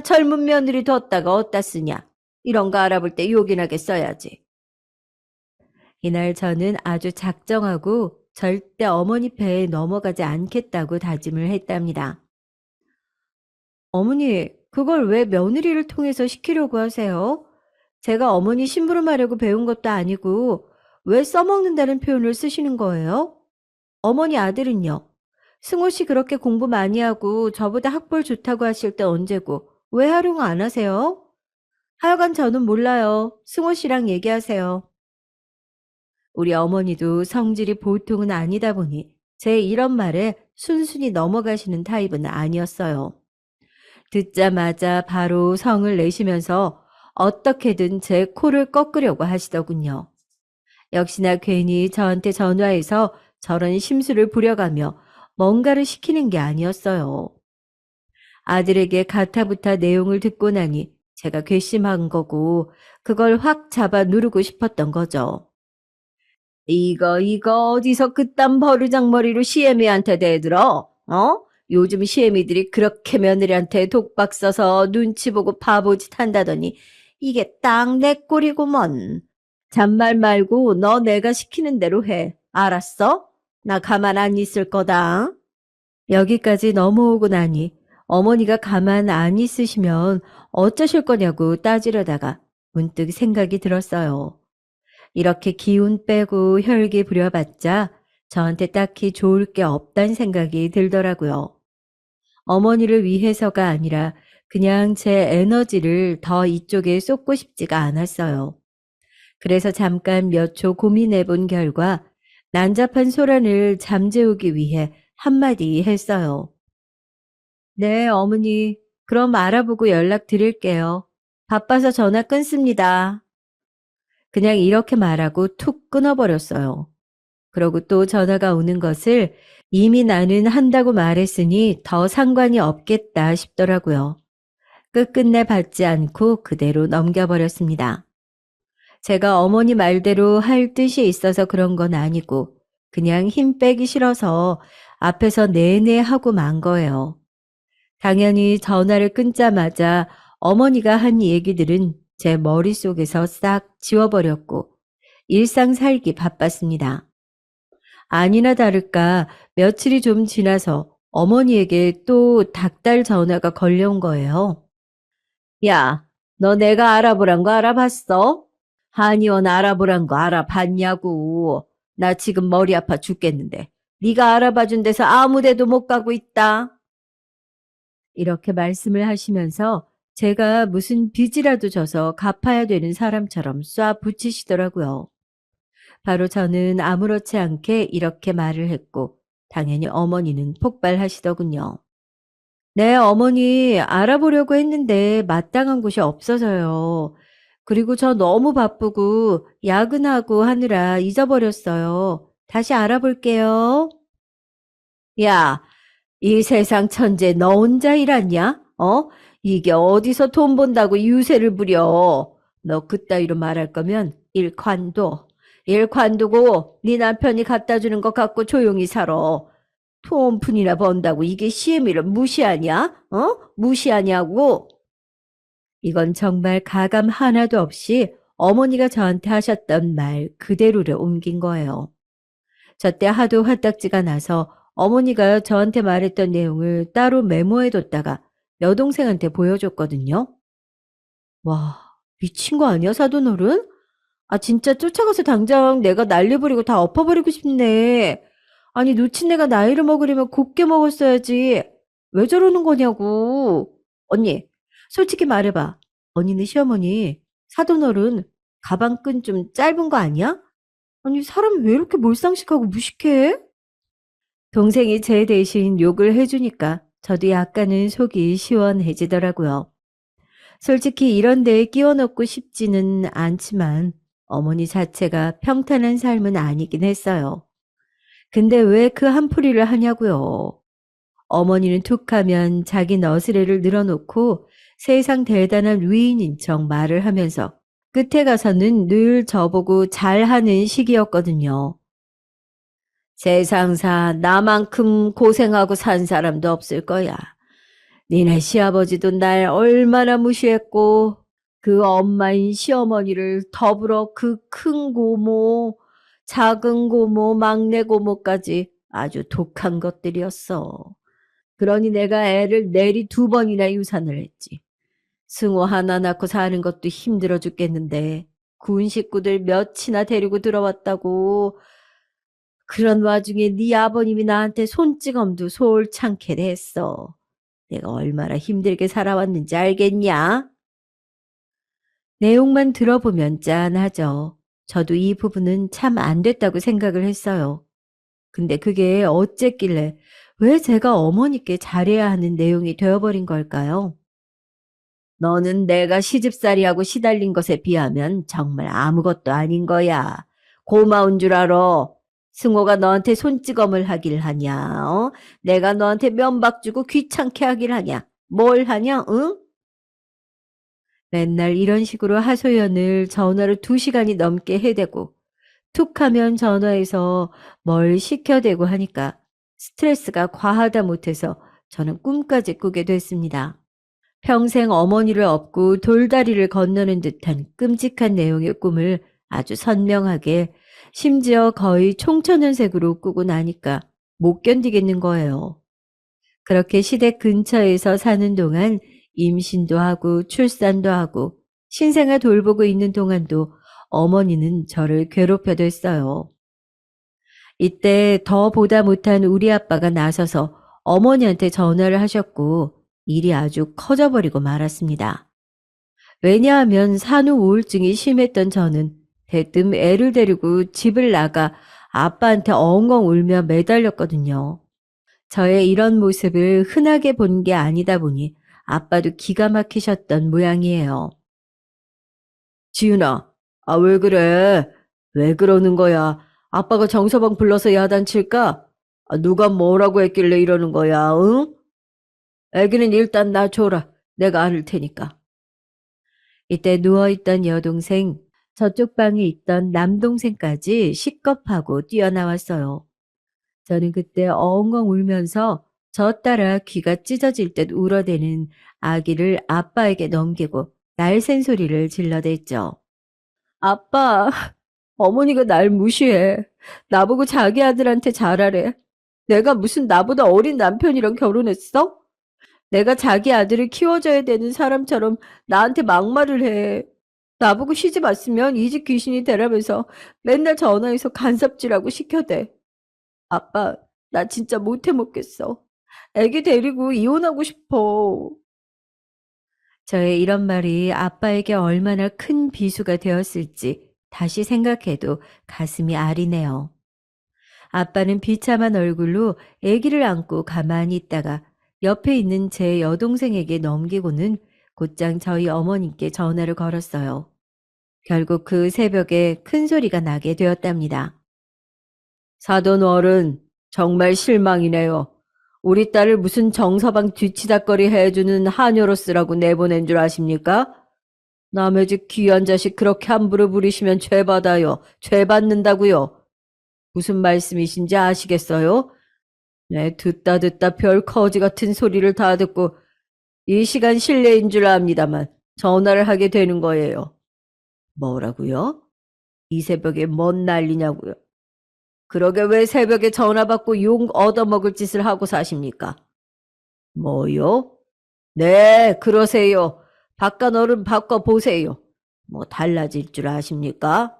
젊은 며느리 뒀다가 어디다 쓰냐? 이런 거 알아볼 때 요긴하게 써야지. 이날 저는 아주 작정하고 절대 어머니 배에 넘어가지 않겠다고 다짐을 했답니다. 어머니, 그걸 왜 며느리를 통해서 시키려고 하세요? 제가 어머니 심부름하려고 배운 것도 아니고 왜 써먹는다는 표현을 쓰시는 거예요? 어머니 아들은요? 승호 씨 그렇게 공부 많이 하고 저보다 학벌 좋다고 하실 때 언제고 왜 활용 안 하세요? 하여간 저는 몰라요. 승호 씨랑 얘기하세요. 우리 어머니도 성질이 보통은 아니다 보니 제 이런 말에 순순히 넘어가시는 타입은 아니었어요. 듣자마자 바로 성을 내시면서 어떻게든 제 코를 꺾으려고 하시더군요. 역시나 괜히 저한테 전화해서 저런 심술을 부려가며 뭔가를 시키는 게 아니었어요. 아들에게 가타부타 내용을 듣고 나니 제가 괘씸한 거고 그걸 확 잡아 누르고 싶었던 거죠. 이거 어디서 그딴 버르장머리로 시애미한테 대들어? 어? 요즘 시애미들이 그렇게 며느리한테 독박 써서 눈치 보고 바보짓 한다더니 이게 딱 내 꼴이구먼. 잔말 말고 너 내가 시키는 대로 해. 알았어? 나 가만 안 있을 거다. 여기까지 넘어오고 나니 어머니가 가만 안 있으시면 어쩌실 거냐고 따지려다가 문득 생각이 들었어요. 이렇게 기운 빼고 혈기 부려봤자 저한테 딱히 좋을 게 없다는 생각이 들더라고요. 어머니를 위해서가 아니라 그냥 제 에너지를 더 이쪽에 쏟고 싶지가 않았어요. 그래서 잠깐 몇 초 고민해 본 결과 난잡한 소란을 잠재우기 위해 한마디 했어요. 네, 어머니. 그럼 알아보고 연락 드릴게요. 바빠서 전화 끊습니다. 그냥 이렇게 말하고 툭 끊어버렸어요. 그러고 또 전화가 오는 것을 이미 나는 한다고 말했으니 더 상관이 없겠다 싶더라고요. 끝끝내 받지 않고 그대로 넘겨버렸습니다. 제가 어머니 말대로 할 뜻이 있어서 그런 건 아니고 그냥 힘 빼기 싫어서 앞에서 내내 하고 만 거예요. 당연히 전화를 끊자마자 어머니가 한 얘기들은 제 머릿속에서 싹 지워버렸고 일상 살기 바빴습니다. 아니나 다를까 며칠이 좀 지나서 어머니에게 또 닭달 전화가 걸려온 거예요. 야, 너 내가 알아보란 거 알아봤어? 한의원 알아보란 거 알아봤냐고. 나 지금 머리 아파 죽겠는데. 네가 알아봐준 데서 아무 데도 못 가고 있다. 이렇게 말씀을 하시면서 제가 무슨 빚이라도 져서 갚아야 되는 사람처럼 쏴 붙이시더라고요. 바로 저는 아무렇지 않게 이렇게 말을 했고 당연히 어머니는 폭발하시더군요. 네, 어머니 알아보려고 했는데 마땅한 곳이 없어서요. 그리고 저 너무 바쁘고 야근하고 하느라 잊어버렸어요. 다시 알아볼게요. 야, 이 세상 천재 너 혼자 일하냐? 어? 이게 어디서 돈 본다고 유세를 부려. 너 그따위로 말할 거면 일관두고 네 남편이 갖다 주는 것 갖고 조용히 살아. 톤푼이나 번다고 이게 CM이를 무시하냐? 어? 무시하냐고? 이건 정말 가감 하나도 없이 어머니가 저한테 하셨던 말 그대로를 옮긴 거예요. 저 때 하도 화딱지가 나서 어머니가 저한테 말했던 내용을 따로 메모해뒀다가 여동생한테 보여줬거든요. 와, 미친 거 아니야, 사돈어른? 아, 진짜 쫓아가서 당장 내가 난리 부리고 다 엎어버리고 싶네. 아니, 놓친 내가 나이를 먹으려면 곱게 먹었어야지. 왜 저러는 거냐고. 언니, 솔직히 말해봐. 언니네 시어머니, 사돈어른 가방끈 좀 짧은 거 아니야? 아니, 사람이 왜 이렇게 몰상식하고 무식해? 동생이 제 대신 욕을 해주니까 저도 약간은 속이 시원해지더라고요. 솔직히 이런 데에 끼워 넣고 싶지는 않지만 어머니 자체가 평탄한 삶은 아니긴 했어요. 근데 왜 그 한풀이를 하냐고요. 어머니는 툭하면 자기 너스레를 늘어놓고 세상 대단한 위인인 척 말을 하면서 끝에 가서는 늘 저보고 잘하는 시기였거든요. 세상사 나만큼 고생하고 산 사람도 없을 거야. 니네 시아버지도 날 얼마나 무시했고 그 엄마인 시어머니를 더불어 그 큰 고모, 작은 고모, 막내 고모까지 아주 독한 것들이었어. 그러니 내가 애를 내리 2번이나 유산을 했지. 승호 하나 낳고 사는 것도 힘들어 죽겠는데 군 식구들 몇이나 데리고 들어왔다고. 그런 와중에 네 아버님이 나한테 손찌검도 솔창게 했어. 내가 얼마나 힘들게 살아왔는지 알겠냐? 내용만 들어보면 짠하죠. 저도 이 부분은 참 안 됐다고 생각을 했어요. 근데 그게 어쨌길래 왜 제가 어머니께 잘해야 하는 내용이 되어버린 걸까요? 너는 내가 시집살이하고 시달린 것에 비하면 정말 아무것도 아닌 거야. 고마운 줄 알아. 승호가 너한테 손찌검을 하길 하냐? 어? 내가 너한테 면박 주고 귀찮게 하길 하냐? 뭘 하냐? 응? 맨날 이런 식으로 하소연을 전화로 2시간이 넘게 해대고 툭 하면 전화해서 뭘 시켜대고 하니까 스트레스가 과하다 못해서 저는 꿈까지 꾸게 됐습니다. 평생 어머니를 업고 돌다리를 건너는 듯한 끔찍한 내용의 꿈을 아주 선명하게, 심지어 거의 총천연색으로 꾸고 나니까 못 견디겠는 거예요. 그렇게 시댁 근처에서 사는 동안 임신도 하고 출산도 하고 신생아 돌보고 있는 동안도 어머니는 저를 괴롭혀댔어요. 이때 더 보다 못한 우리 아빠가 나서서 어머니한테 전화를 하셨고 일이 아주 커져버리고 말았습니다. 왜냐하면 산후 우울증이 심했던 저는 대뜸 애를 데리고 집을 나가 아빠한테 엉엉 울며 매달렸거든요. 저의 이런 모습을 흔하게 본 게 아니다 보니 아빠도 기가 막히셨던 모양이에요. 지은아, 아, 왜 그래? 왜 그러는 거야? 아빠가 정서방 불러서 야단칠까? 아, 누가 뭐라고 했길래 이러는 거야, 응? 애기는 일단 놔줘라. 내가 안을 테니까. 이때 누워있던 여동생, 저쪽 방에 있던 남동생까지 식겁하고 뛰어나왔어요. 저는 그때 엉엉 울면서 저 따라 귀가 찢어질 듯 울어대는 아기를 아빠에게 넘기고 날쌘 소리를 질러댔죠. 아빠, 어머니가 날 무시해. 나보고 자기 아들한테 잘하래. 내가 무슨 나보다 어린 남편이랑 결혼했어? 내가 자기 아들을 키워줘야 되는 사람처럼 나한테 막말을 해. 나보고 시집 왔으면 이 집 귀신이 되라면서 맨날 전화해서 간섭질하고 시켜대. 아빠, 나 진짜 못해 먹겠어. 애기 데리고 이혼하고 싶어. 저의 이런 말이 아빠에게 얼마나 큰 비수가 되었을지 다시 생각해도 가슴이 아리네요. 아빠는 비참한 얼굴로 아기를 안고 가만히 있다가 옆에 있는 제 여동생에게 넘기고는 곧장 저희 어머님께 전화를 걸었어요. 결국 그 새벽에 큰 소리가 나게 되었답니다. 사돈 어른, 정말 실망이네요. 우리 딸을 무슨 정서방 뒤치다거리 해주는 하녀로 쓰라고 내보낸 줄 아십니까? 남의 집 귀한 자식 그렇게 함부로 부리시면 죄 받아요. 죄 받는다고요. 무슨 말씀이신지 아시겠어요? 네, 듣다 별 거지 같은 소리를 다 듣고 이 시간 실례인 줄 압니다만 전화를 하게 되는 거예요. 뭐라고요? 이 새벽에 뭔 난리냐고요? 그러게 왜 새벽에 전화 받고 욕 얻어먹을 짓을 하고 사십니까? 뭐요? 네, 그러세요. 바깥 어른 바꿔보세요. 뭐 달라질 줄 아십니까?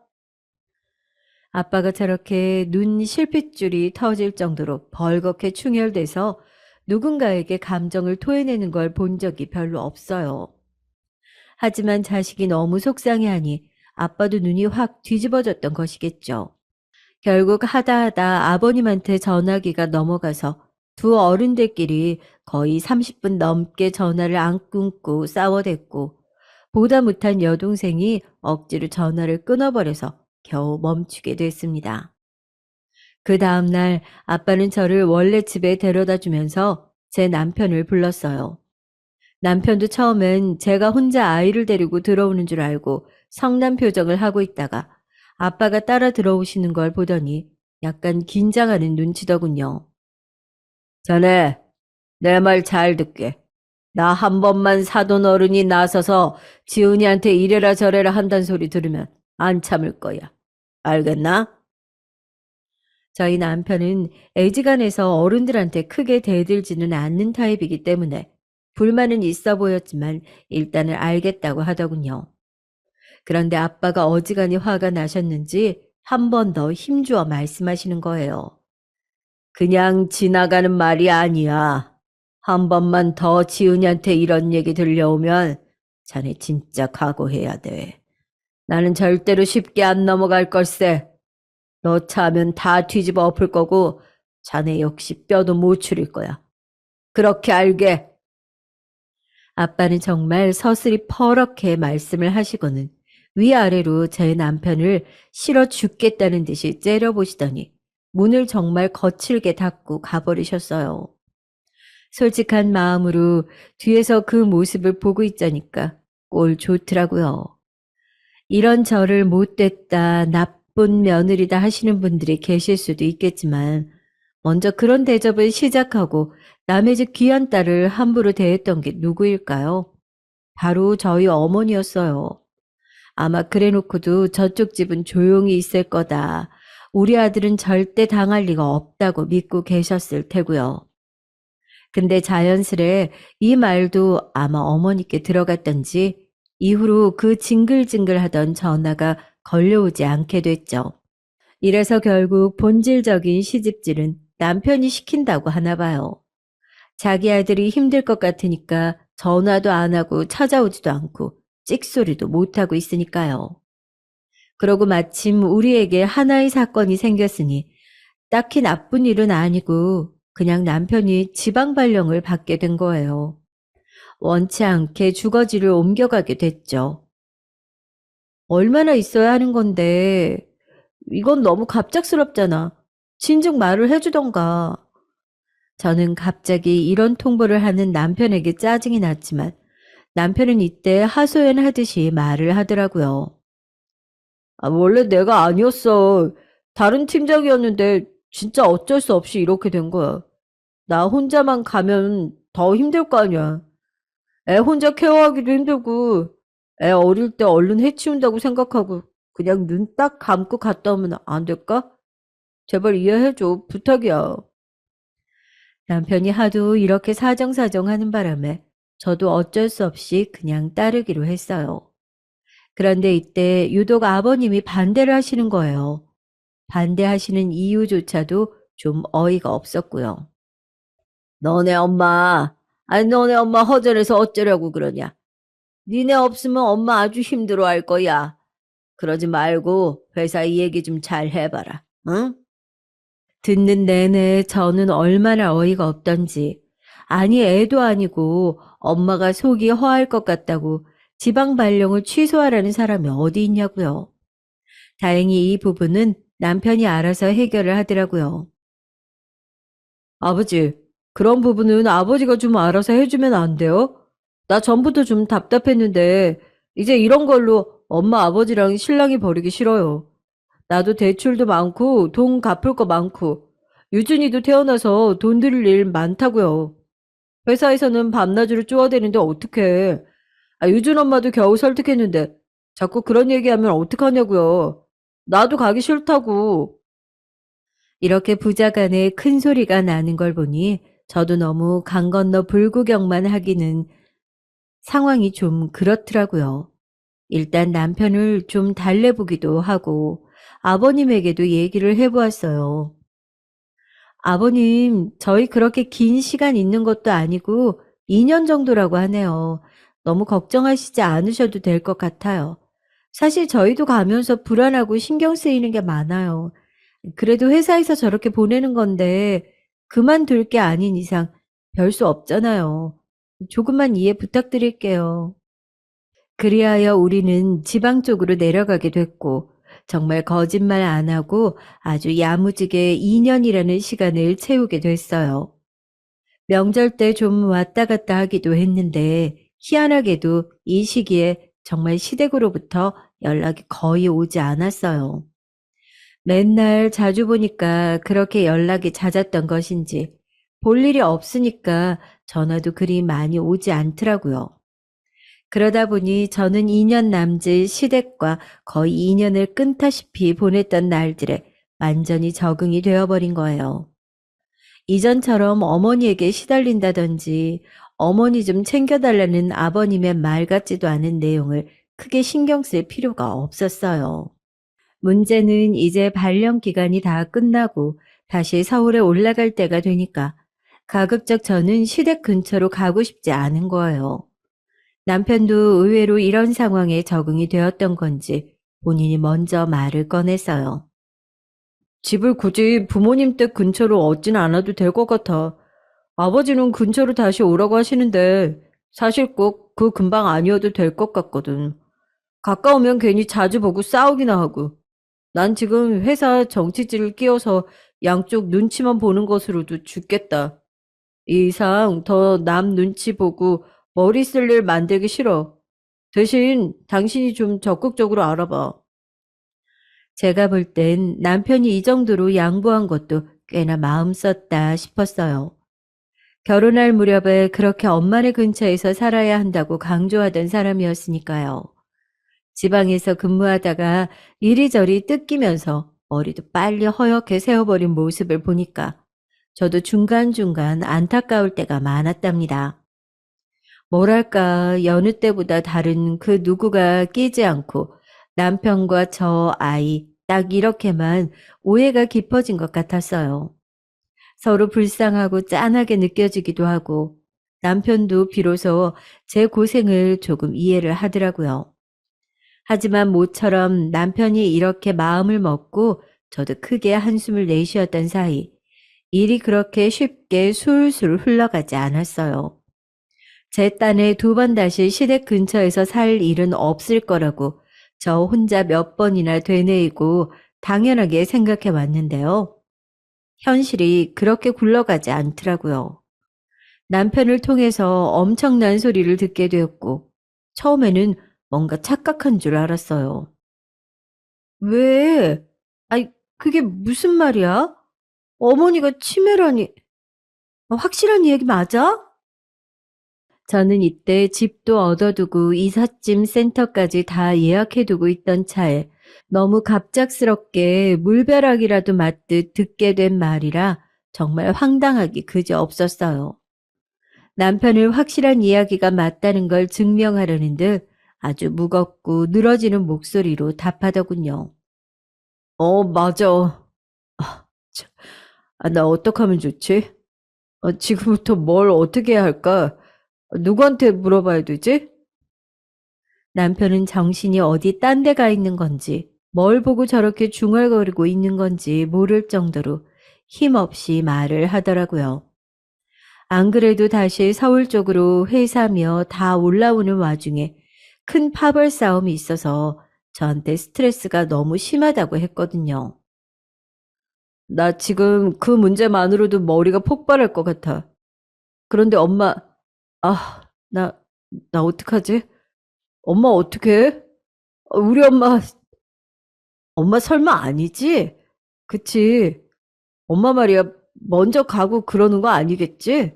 아빠가 저렇게 눈 실핏줄이 터질 정도로 벌겋게 충혈돼서 누군가에게 감정을 토해내는 걸 본 적이 별로 없어요. 하지만 자식이 너무 속상해하니 아빠도 눈이 확 뒤집어졌던 것이겠죠. 결국 하다 아버님한테 전화기가 넘어가서 두 어른들끼리 거의 30분 넘게 전화를 안 끊고 싸워댔고 보다 못한 여동생이 억지로 전화를 끊어버려서 겨우 멈추게 됐습니다. 그 다음날 아빠는 저를 원래 집에 데려다 주면서 제 남편을 불렀어요. 남편도 처음엔 제가 혼자 아이를 데리고 들어오는 줄 알고 성난 표정을 하고 있다가 아빠가 따라 들어오시는 걸 보더니 약간 긴장하는 눈치더군요. 자네, 내 말 잘 듣게. 나 한 번만 사돈 어른이 나서서 지훈이한테 이래라 저래라 한단 소리 들으면 안 참을 거야. 알겠나? 저희 남편은 애지간해서 어른들한테 크게 대들지는 않는 타입이기 때문에 불만은 있어 보였지만 일단은 알겠다고 하더군요. 그런데 아빠가 어지간히 화가 나셨는지 한 번 더 힘주어 말씀하시는 거예요. 그냥 지나가는 말이 아니야. 한 번만 더 지훈이한테 이런 얘기 들려오면 자네 진짜 각오해야 돼. 나는 절대로 쉽게 안 넘어갈 걸세. 너 차면 다 뒤집어 엎을 거고 자네 역시 뼈도 못 추릴 거야. 그렇게 알게. 아빠는 정말 서슬이 퍼렇게 말씀을 하시고는 위아래로 제 남편을 싫어 죽겠다는 듯이 째려보시더니 문을 정말 거칠게 닫고 가버리셨어요. 솔직한 마음으로 뒤에서 그 모습을 보고 있자니까 꼴 좋더라고요. 이런 저를 못됐다, 나쁜 며느리다 하시는 분들이 계실 수도 있겠지만 먼저 그런 대접을 시작하고 남의 집 귀한 딸을 함부로 대했던 게 누구일까요? 바로 저희 어머니였어요. 아마 그래놓고도 저쪽 집은 조용히 있을 거다. 우리 아들은 절대 당할 리가 없다고 믿고 계셨을 테고요. 근데 자연스레 이 말도 아마 어머니께 들어갔던지 이후로 그 징글징글하던 전화가 걸려오지 않게 됐죠. 이래서 결국 본질적인 시집질은 남편이 시킨다고 하나 봐요. 자기 아들이 힘들 것 같으니까 전화도 안 하고 찾아오지도 않고 찍소리도 못하고 있으니까요. 그러고 마침 우리에게 하나의 사건이 생겼으니 딱히 나쁜 일은 아니고 그냥 남편이 지방 발령을 받게 된 거예요. 원치 않게 주거지를 옮겨가게 됐죠. 얼마나 있어야 하는 건데 이건 너무 갑작스럽잖아. 진즉 말을 해주던가. 저는 갑자기 이런 통보를 하는 남편에게 짜증이 났지만 남편은 이때 하소연하듯이 말을 하더라고요. 원래 내가 아니었어. 다른 팀장이었는데 진짜 어쩔 수 없이 이렇게 된 거야. 나 혼자만 가면 더 힘들 거 아니야. 애 혼자 케어하기도 힘들고 애 어릴 때 얼른 해치운다고 생각하고 그냥 눈 딱 감고 갔다 오면 안 될까? 제발 이해해줘. 부탁이야. 남편이 하도 이렇게 사정사정하는 바람에 저도 어쩔 수 없이 그냥 따르기로 했어요. 그런데 이때 유독 아버님이 반대를 하시는 거예요. 반대하시는 이유조차도 좀 어이가 없었고요. 너네 엄마 허전해서 어쩌려고 그러냐. 니네 없으면 엄마 아주 힘들어할 거야. 그러지 말고 회사 이 얘기 좀 잘 해봐라. 응? 듣는 내내 저는 얼마나 어이가 없던지, 아니 애도 아니고 엄마가 속이 허할 것 같다고 지방 발령을 취소하라는 사람이 어디 있냐고요. 다행히 이 부분은 남편이 알아서 해결을 하더라고요. 아버지, 그런 부분은 아버지가 좀 알아서 해주면 안 돼요? 나 전부터 좀 답답했는데 이제 이런 걸로 엄마 아버지랑 신랑이 버리기 싫어요. 나도 대출도 많고 돈 갚을 거 많고 유준이도 태어나서 돈 들일 일 많다고요. 회사에서는 밤낮으로 쪼아대는데 어떡해. 유준 엄마도 겨우 설득했는데 자꾸 그런 얘기하면 어떡하냐고요. 나도 가기 싫다고. 이렇게 부자간에 큰 소리가 나는 걸 보니 저도 너무 강 건너 불구경만 하기는 상황이 좀 그렇더라고요. 일단 남편을 좀 달래보기도 하고 아버님에게도 얘기를 해보았어요. 아버님, 저희 그렇게 긴 시간 있는 것도 아니고 2년 정도라고 하네요. 너무 걱정하시지 않으셔도 될 것 같아요. 사실 저희도 가면서 불안하고 신경 쓰이는 게 많아요. 그래도 회사에서 저렇게 보내는 건데 그만둘 게 아닌 이상 별 수 없잖아요. 조금만 이해 부탁드릴게요. 그리하여 우리는 지방 쪽으로 내려가게 됐고 정말 거짓말 안 하고 아주 야무지게 2년이라는 시간을 채우게 됐어요. 명절 때 좀 왔다 갔다 하기도 했는데 희한하게도 이 시기에 정말 시댁으로부터 연락이 거의 오지 않았어요. 맨날 자주 보니까 그렇게 연락이 잦았던 것인지 볼 일이 없으니까 전화도 그리 많이 오지 않더라고요. 그러다 보니 저는 2년 남짓 시댁과 거의 2년을 끊다시피 보냈던 날들에 완전히 적응이 되어버린 거예요. 이전처럼 어머니에게 시달린다든지 어머니 좀 챙겨달라는 아버님의 말 같지도 않은 내용을 크게 신경 쓸 필요가 없었어요. 문제는 이제 발령 기간이 다 끝나고 다시 서울에 올라갈 때가 되니까 가급적 저는 시댁 근처로 가고 싶지 않은 거예요. 남편도 의외로 이런 상황에 적응이 되었던 건지 본인이 먼저 말을 꺼냈어요. 집을 굳이 부모님 댁 근처로 얻진 않아도 될 것 같아. 아버지는 근처로 다시 오라고 하시는데 사실 꼭 그 근방 아니어도 될 것 같거든. 가까우면 괜히 자주 보고 싸우기나 하고. 난 지금 회사 정치질을 끼워서 양쪽 눈치만 보는 것으로도 죽겠다. 이 이상 더 남 눈치 보고 머리 쓸 일 만들기 싫어. 대신 당신이 좀 적극적으로 알아봐. 제가 볼 땐 남편이 이 정도로 양보한 것도 꽤나 마음 썼다 싶었어요. 결혼할 무렵에 그렇게 엄마네 근처에서 살아야 한다고 강조하던 사람이었으니까요. 지방에서 근무하다가 이리저리 뜯기면서 머리도 빨리 허옇게 세워버린 모습을 보니까 저도 중간중간 안타까울 때가 많았답니다. 뭐랄까, 여느 때보다 다른 그 누구가 끼지 않고 남편과 저 아이 딱 이렇게만 오해가 깊어진 것 같았어요. 서로 불쌍하고 짠하게 느껴지기도 하고 남편도 비로소 제 고생을 조금 이해를 하더라고요. 하지만 모처럼 남편이 이렇게 마음을 먹고 저도 크게 한숨을 내쉬었던 사이 일이 그렇게 쉽게 술술 흘러가지 않았어요. 제 딴에 2번 다시 시댁 근처에서 살 일은 없을 거라고 저 혼자 몇 번이나 되뇌이고 당연하게 생각해 왔는데요. 현실이 그렇게 굴러가지 않더라고요. 남편을 통해서 엄청난 소리를 듣게 되었고 처음에는 뭔가 착각한 줄 알았어요. 왜? 아이, 그게 무슨 말이야? 어머니가 치매라니. 확실한 얘기 맞아? 저는 이때 집도 얻어두고 이삿짐 센터까지 다 예약해두고 있던 차에 너무 갑작스럽게 물벼락이라도 맞듯 듣게 된 말이라 정말 황당하기 그지없었어요. 남편을 확실한 이야기가 맞다는 걸 증명하려는 듯 아주 무겁고 늘어지는 목소리로 답하더군요. 맞아. 아, 참. 나 어떡하면 좋지? 지금부터 뭘 어떻게 해야 할까? 누구한테 물어봐야 되지? 남편은 정신이 어디 딴데 가 있는 건지, 뭘 보고 저렇게 중얼거리고 있는 건지 모를 정도로 힘없이 말을 하더라고요. 안 그래도 다시 서울 쪽으로 회사며 다 올라오는 와중에 큰 파벌 싸움이 있어서 저한테 스트레스가 너무 심하다고 했거든요. 나 지금 그 문제만으로도 머리가 폭발할 것 같아. 그런데 엄마, 아, 나, 나 어떡하지? 엄마 어떡해? 우리 엄마 설마 아니지? 그치? 엄마 말이야, 먼저 가고 그러는 거 아니겠지?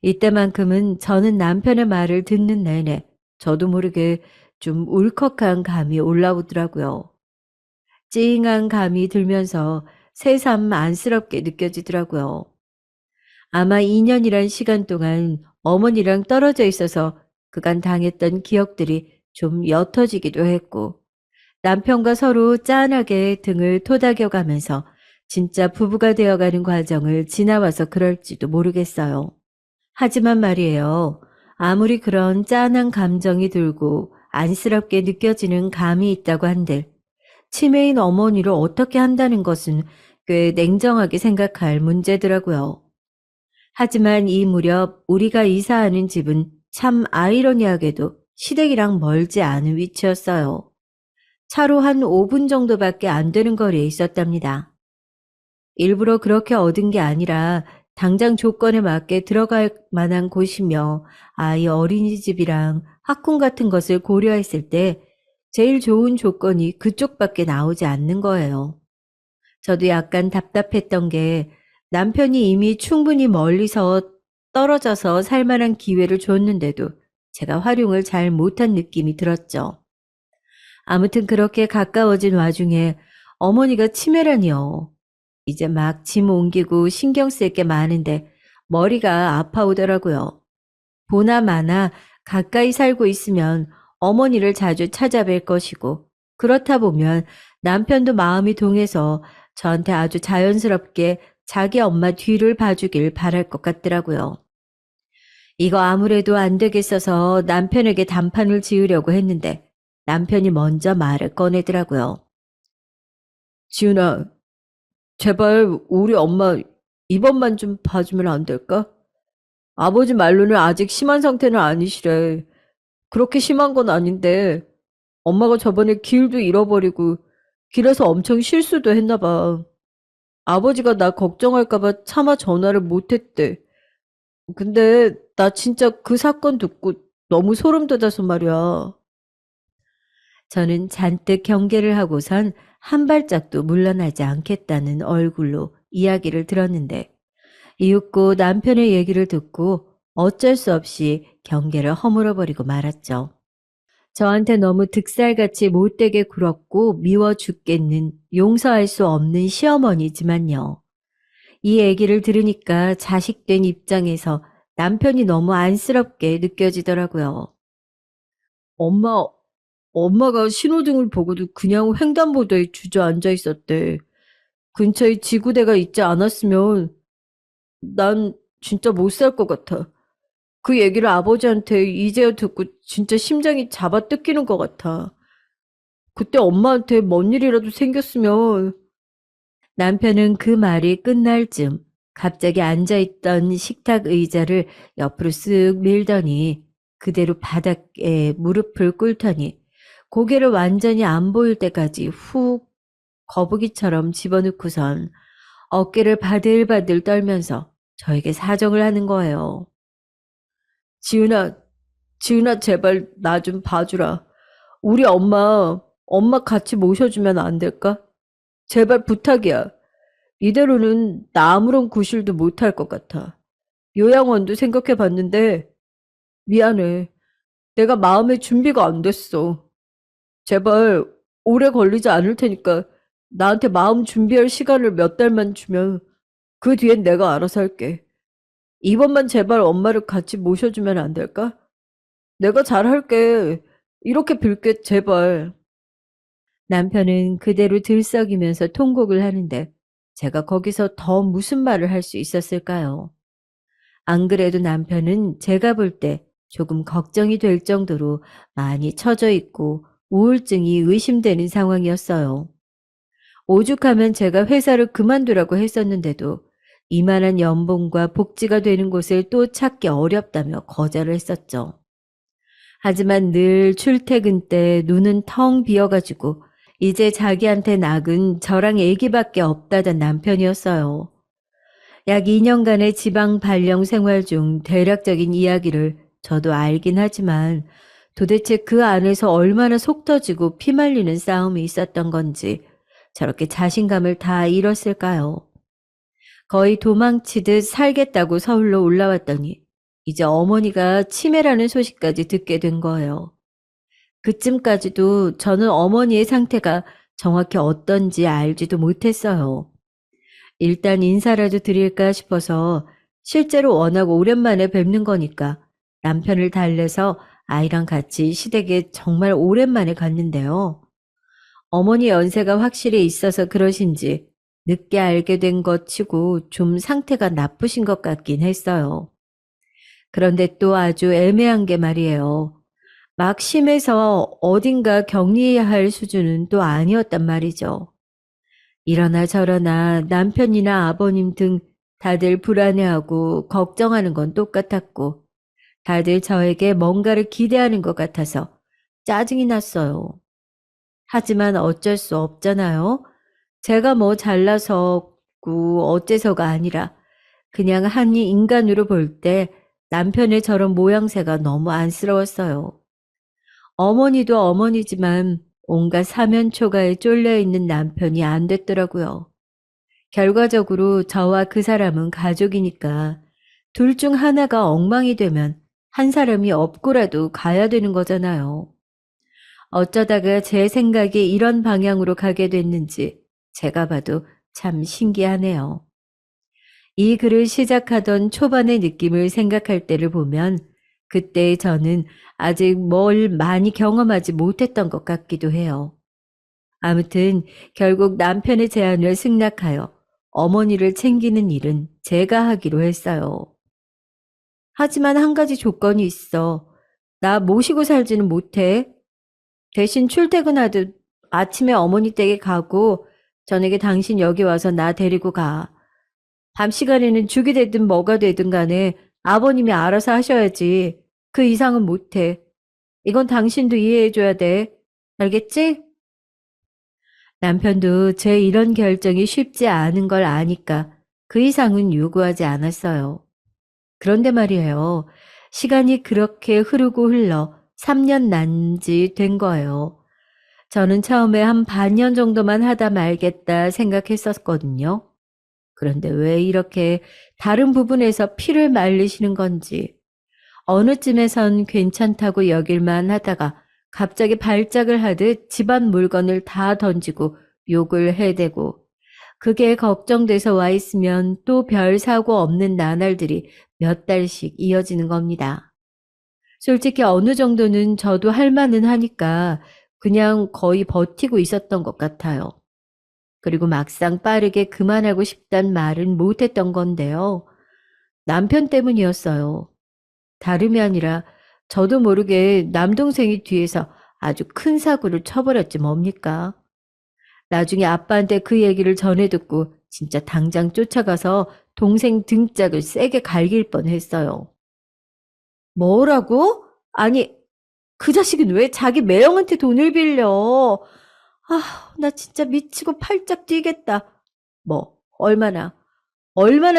이때만큼은 저는 남편의 말을 듣는 내내 저도 모르게 좀 울컥한 감이 올라오더라고요. 찡한 감이 들면서 새삼 안쓰럽게 느껴지더라고요. 아마 2년이란 시간 동안 어머니랑 떨어져 있어서 그간 당했던 기억들이 좀 옅어지기도 했고 남편과 서로 짠하게 등을 토닥여가면서 진짜 부부가 되어가는 과정을 지나와서 그럴지도 모르겠어요. 하지만 말이에요. 아무리 그런 짠한 감정이 들고 안쓰럽게 느껴지는 감이 있다고 한들 치매인 어머니를 어떻게 한다는 것은 꽤 냉정하게 생각할 문제더라고요. 하지만 이 무렵 우리가 이사하는 집은 참 아이러니하게도 시댁이랑 멀지 않은 위치였어요. 차로 한 5분 정도밖에 안 되는 거리에 있었답니다. 일부러 그렇게 얻은 게 아니라 당장 조건에 맞게 들어갈 만한 곳이며 아이 어린이집이랑 학군 같은 것을 고려했을 때 제일 좋은 조건이 그쪽밖에 나오지 않는 거예요. 저도 약간 답답했던 게 남편이 이미 충분히 멀리서 떨어져서 살 만한 기회를 줬는데도 제가 활용을 잘 못한 느낌이 들었죠. 아무튼 그렇게 가까워진 와중에 어머니가 치매라니요. 이제 막 짐 옮기고 신경 쓸 게 많은데 머리가 아파오더라고요. 보나 마나 가까이 살고 있으면 어머니를 자주 찾아뵐 것이고, 그렇다 보면 남편도 마음이 동해서 저한테 아주 자연스럽게 자기 엄마 뒤를 봐주길 바랄 것 같더라고요. 이거 아무래도 안 되겠어서 남편에게 단판을 지으려고 했는데 남편이 먼저 말을 꺼내더라고요. 지훈아, 제발 우리 엄마 이번만 좀 봐주면 안 될까? 아버지 말로는 아직 심한 상태는 아니시래. 그렇게 심한 건 아닌데 엄마가 저번에 길도 잃어버리고 길에서 엄청 실수도 했나 봐. 아버지가 나 걱정할까 봐 차마 전화를 못 했대. 근데 나 진짜 그 사건 듣고 너무 소름 돋아서 말이야. 저는 잔뜩 경계를 하고선 한 발짝도 물러나지 않겠다는 얼굴로 이야기를 들었는데, 이윽고 남편의 얘기를 듣고 어쩔 수 없이 경계를 허물어버리고 말았죠. 저한테 너무 득살같이 못되게 굴었고 미워 죽겠는 용서할 수 없는 시어머니지만요. 이 얘기를 들으니까 자식된 입장에서 남편이 너무 안쓰럽게 느껴지더라고요. 엄마, 엄마가 신호등을 보고도 그냥 횡단보도에 주저앉아 있었대. 근처에 지구대가 있지 않았으면 난 진짜 못 살 것 같아. 그 얘기를 아버지한테 이제야 듣고 진짜 심장이 잡아 뜯기는 것 같아. 그때 엄마한테 뭔 일이라도 생겼으면. 남편은 그 말이 끝날 즈음 갑자기 앉아있던 식탁 의자를 옆으로 쓱 밀더니 그대로 바닥에 무릎을 꿇더니 고개를 완전히 안 보일 때까지 훅 거북이처럼 집어넣고선 어깨를 바들바들 떨면서 저에게 사정을 하는 거예요. 지은아, 지은아 제발 나 좀 봐주라. 우리 엄마 같이 모셔주면 안 될까? 제발 부탁이야. 이대로는 나 아무런 구실도 못할 것 같아. 요양원도 생각해 봤는데 미안해. 내가 마음의 준비가 안 됐어. 제발 오래 걸리지 않을 테니까 나한테 마음 준비할 시간을 몇 달만 주면 그 뒤엔 내가 알아서 할게. 이번만 제발 엄마를 같이 모셔주면 안 될까? 내가 잘할게. 이렇게 빌게 제발. 남편은 그대로 들썩이면서 통곡을 하는데 제가 거기서 더 무슨 말을 할 수 있었을까요? 안 그래도 남편은 제가 볼 때 조금 걱정이 될 정도로 많이 처져 있고 우울증이 의심되는 상황이었어요. 오죽하면 제가 회사를 그만두라고 했었는데도 이만한 연봉과 복지가 되는 곳을 또 찾기 어렵다며 거절을 했었죠. 하지만 늘 출퇴근 때 눈은 텅 비어가지고 이제 자기한테 낙은 저랑 애기밖에 없다던 남편이었어요. 약 2년간의 지방 발령 생활 중 대략적인 이야기를 저도 알긴 하지만 도대체 그 안에서 얼마나 속 터지고 피말리는 싸움이 있었던 건지 저렇게 자신감을 다 잃었을까요? 거의 도망치듯 살겠다고 서울로 올라왔더니 이제 어머니가 치매라는 소식까지 듣게 된 거예요. 그쯤까지도 저는 어머니의 상태가 정확히 어떤지 알지도 못했어요. 일단 인사라도 드릴까 싶어서 실제로 워낙 오랜만에 뵙는 거니까 남편을 달래서 아이랑 같이 시댁에 정말 오랜만에 갔는데요. 어머니 연세가 확실히 있어서 그러신지 늦게 알게 된 것 치고 좀 상태가 나쁘신 것 같긴 했어요. 그런데 또 아주 애매한 게 말이에요. 막 심해서 어딘가 격리해야 할 수준은 또 아니었단 말이죠. 이러나 저러나 남편이나 아버님 등 다들 불안해하고 걱정하는 건 똑같았고 다들 저에게 뭔가를 기대하는 것 같아서 짜증이 났어요. 하지만 어쩔 수 없잖아요. 제가 뭐 잘나서고 어째서가 아니라 그냥 한 인간으로 볼 때 남편의 저런 모양새가 너무 안쓰러웠어요. 어머니도 어머니지만 온갖 사면초가에 쫄려있는 남편이 안 됐더라고요. 결과적으로 저와 그 사람은 가족이니까 둘 중 하나가 엉망이 되면 한 사람이 업고라도 가야 되는 거잖아요. 어쩌다가 제 생각이 이런 방향으로 가게 됐는지 제가 봐도 참 신기하네요. 이 글을 시작하던 초반의 느낌을 생각할 때를 보면 그때 저는 아직 뭘 많이 경험하지 못했던 것 같기도 해요. 아무튼 결국 남편의 제안을 승낙하여 어머니를 챙기는 일은 제가 하기로 했어요. 하지만 한 가지 조건이 있어. 나 모시고 살지는 못해. 대신 출퇴근하듯 아침에 어머니 댁에 가고 저녁에 당신 여기 와서 나 데리고 가. 밤 시간에는 죽이 되든 뭐가 되든 간에 아버님이 알아서 하셔야지. 그 이상은 못해. 이건 당신도 이해해줘야 돼. 알겠지? 남편도 제 이런 결정이 쉽지 않은 걸 아니까 그 이상은 요구하지 않았어요. 그런데 말이에요. 시간이 그렇게 흐르고 흘러 3년 난지 된 거예요. 저는 처음에 한 반년 정도만 하다 말겠다 생각했었거든요. 그런데 왜 이렇게 다른 부분에서 피를 말리시는 건지, 어느 쯤에선 괜찮다고 여길만 하다가 갑자기 발작을 하듯 집안 물건을 다 던지고 욕을 해대고, 그게 걱정돼서 와 있으면 또 별 사고 없는 나날들이 몇 달씩 이어지는 겁니다. 솔직히 어느 정도는 저도 할 만은 하니까 그냥 거의 버티고 있었던 것 같아요. 그리고 막상 빠르게 그만하고 싶단 말은 못했던 건데요. 남편 때문이었어요. 다름이 아니라 저도 모르게 남동생이 뒤에서 아주 큰 사고를 쳐버렸지 뭡니까? 나중에 아빠한테 그 얘기를 전해 듣고 진짜 당장 쫓아가서 동생 등짝을 세게 갈길 뻔했어요. 뭐라고? 아니, 그 자식은 왜 자기 매형한테 돈을 빌려? 아, 나 진짜 미치고 팔짝 뛰겠다. 뭐, 얼마나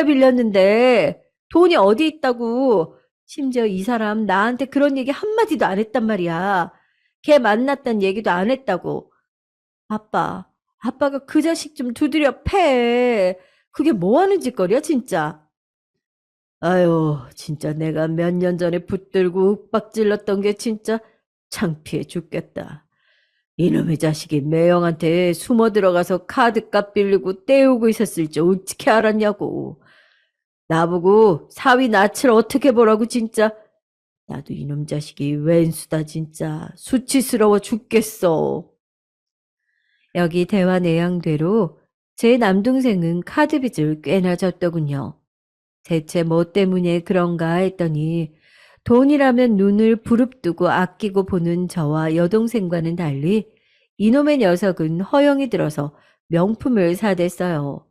빌렸는데? 돈이 어디 있다고? 심지어 이 사람 나한테 그런 얘기 한마디도 안 했단 말이야. 걔 만났단 얘기도 안 했다고. 아빠가 그 자식 좀 두드려 패. 그게 뭐 하는 짓거리야, 진짜. 아유, 진짜 내가 몇 년 전에 붙들고 윽박질렀던 게 진짜 창피해 죽겠다. 이놈의 자식이 매형한테 숨어 들어가서 카드값 빌리고 떼우고 있었을 줄 어떻게 알았냐고. 나보고 사위 낯을 어떻게 보라고 진짜. 나도 이놈 자식이 웬수다 진짜. 수치스러워 죽겠어. 여기 대화 내용대로 제 남동생은 카드 빚을 꽤나 졌더군요. 대체 뭐 때문에 그런가 했더니 돈이라면 눈을 부릅뜨고 아끼고 보는 저와 여동생과는 달리 이놈의 녀석은 허영이 들어서 명품을 사댔어요.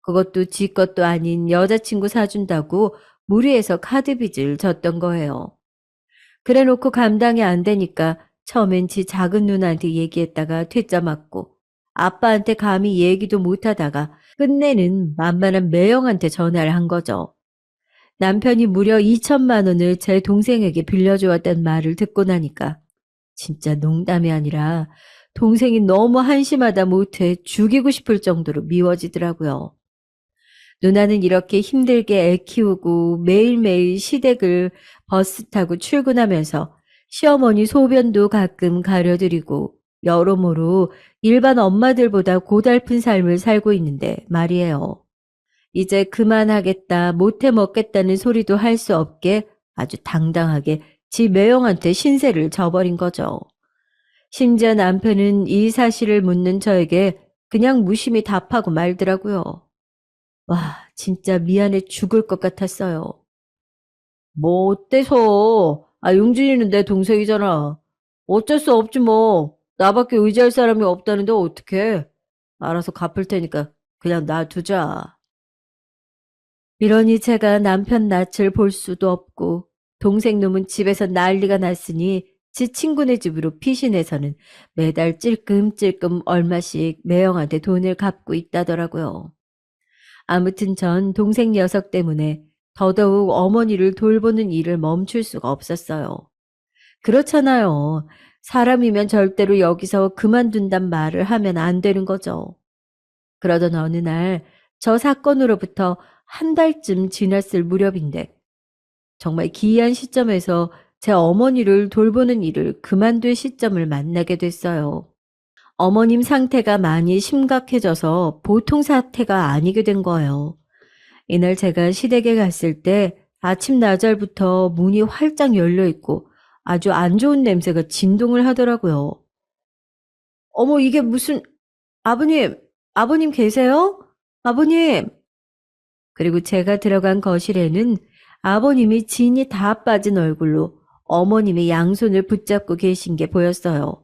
그것도 지 것도 아닌 여자친구 사준다고 무리해서 카드 빚을 졌던 거예요. 그래 놓고 감당이 안 되니까 처음엔 지 작은 누나한테 얘기했다가 퇴짜 맞고 아빠한테 감히 얘기도 못하다가 끝내는 만만한 매형한테 전화를 한 거죠. 남편이 무려 2천만 원을 제 동생에게 빌려주었다는 말을 듣고 나니까 진짜 농담이 아니라 동생이 너무 한심하다 못해 죽이고 싶을 정도로 미워지더라고요. 누나는 이렇게 힘들게 애 키우고 매일매일 시댁을 버스 타고 출근하면서 시어머니 소변도 가끔 가려드리고 여러모로 일반 엄마들보다 고달픈 삶을 살고 있는데 말이에요. 이제 그만하겠다, 못해 먹겠다는 소리도 할 수 없게 아주 당당하게 지 매형한테 신세를 져버린 거죠. 심지어 남편은 이 사실을 묻는 저에게 그냥 무심히 답하고 말더라고요. 와, 진짜 미안해 죽을 것 같았어요. 뭐 어때서? 아, 용준이는 내 동생이잖아. 어쩔 수 없지 뭐. 나밖에 의지할 사람이 없다는데 어떡해. 알아서 갚을 테니까 그냥 놔두자. 이러니 제가 남편 낯을 볼 수도 없고 동생 놈은 집에서 난리가 났으니 지 친구네 집으로 피신해서는 매달 찔끔찔끔 얼마씩 매형한테 돈을 갚고 있다더라고요. 아무튼 전 동생 녀석 때문에 더더욱 어머니를 돌보는 일을 멈출 수가 없었어요. 그렇잖아요. 사람이면 절대로 여기서 그만둔단 말을 하면 안 되는 거죠. 그러던 어느 날 저 사건으로부터 한 달쯤 지났을 무렵인데 정말 기이한 시점에서 제 어머니를 돌보는 일을 그만둘 시점을 만나게 됐어요. 어머님 상태가 많이 심각해져서 보통 사태가 아니게 된 거예요. 이날 제가 시댁에 갔을 때 아침 나절부터 문이 활짝 열려 있고 아주 안 좋은 냄새가 진동을 하더라고요. 어머, 이게 무슨, 아버님, 아버님 계세요? 아버님! 그리고 제가 들어간 거실에는 아버님이 진이 다 빠진 얼굴로 어머님의 양손을 붙잡고 계신 게 보였어요.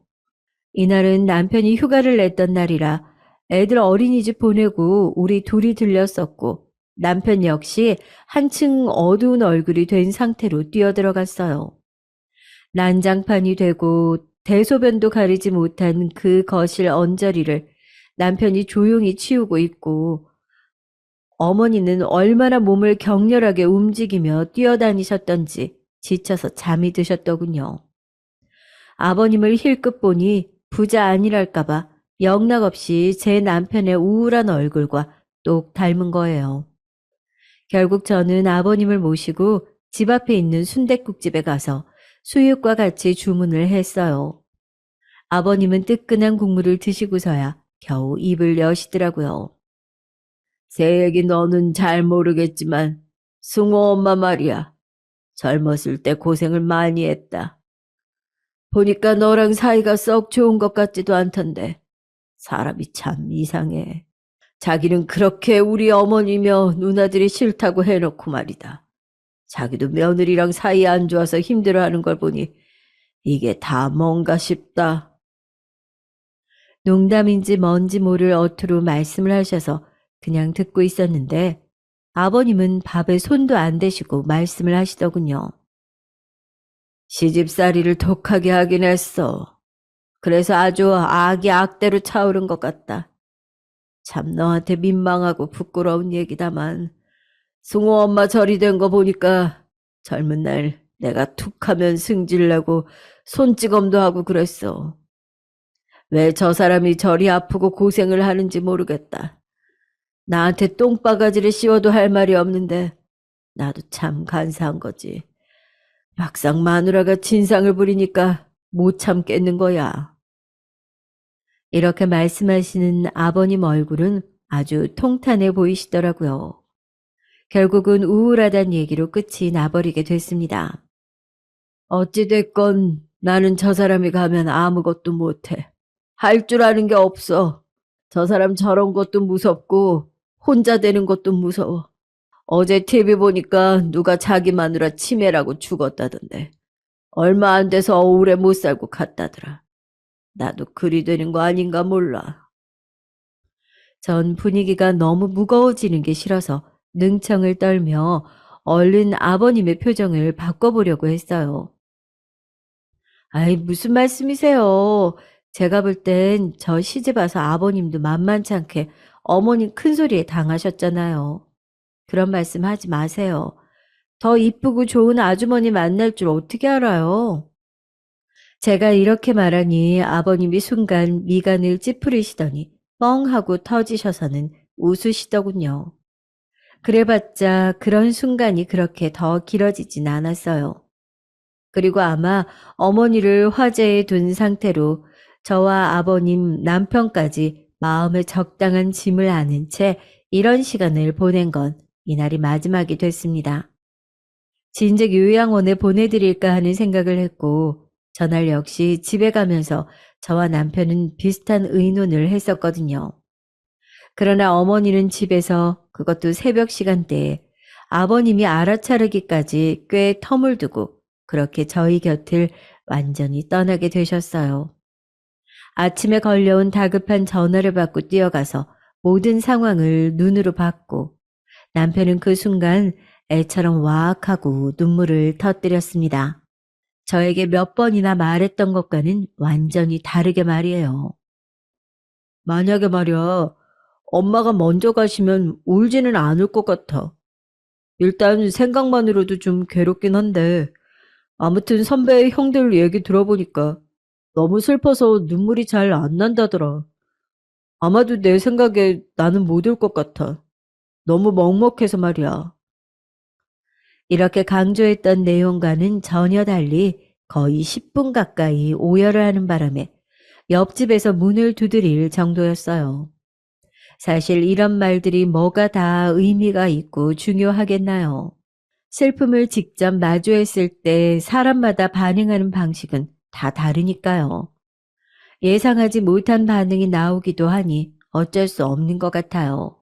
이날은 남편이 휴가를 냈던 날이라 애들 어린이집 보내고 우리 둘이 들렸었고 남편 역시 한층 어두운 얼굴이 된 상태로 뛰어들어갔어요. 난장판이 되고 대소변도 가리지 못한 그 거실 언저리를 남편이 조용히 치우고 있고 어머니는 얼마나 몸을 격렬하게 움직이며 뛰어다니셨던지 지쳐서 잠이 드셨더군요. 아버님을 힐끗 보니 부자 아니랄까봐 영락없이 제 남편의 우울한 얼굴과 똑 닮은 거예요. 결국 저는 아버님을 모시고 집 앞에 있는 순댓국집에 가서 수육과 같이 주문을 했어요. 아버님은 뜨끈한 국물을 드시고서야 겨우 입을 여시더라고요. 새애기 너는 잘 모르겠지만 승호 엄마 말이야. 젊었을 때 고생을 많이 했다. 보니까 너랑 사이가 썩 좋은 것 같지도 않던데 사람이 참 이상해. 자기는 그렇게 우리 어머니며 누나들이 싫다고 해놓고 말이다. 자기도 며느리랑 사이 안 좋아서 힘들어하는 걸 보니 이게 다 뭔가 싶다. 농담인지 뭔지 모를 어투로 말씀을 하셔서 그냥 듣고 있었는데 아버님은 밥에 손도 안 대시고 말씀을 하시더군요. 시집살이를 독하게 하긴 했어. 그래서 아주 악이 악대로 차오른 것 같다. 참 너한테 민망하고 부끄러운 얘기다만 승호 엄마 절이 된 거 보니까 젊은 날 내가 툭하면 승질나고 손찌검도 하고 그랬어. 왜 저 사람이 저리 아프고 고생을 하는지 모르겠다. 나한테 똥바가지를 씌워도 할 말이 없는데 나도 참 간사한 거지. 막상 마누라가 진상을 부리니까 못 참겠는 거야. 이렇게 말씀하시는 아버님 얼굴은 아주 통탄해 보이시더라고요. 결국은 우울하단 얘기로 끝이 나버리게 됐습니다. 어찌됐건 나는 저 사람이 가면 아무것도 못해. 할 줄 아는 게 없어. 저 사람 저런 것도 무섭고 혼자 되는 것도 무서워. 어제 TV 보니까 누가 자기 마누라 치매라고 죽었다던데. 얼마 안 돼서 오래 못 살고 갔다더라. 나도 그리 되는 거 아닌가 몰라. 전 분위기가 너무 무거워지는 게 싫어서 능청을 떨며 얼른 아버님의 표정을 바꿔보려고 했어요. 아이, 무슨 말씀이세요? 제가 볼 땐 저 시집 와서 아버님도 만만치 않게 어머님 큰소리에 당하셨잖아요. 그런 말씀 하지 마세요. 더 이쁘고 좋은 아주머니 만날 줄 어떻게 알아요? 제가 이렇게 말하니 아버님이 순간 미간을 찌푸리시더니 뻥 하고 터지셔서는 웃으시더군요. 그래봤자 그런 순간이 그렇게 더 길어지진 않았어요. 그리고 아마 어머니를 화제에 둔 상태로 저와 아버님, 남편까지 마음에 적당한 짐을 아는 채 이런 시간을 보낸 건 이날이 마지막이 됐습니다. 진즉 요양원에 보내드릴까 하는 생각을 했고 전날 역시 집에 가면서 저와 남편은 비슷한 의논을 했었거든요. 그러나 어머니는 집에서 그것도 새벽 시간대에 아버님이 알아차리기까지 꽤 텀을 두고 그렇게 저희 곁을 완전히 떠나게 되셨어요. 아침에 걸려온 다급한 전화를 받고 뛰어가서 모든 상황을 눈으로 봤고 남편은 그 순간 애처럼 와악하고 눈물을 터뜨렸습니다. 저에게 몇 번이나 말했던 것과는 완전히 다르게 말이에요. 만약에 말이야, 엄마가 먼저 가시면 울지는 않을 것 같아. 일단 생각만으로도 좀 괴롭긴 한데 아무튼 선배의 형들 얘기 들어보니까 너무 슬퍼서 눈물이 잘 안 난다더라. 아마도 내 생각에 나는 못 올 것 같아. 너무 먹먹해서 말이야. 이렇게 강조했던 내용과는 전혀 달리 거의 10분 가까이 오열을 하는 바람에 옆집에서 문을 두드릴 정도였어요. 사실 이런 말들이 뭐가 다 의미가 있고 중요하겠나요? 슬픔을 직접 마주했을 때 사람마다 반응하는 방식은 다 다르니까요. 예상하지 못한 반응이 나오기도 하니 어쩔 수 없는 것 같아요.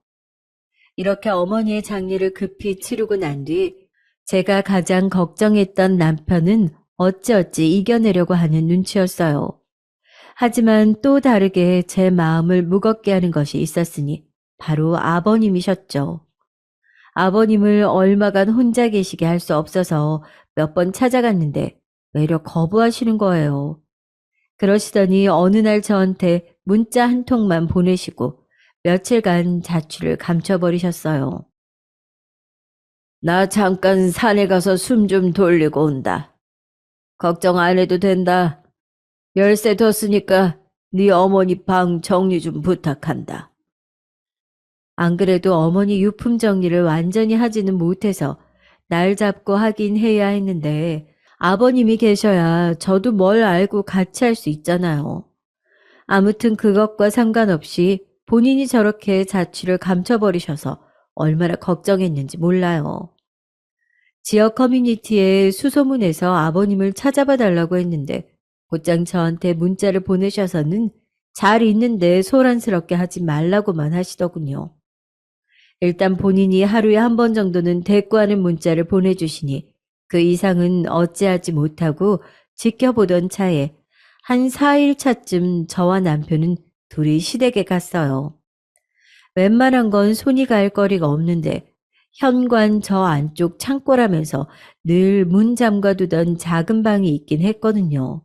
이렇게 어머니의 장례를 급히 치르고 난 뒤 제가 가장 걱정했던 남편은 어찌어찌 이겨내려고 하는 눈치였어요. 하지만 또 다르게 제 마음을 무겁게 하는 것이 있었으니 바로 아버님이셨죠. 아버님을 얼마간 혼자 계시게 할 수 없어서 몇 번 찾아갔는데 외려 거부하시는 거예요. 그러시더니 어느 날 저한테 문자 한 통만 보내시고 며칠간 자취를 감춰버리셨어요. 나 잠깐 산에 가서 숨 좀 돌리고 온다. 걱정 안 해도 된다. 열쇠 뒀으니까 네 어머니 방 정리 좀 부탁한다. 안 그래도 어머니 유품 정리를 완전히 하지는 못해서 날 잡고 하긴 해야 했는데 아버님이 계셔야 저도 뭘 알고 같이 할 수 있잖아요. 아무튼 그것과 상관없이 본인이 저렇게 자취를 감춰버리셔서 얼마나 걱정했는지 몰라요. 지역 커뮤니티에 수소문해서 아버님을 찾아봐 달라고 했는데 곧장 저한테 문자를 보내셔서는 잘 있는데 소란스럽게 하지 말라고만 하시더군요. 일단 본인이 하루에 한 번 정도는 대꾸하는 문자를 보내주시니 그 이상은 어찌하지 못하고 지켜보던 차에 한 4일 차쯤 저와 남편은 둘이 시댁에 갔어요. 웬만한 건 손이 갈 거리가 없는데 현관 저 안쪽 창고라면서 늘 문 잠가두던 작은 방이 있긴 했거든요.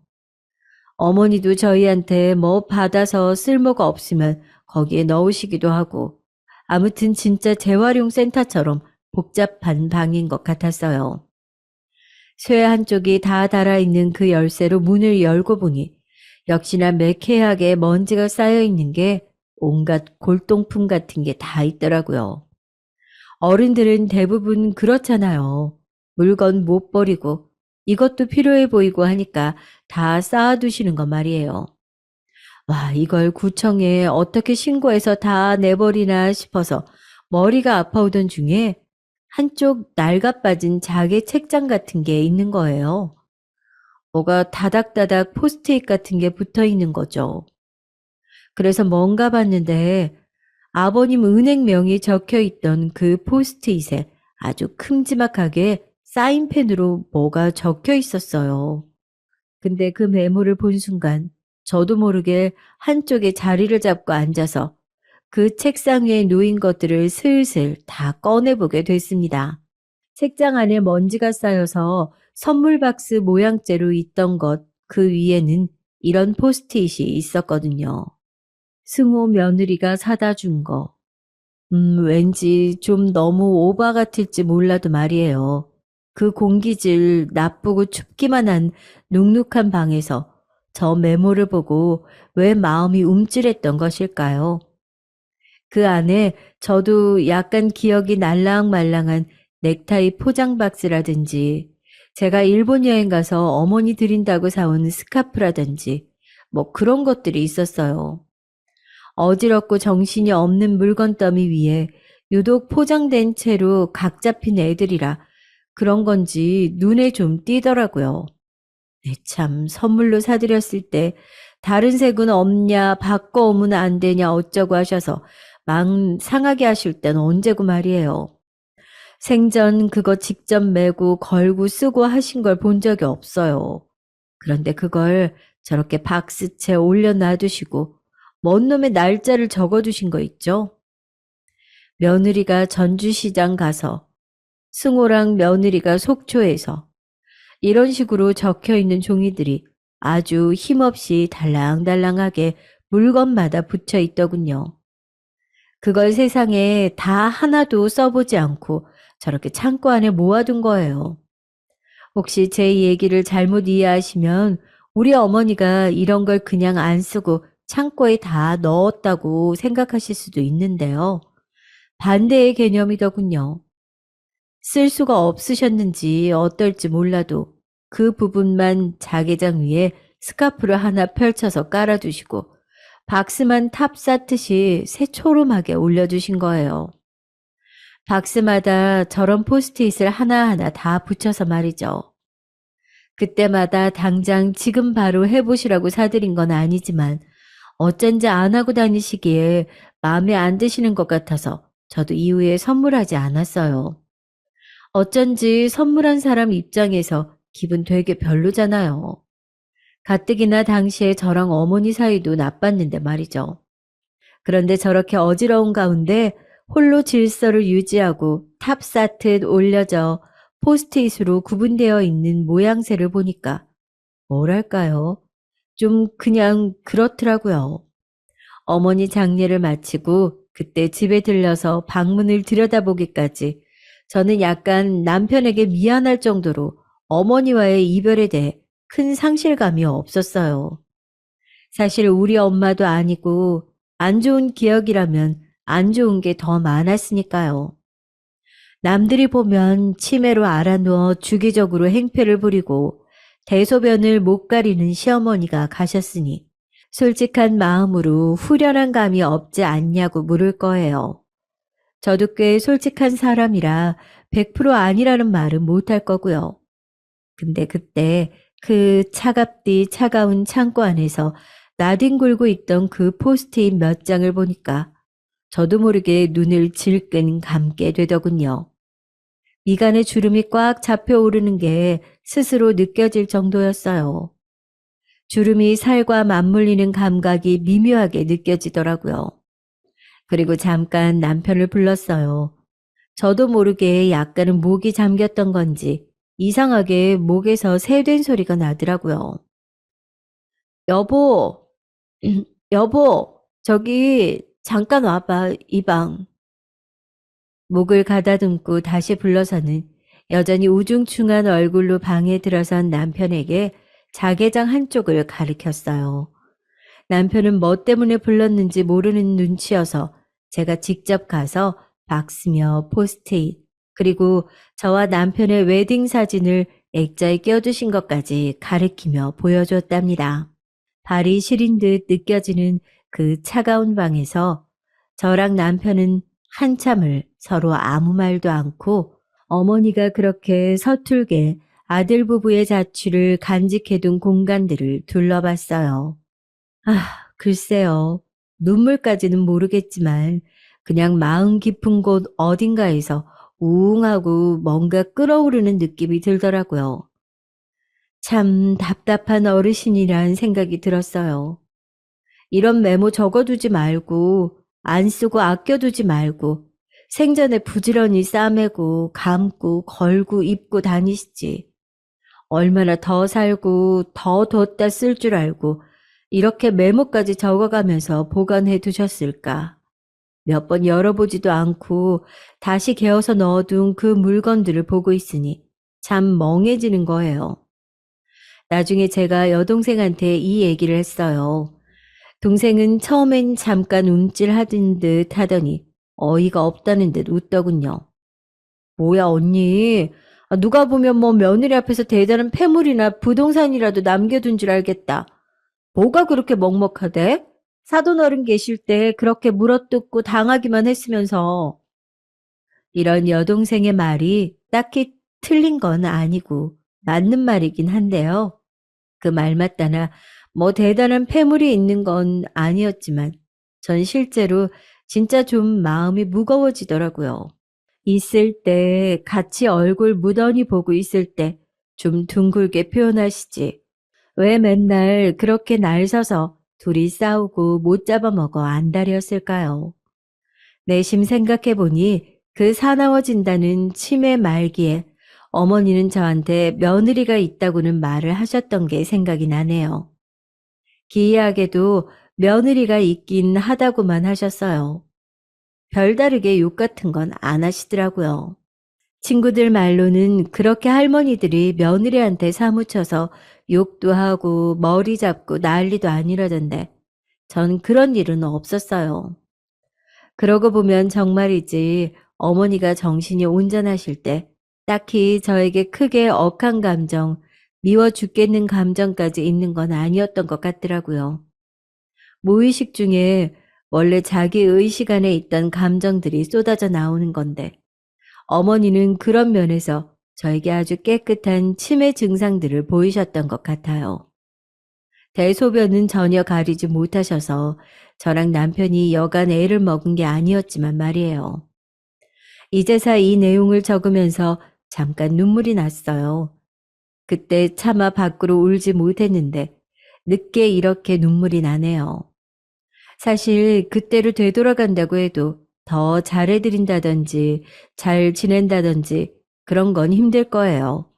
어머니도 저희한테 뭐 받아서 쓸모가 없으면 거기에 넣으시기도 하고 아무튼 진짜 재활용 센터처럼 복잡한 방인 것 같았어요. 쇠 한쪽이 다 달아있는 그 열쇠로 문을 열고 보니 역시나 매캐하게 먼지가 쌓여있는 게 온갖 골동품 같은 게 다 있더라고요. 어른들은 대부분 그렇잖아요. 물건 못 버리고 이것도 필요해 보이고 하니까 다 쌓아두시는 거 말이에요. 와, 이걸 구청에 어떻게 신고해서 다 내버리나 싶어서 머리가 아파오던 중에 한쪽 낡아빠진 자개 책장 같은 게 있는 거예요. 뭐가 다닥다닥 포스트잇 같은 게 붙어 있는 거죠. 그래서 뭔가 봤는데 아버님 은행명이 적혀 있던 그 포스트잇에 아주 큼지막하게 사인펜으로 뭐가 적혀 있었어요. 근데 그 메모를 본 순간 저도 모르게 한쪽에 자리를 잡고 앉아서 그 책상 위에 놓인 것들을 슬슬 다 꺼내보게 됐습니다. 책장 안에 먼지가 쌓여서 선물 박스 모양째로 있던 것 그 위에는 이런 포스트잇이 있었거든요. 승호 며느리가 사다 준 거. 왠지 좀 너무 오바 같을지 몰라도 말이에요. 그 공기질 나쁘고 춥기만 한 눅눅한 방에서 저 메모를 보고 왜 마음이 움찔했던 것일까요? 그 안에 저도 약간 기억이 날랑말랑한 넥타이 포장 박스라든지 제가 일본 여행 가서 어머니 드린다고 사온 스카프라든지 뭐 그런 것들이 있었어요. 어지럽고 정신이 없는 물건 더미 위에 유독 포장된 채로 각 잡힌 애들이라 그런 건지 눈에 좀 띄더라고요. 네, 참 선물로 사드렸을 때 다른 색은 없냐 바꿔오면 안 되냐 어쩌고 하셔서 마음 상하게 하실 땐 언제고 말이에요. 생전 그거 직접 메고 걸고 쓰고 하신 걸 본 적이 없어요. 그런데 그걸 저렇게 박스채 올려놔두시고 먼 놈의 날짜를 적어두신 거 있죠? 며느리가 전주시장 가서 승호랑 며느리가 속초에서 이런 식으로 적혀있는 종이들이 아주 힘없이 달랑달랑하게 물건마다 붙여 있더군요. 그걸 세상에 다 하나도 써보지 않고 저렇게 창고 안에 모아둔 거예요. 혹시 제 얘기를 잘못 이해하시면 우리 어머니가 이런 걸 그냥 안 쓰고 창고에 다 넣었다고 생각하실 수도 있는데요. 반대의 개념이더군요. 쓸 수가 없으셨는지 어떨지 몰라도 그 부분만 자개장 위에 스카프를 하나 펼쳐서 깔아두시고 박스만 탑 쌓듯이 새초롬하게 올려주신 거예요. 박스마다 저런 포스트잇을 하나하나 다 붙여서 말이죠. 그때마다 당장 지금 바로 해보시라고 사드린 건 아니지만 어쩐지 안 하고 다니시기에 마음에 안 드시는 것 같아서 저도 이후에 선물하지 않았어요. 어쩐지 선물한 사람 입장에서 기분 되게 별로잖아요. 가뜩이나 당시에 저랑 어머니 사이도 나빴는데 말이죠. 그런데 저렇게 어지러운 가운데 홀로 질서를 유지하고 탑 쌓듯 올려져 포스트잇으로 구분되어 있는 모양새를 보니까 뭐랄까요? 좀 그냥 그렇더라고요. 어머니 장례를 마치고 그때 집에 들려서 방문을 들여다보기까지 저는 약간 남편에게 미안할 정도로 어머니와의 이별에 대해 큰 상실감이 없었어요. 사실 우리 엄마도 아니고 안 좋은 기억이라면 안 좋은 게 더 많았으니까요. 남들이 보면 치매로 알아누워 주기적으로 행패를 부리고 대소변을 못 가리는 시어머니가 가셨으니 솔직한 마음으로 후련한 감이 없지 않냐고 물을 거예요. 저도 꽤 솔직한 사람이라 100% 아니라는 말은 못할 거고요. 근데 그때 그 차갑디 차가운 창고 안에서 나뒹굴고 있던 그 포스트잇 몇 장을 보니까 저도 모르게 눈을 질끈 감게 되더군요. 미간에 주름이 꽉 잡혀 오르는 게 스스로 느껴질 정도였어요. 주름이 살과 맞물리는 감각이 미묘하게 느껴지더라고요. 그리고 잠깐 남편을 불렀어요. 저도 모르게 약간은 목이 잠겼던 건지 이상하게 목에서 새된 소리가 나더라고요. 여보, 여보, 저기 잠깐 와봐, 이 방. 목을 가다듬고 다시 불러서는 여전히 우중충한 얼굴로 방에 들어선 남편에게 자개장 한쪽을 가리켰어요. 남편은 뭐 때문에 불렀는지 모르는 눈치여서 제가 직접 가서 박스며 포스트잇 그리고 저와 남편의 웨딩 사진을 액자에 껴두신 것까지 가리키며 보여줬답니다. 발이 시린 듯 느껴지는 그 차가운 방에서 저랑 남편은 한참을 서로 아무 말도 않고 어머니가 그렇게 서툴게 아들 부부의 자취를 간직해둔 공간들을 둘러봤어요. 글쎄요. 눈물까지는 모르겠지만 그냥 마음 깊은 곳 어딘가에서 우웅하고 뭔가 끓어오르는 느낌이 들더라고요. 참 답답한 어르신이란 생각이 들었어요. 이런 메모 적어두지 말고 안 쓰고 아껴두지 말고 생전에 부지런히 싸매고 감고 걸고 입고 다니시지. 얼마나 더 살고 더 뒀다 쓸 줄 알고 이렇게 메모까지 적어가면서 보관해 두셨을까. 몇 번 열어보지도 않고 다시 개어서 넣어둔 그 물건들을 보고 있으니 참 멍해지는 거예요. 나중에 제가 여동생한테 이 얘기를 했어요. 동생은 처음엔 잠깐 움찔하던 듯 하더니 어이가 없다는 듯 웃더군요. 뭐야 언니. 누가 보면 뭐 며느리 앞에서 대단한 패물이나 부동산이라도 남겨둔 줄 알겠다. 뭐가 그렇게 먹먹하대? 사돈 어른 계실 때 그렇게 물어뜯고 당하기만 했으면서. 이런 여동생의 말이 딱히 틀린 건 아니고 맞는 말이긴 한데요. 그 말 맞다나 뭐 대단한 패물이 있는 건 아니었지만 전 실제로 진짜 좀 마음이 무거워지더라고요. 있을 때 같이 얼굴 무던히 보고 있을 때 좀 둥글게 표현하시지. 왜 맨날 그렇게 날 서서 둘이 싸우고 못 잡아먹어 안달이었을까요? 내심 생각해보니 그 사나워진다는 치매 말기에 어머니는 저한테 며느리가 있다고는 말을 하셨던 게 생각이 나네요. 기이하게도 며느리가 있긴 하다고만 하셨어요. 별다르게 욕 같은 건 안 하시더라고요. 친구들 말로는 그렇게 할머니들이 며느리한테 사무쳐서 욕도 하고 머리 잡고 난리도 아니라던데 전 그런 일은 없었어요. 그러고 보면 정말이지 어머니가 정신이 온전하실 때 딱히 저에게 크게 억한 감정, 미워 죽겠는 감정까지 있는 건 아니었던 것 같더라고요. 무의식 중에 원래 자기 의식 안에 있던 감정들이 쏟아져 나오는 건데 어머니는 그런 면에서 저에게 아주 깨끗한 치매 증상들을 보이셨던 것 같아요. 대소변은 전혀 가리지 못하셔서 저랑 남편이 여간 애를 먹은 게 아니었지만 말이에요. 이제서 이 내용을 적으면서 잠깐 눈물이 났어요. 그때 차마 밖으로 울지 못했는데 늦게 이렇게 눈물이 나네요. 사실 그때로 되돌아간다고 해도 더 잘해드린다든지 잘 지낸다든지 그런 건 힘들 거예요.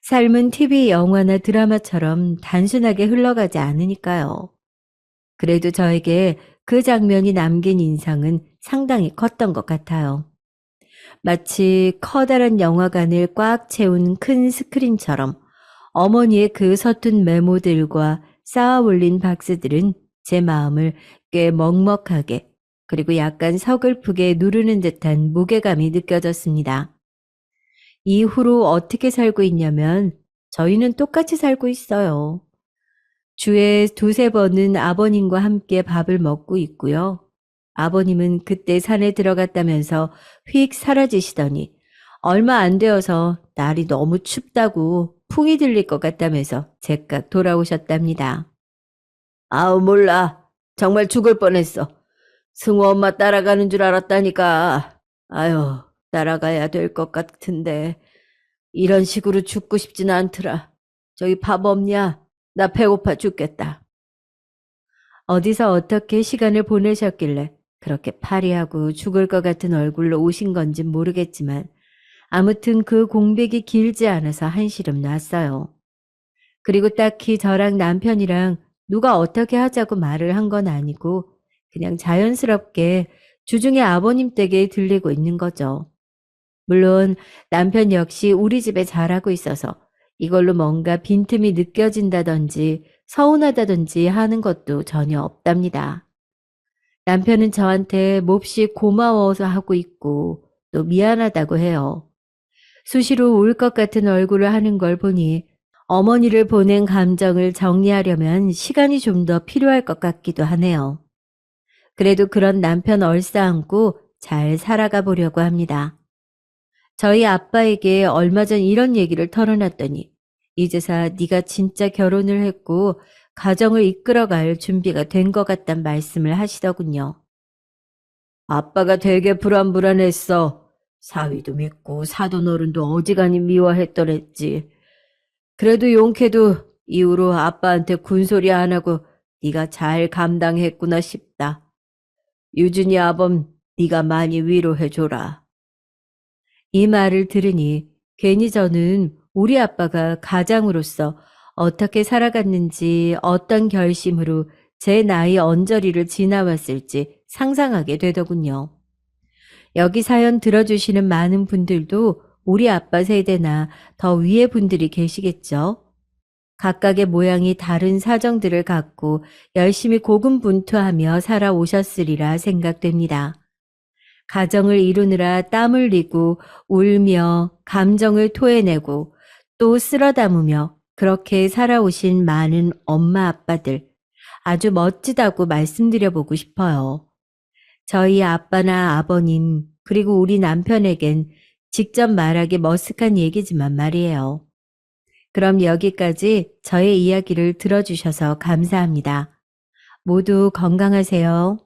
삶은 TV 영화나 드라마처럼 단순하게 흘러가지 않으니까요. 그래도 저에게 그 장면이 남긴 인상은 상당히 컸던 것 같아요. 마치 커다란 영화관을 꽉 채운 큰 스크린처럼 어머니의 그 서툰 메모들과 쌓아 올린 박스들은 제 마음을 꽤 먹먹하게 그리고 약간 서글프게 누르는 듯한 무게감이 느껴졌습니다. 이후로 어떻게 살고 있냐면 저희는 똑같이 살고 있어요. 주에 두세 번은 아버님과 함께 밥을 먹고 있고요. 아버님은 그때 산에 들어갔다면서 휙 사라지시더니 얼마 안 되어서 날이 너무 춥다고 풍이 들릴 것 같다면서 제깍 돌아오셨답니다. 아우 몰라. 정말 죽을 뻔했어. 승우 엄마 따라가는 줄 알았다니까. 아유, 따라가야 될 것 같은데 이런 식으로 죽고 싶진 않더라. 저기 밥 없냐? 나 배고파 죽겠다. 어디서 어떻게 시간을 보내셨길래 그렇게 파리하고 죽을 것 같은 얼굴로 오신 건진 모르겠지만 아무튼 그 공백이 길지 않아서 한시름 났어요. 그리고 딱히 저랑 남편이랑 누가 어떻게 하자고 말을 한 건 아니고 그냥 자연스럽게 주중에 아버님 댁에 들리고 있는 거죠. 물론 남편 역시 우리 집에 잘하고 있어서 이걸로 뭔가 빈틈이 느껴진다든지 서운하다든지 하는 것도 전혀 없답니다. 남편은 저한테 몹시 고마워서 하고 있고 또 미안하다고 해요. 수시로 울 것 같은 얼굴을 하는 걸 보니 어머니를 보낸 감정을 정리하려면 시간이 좀 더 필요할 것 같기도 하네요. 그래도 그런 남편 얼싸안고 잘 살아가 보려고 합니다. 저희 아빠에게 얼마 전 이런 얘기를 털어놨더니 이제서 네가 진짜 결혼을 했고 가정을 이끌어갈 준비가 된 것 같단 말씀을 하시더군요. 아빠가 되게 불안불안했어. 사위도 믿고 사돈어른도 어지간히 미워했더랬지. 그래도 용케도 이후로 아빠한테 군소리 안 하고 네가 잘 감당했구나 싶다. 유준이 아범 네가 많이 위로해줘라. 이 말을 들으니 괜히 저는 우리 아빠가 가장으로서 어떻게 살아갔는지 어떤 결심으로 제 나이 언저리를 지나왔을지 상상하게 되더군요. 여기 사연 들어주시는 많은 분들도 우리 아빠 세대나 더 위의 분들이 계시겠죠. 각각의 모양이 다른 사정들을 갖고 열심히 고군분투하며 살아오셨으리라 생각됩니다. 가정을 이루느라 땀 흘리고 울며 감정을 토해내고 또 쓸어 담으며 그렇게 살아오신 많은 엄마 아빠들 아주 멋지다고 말씀드려보고 싶어요. 저희 아빠나 아버님 그리고 우리 남편에겐 직접 말하기 머쓱한 얘기지만 말이에요. 그럼 여기까지 저의 이야기를 들어주셔서 감사합니다. 모두 건강하세요.